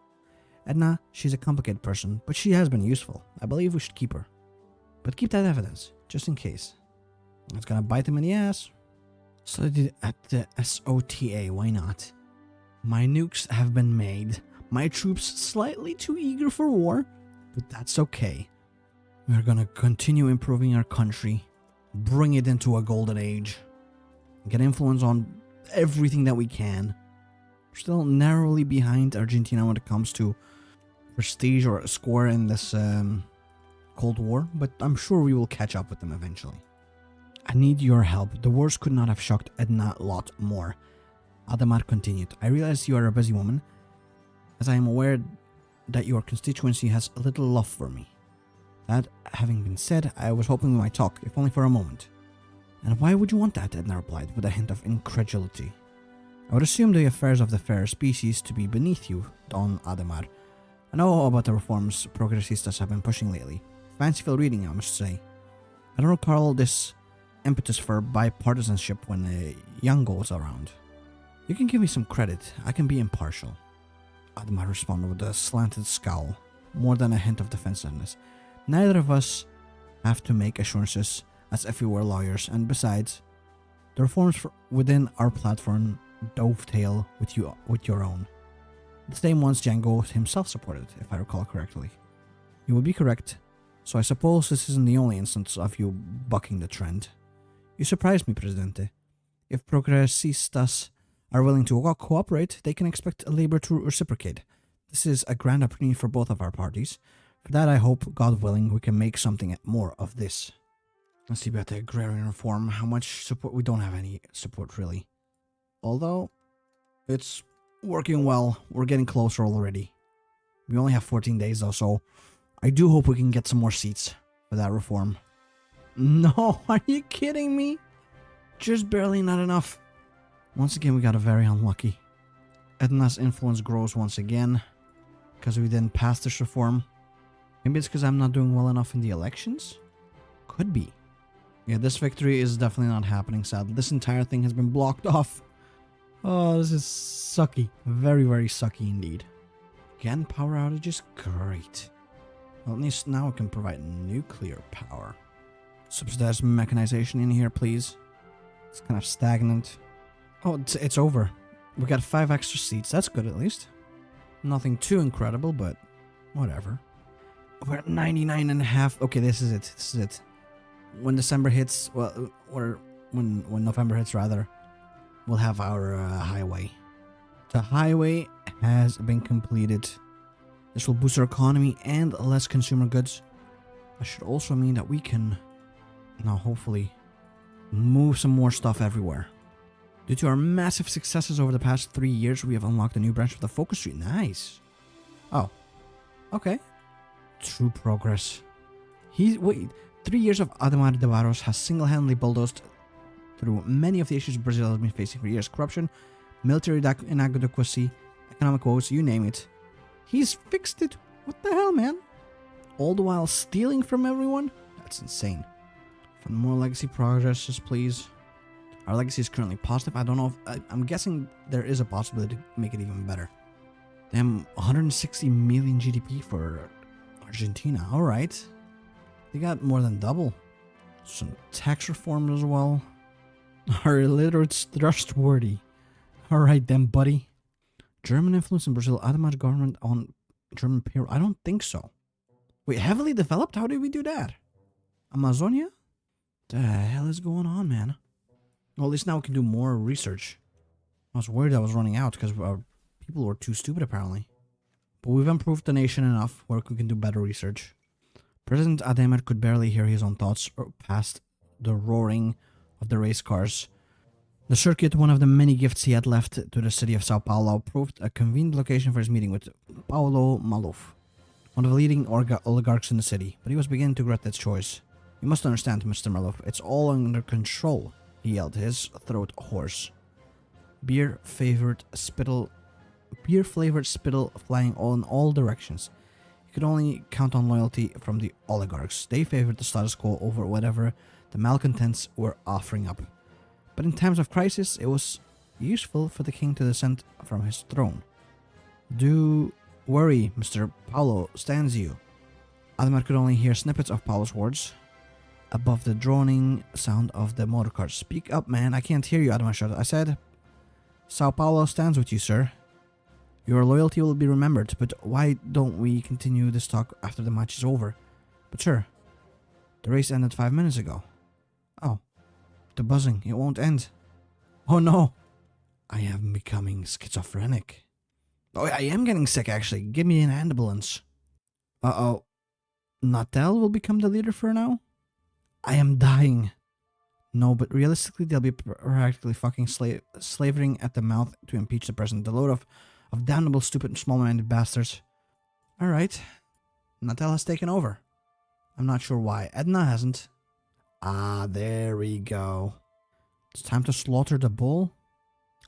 Edna, she's a complicated person, but she has been useful. I believe we should keep her. But keep that evidence, just in case. It's gonna bite him in the ass. Studied at the SOTA, why not? My nukes have been made. My troops slightly too eager for war, but that's okay. We're gonna continue improving our country, bring it into a golden age, get influence on everything that we can. We're still narrowly behind Argentina when it comes to prestige or score in this Cold War, but I'm sure we will catch up with them eventually. I need your help. The wars could not have shocked Edna a lot more. Ademar continued. I realize you are a busy woman, as I am aware that your constituency has a little love for me. That having been said, I was hoping we might talk, if only for a moment. And why would you want that? Edna replied, with a hint of incredulity. I would assume the affairs of the fair species to be beneath you, Don Ademar. I know about the reforms progressistas have been pushing lately. Fanciful reading, I must say. I don't recall this impetus for bipartisanship when Young goes around. You can give me some credit, I can be impartial. Ademar responded with a slanted scowl, more than a hint of defensiveness. Neither of us have to make assurances as if we were lawyers, and besides, the reforms within our platform dovetail with your own. The same ones Django himself supported, if I recall correctly. You would be correct, so I suppose this isn't the only instance of you bucking the trend. You surprised me, Presidente. If progressistas are willing to cooperate, they can expect Labour to reciprocate. This is a grand opportunity for both of our parties. For that, I hope, God willing, we can make something more of this. Let's see about the agrarian reform. How much support? We don't have any support, really. Although, it's working well. We're getting closer already. We only have 14 days, though, so I do hope we can get some more seats for that reform. No, are you kidding me? Just barely not enough. Once again, we got very unlucky. Edna's influence grows once again because we didn't pass this reform. Maybe it's because I'm not doing well enough in the elections? Could be. Yeah, this victory is definitely not happening, sadly. This entire thing has been blocked off. Oh, this is sucky. Very, very sucky indeed. Again, power outages? Great. Well, at least now it can provide nuclear power. Subsidize mechanization in here, please. It's kind of stagnant. Oh, it's over. We got 5 extra seats. That's good, at least. Nothing too incredible, but whatever. We're at 99.5. Okay, this is it. This is it. When December hits, well, or when November hits, rather, we'll have our highway. The highway has been completed. This will boost our economy and less consumer goods. That should also mean that we can now hopefully move some more stuff everywhere. Due to our massive successes over the past 3 years, we have unlocked a new branch of the focus tree. Nice. Oh, okay. True progress. Wait, 3 years of Ademar de Barros has single-handedly bulldozed through many of the issues Brazil has been facing for years. Corruption, military inadequacy, economic woes, you name it. He's fixed it. What the hell, man? All the while stealing from everyone? That's insane. For more legacy progresses, please. Our legacy is currently positive. I don't know if... I'm guessing there is a possibility to make it even better. Damn, 160 million GDP for Argentina. Alright. They got more than double. Some tax reform as well. Our illiterates trustworthy. Alright then, buddy. German influence in Brazil. Ademar government on German payroll. I don't think so. Wait, heavily developed? How did we do that? Amazonia? The hell is going on, man? Well, at least now we can do more research. I was worried I was running out because people were too stupid, apparently. But we've improved the nation enough where we can do better research. President Ademar could barely hear his own thoughts past the roaring of the race cars. The circuit, one of the many gifts he had left to the city of Sao Paulo, proved a convenient location for his meeting with Paulo Maluf, one of the leading oligarchs in the city, but he was beginning to regret that choice. You must understand, Mr. Maluf, it's all under control, he yelled, his throat hoarse. Beer-flavored spittle flying in all directions. He could only count on loyalty from the oligarchs. They favored the status quo over whatever the malcontents were offering up. But in times of crisis, it was useful for the king to dissent from his throne. Do worry, Mr. Paulo stands you. Ademar could only hear snippets of Paulo's words. above the droning sound of the motorcars. Speak up, man. I can't hear you, Adamar shouted. I said, Sao Paulo stands with you, sir. Your loyalty will be remembered, but why don't we continue this talk after the match is over? But sir, the race ended 5 minutes ago. Oh, the buzzing, it won't end. Oh no, I am becoming schizophrenic. Oh, I am getting sick actually. Give me an ambulance. Uh-oh. Natal will become the leader for now? I am dying. No, but realistically, they'll be practically fucking slavering at the mouth to impeach the president. The load of damnable, stupid, small-minded bastards. Alright. Natal has taken over. I'm not sure why. Edna hasn't. Ah, there we go. It's time to slaughter the bull.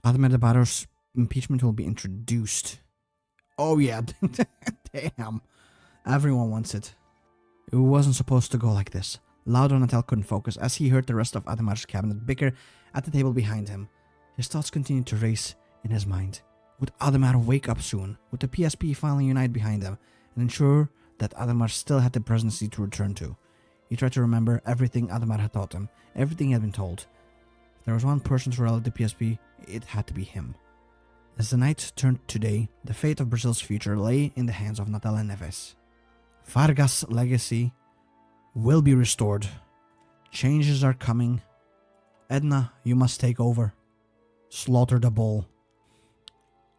Adamar de Barros' impeachment will be introduced. Oh yeah. Damn. Everyone wants it. It wasn't supposed to go like this. Laudo Natal couldn't focus as he heard the rest of Adamar's cabinet bicker at the table behind him. His thoughts continued to race in his mind. Would Adamar wake up soon? Would the PSP finally unite behind him and ensure that Adamar still had the presidency to return to? He tried to remember everything Adamar had taught him, everything he had been told. If there was one person to rally the PSP, it had to be him. As the night turned to day, the fate of Brazil's future lay in the hands of Natal and Neves. Vargas' legacy will be restored. Changes are coming. Edna, you must take over. Slaughter the bull.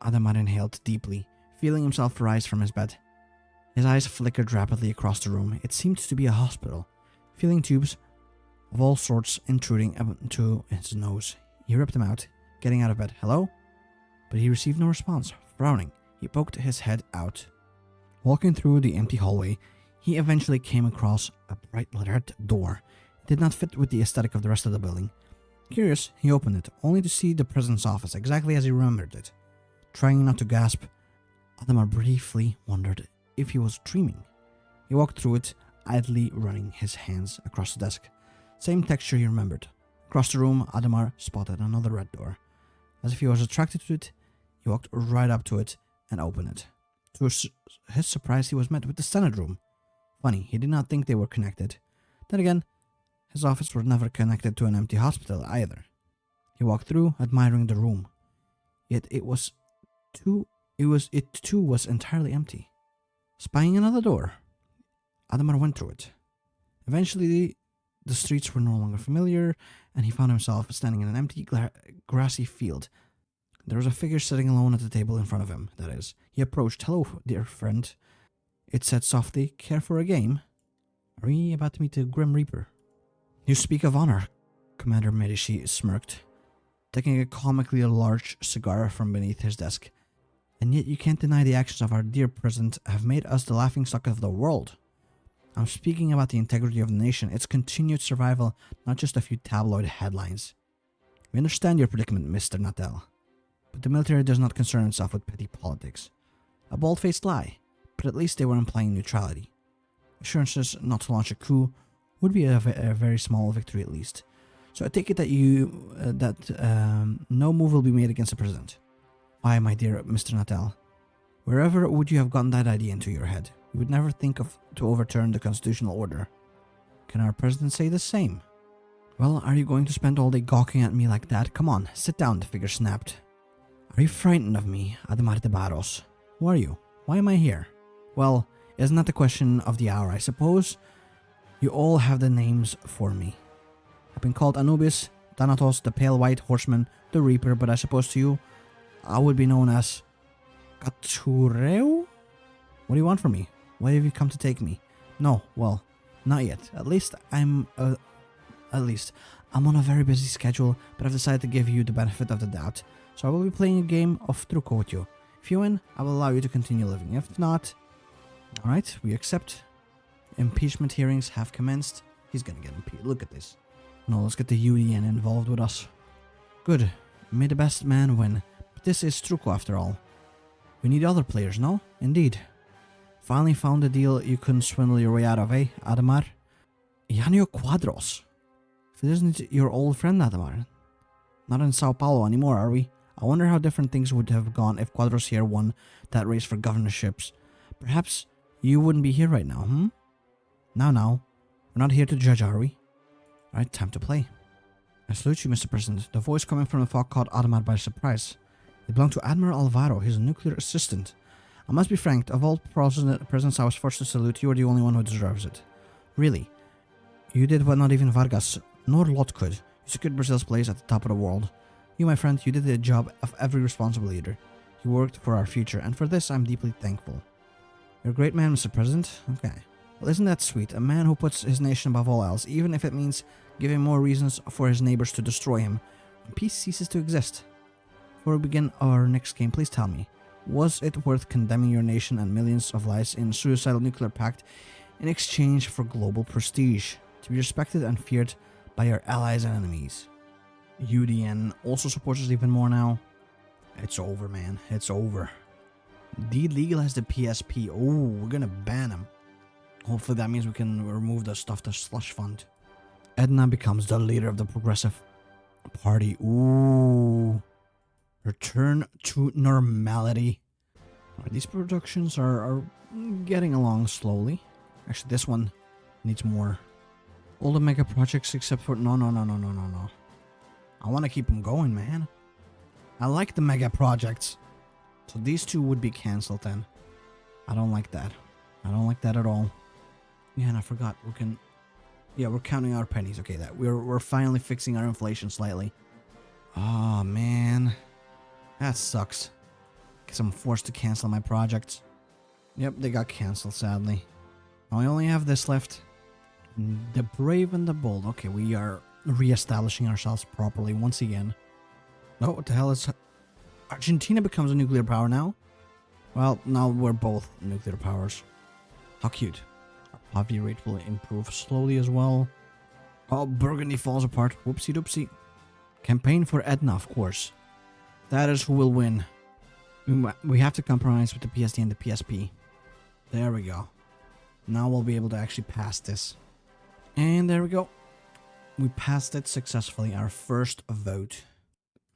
Adamar inhaled deeply, feeling himself rise from his bed. His eyes flickered rapidly across the room. It seemed to be a hospital, feeling tubes of all sorts intruding into his nose. He ripped them out, getting out of bed. Hello? But he received no response. Frowning, he poked his head out. Walking through the empty hallway, he eventually came across a bright red door. It did not fit with the aesthetic of the rest of the building. Curious, he opened it, only to see the president's office exactly as he remembered it. Trying not to gasp, Adamar briefly wondered if he was dreaming. He walked through it, idly running his hands across the desk. Same texture he remembered. Across the room, Adamar spotted another red door. As if he was attracted to it, he walked right up to it and opened it. To his surprise, he was met with the Senate room. Funny, he did not think they were connected. Then again, his office was never connected to an empty hospital either. He walked through, admiring the room. Yet it too was entirely empty. Spying another door, Adamar went through it. Eventually, the streets were no longer familiar, and he found himself standing in an empty, grassy field. There was a figure sitting alone at the table in front of him, that is. He approached. Hello, dear friend. It said softly, care for a game? Are we about to meet the Grim Reaper? You speak of honor, Commander Medici smirked, taking a comically large cigar from beneath his desk. And yet you can't deny the actions of our dear president have made us the laughingstock of the world. I'm speaking about the integrity of the nation, its continued survival, not just a few tabloid headlines. We understand your predicament, Mr. Natal, but the military does not concern itself with petty politics. A bald-faced lie, but at least they were implying neutrality. Assurances not to launch a coup would be a very small victory at least. So I take it that no move will be made against the president. Why, my dear Mr. Natal, wherever would you have gotten that idea into your head? You would never think to overturn the constitutional order. Can our president say the same? Well, are you going to spend all day gawking at me like that? Come on, sit down, the figure snapped. Are you frightened of me, Adamar de Barros? Who are you? Why am I here? Well, isn't that the question of the hour, I suppose? You all have the names for me. I've been called Anubis, Thanatos, the Pale White Horseman, the Reaper, but I suppose to you, I would be known as Katureu? What do you want from me? Why have you come to take me? No, well, not yet. At least I'm on a very busy schedule, but I've decided to give you the benefit of the doubt. So I will be playing a game of truco with you. If you win, I will allow you to continue living. If not, alright, we accept. Impeachment hearings have commenced. He's gonna get impeached. Look at this. No, let's get the UEN involved with us. Good. May the best man win. But this is truco after all. We need other players, no? Indeed. Finally found a deal you couldn't swindle your way out of, eh, Adamar? Janio Quadros. If it isn't your old friend, Adamar. Not in Sao Paulo anymore, are we? I wonder how different things would have gone if Quadros here won that race for governorships. Perhaps you wouldn't be here right now, Now, we're not here to judge, are we? Alright, time to play. I salute you, Mr. President. The voice coming from the fog caught Audemars by surprise. It belonged to Admiral Alvaro, his nuclear assistant. I must be frank, of all presidents I was forced to salute, you are the only one who deserves it. Really. You did what not even Vargas nor Lot could. You secured Brazil's place at the top of the world. You, my friend, you did the job of every responsible leader. You worked for our future, and for this I'm deeply thankful. You're a great man, Mr. President. Okay. Well, isn't that sweet? A man who puts his nation above all else, even if it means giving more reasons for his neighbors to destroy him, when peace ceases to exist. Before we begin our next game, please tell me, was it worth condemning your nation and millions of lives in a suicidal nuclear pact in exchange for global prestige, to be respected and feared by your allies and enemies? UDN also supports us even more now. It's over, man. It's over. Delegalize the PSP. Oh, we're gonna ban him. Hopefully that means we can remove the stuff, the slush fund. Edna becomes the leader of the Progressive Party. Ooh. Return to normality. Right, these productions are getting along slowly. Actually, this one needs more. All the mega projects except for... No. I want to keep them going, man. I like the mega projects. So these two would be cancelled then. I don't like that. I don't like that at all. Yeah, and I forgot. We can... Yeah, we're counting our pennies. Okay, that we're finally fixing our inflation slightly. Oh, man. That sucks. Because I'm forced to cancel my projects. Yep, they got cancelled, sadly. Now I only have this left. The brave and the bold. Okay, we are re-establishing ourselves properly once again. Oh, what the hell is... Argentina becomes a nuclear power now? Well, now we're both nuclear powers. How cute. Our poverty rate will improve slowly as well. Oh, Burgundy falls apart. Whoopsie doopsie. Campaign for Edna, of course. That is who will win. We have to compromise with the PSD and the PSP. There we go. Now we'll be able to actually pass this. And there we go. We passed it successfully. Our first vote.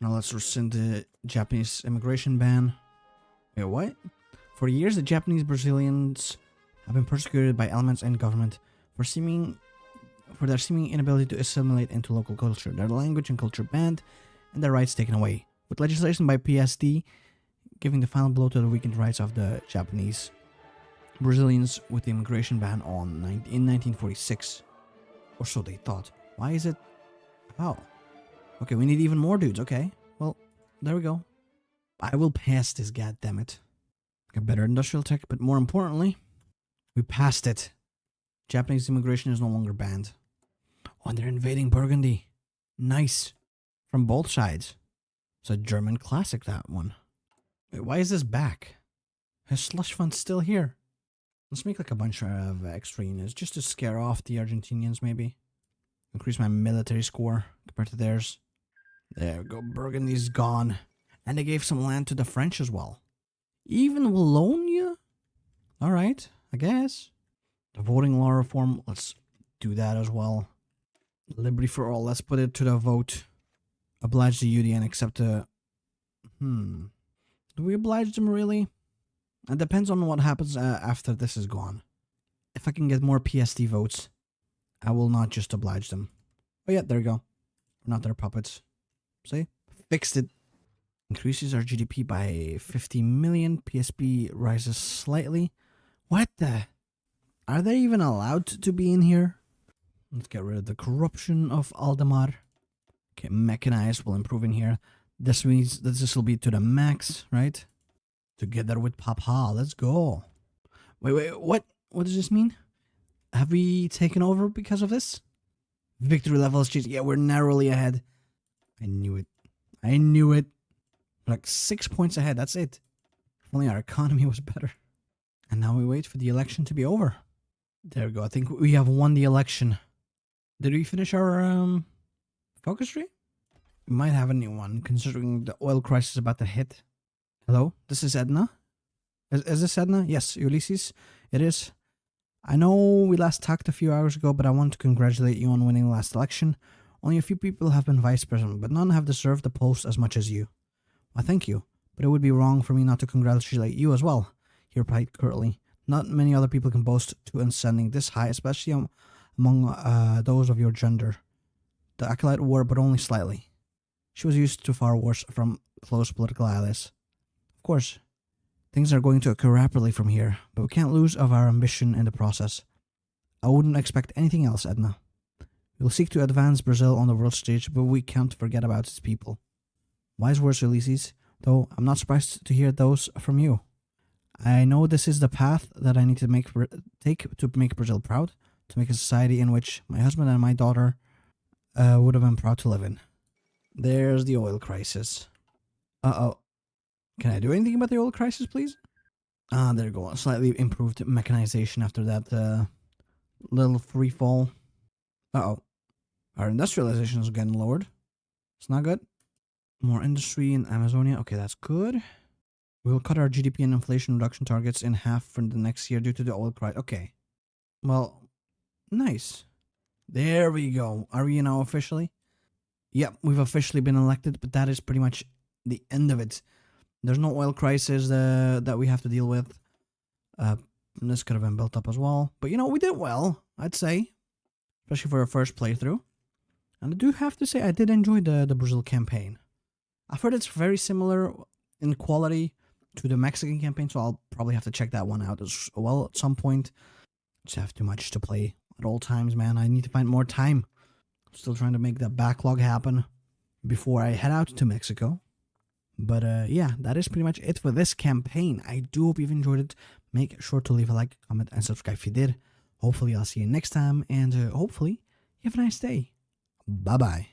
Now let's rescind the Japanese immigration ban. Wait, what? For years, the Japanese Brazilians have been persecuted by elements in government for their seeming inability to assimilate into local culture, their language and culture banned, and their rights taken away. With legislation by PSD giving the final blow to the weakened rights of the Japanese Brazilians with the immigration ban in 1946. Or so they thought. Why is it? Oh. Okay, we need even more dudes. Okay. Well, there we go. I will pass this, goddammit. Get better industrial tech, but more importantly, we passed it. Japanese immigration is no longer banned. Oh, and they're invading Burgundy. Nice. From both sides. It's a German classic, that one. Wait, why is this back? His slush fund's still here. Let's make like a bunch of extra units just to scare off the Argentinians, maybe. Increase my military score compared to theirs. There we go. Burgundy's gone. And they gave some land to the French as well. Even Wallonia? Alright, I guess. The voting law reform, let's do that as well. Liberty for all, let's put it to the vote. Oblige the UDN, accept the... Do we oblige them really? It depends on what happens after this is gone. If I can get more PSD votes, I will not just oblige them. Oh yeah, there we go. We're not their puppets. See? Fixed it. Increases our GDP by 50 million. PSP rises slightly. What the? Are they even allowed to be in here? Let's get rid of the corruption of Aldemar. Okay, mechanized will improve in here. This means that this will be to the max, right? Together with Papa. Let's go. Wait, what? What does this mean? Have we taken over because of this? Victory levels. Yeah, we're narrowly ahead. I knew it. I knew it. We're like 6 points ahead. That's it. If only our economy was better. And now we wait for the election to be over. There we go. I think we have won the election. Did we finish our focus tree? We might have a new one, considering the oil crisis is about to hit. Hello? This is Edna? Is this Edna? Yes, Ulysses. It is. I know we last talked a few hours ago, but I want to congratulate you on winning the last election. Only a few people have been vice president, but none have deserved the post as much as you. Why, thank you. But it would be wrong for me not to congratulate you as well, he replied curtly. Not many other people can boast to ascending this high, especially among those of your gender. the Acolyte War, but only slightly. She was used to far worse from close political allies. Of course, things are going to occur rapidly from here, but we can't lose of our ambition in the process. I wouldn't expect anything else, Edna. We'll seek to advance Brazil on the world stage, but we can't forget about its people. Wise words, Ulysses, though I'm not surprised to hear those from you. I know this is the path that I need to take to make Brazil proud, to make a society in which my husband and my daughter would have been proud to live in. There's the oil crisis. Uh-oh. Can I do anything about the oil crisis, please? There you go. Slightly improved mechanization after that little free fall. Uh-oh. Our industrialization is getting lowered. It's not good. More industry in Amazonia. Okay, that's good. We'll cut our GDP and inflation reduction targets in half for the next year due to the oil crisis. Okay. Well, nice. There we go. Are we now officially? Yep, we've officially been elected, but that is pretty much the end of it. There's no oil crisis that we have to deal with. This could have been built up as well. But, we did well, I'd say. Especially for our first playthrough. And I do have to say, I did enjoy the Brazil campaign. I've heard it's very similar in quality to the Mexican campaign, so I'll probably have to check that one out as well at some point. Just have too much to play at all times, man. I need to find more time. I'm still trying to make that backlog happen before I head out to Mexico. But yeah, that is pretty much it for this campaign. I do hope you've enjoyed it. Make sure to leave a like, comment, and subscribe if you did. Hopefully I'll see you next time, and hopefully you have a nice day. Bye-bye.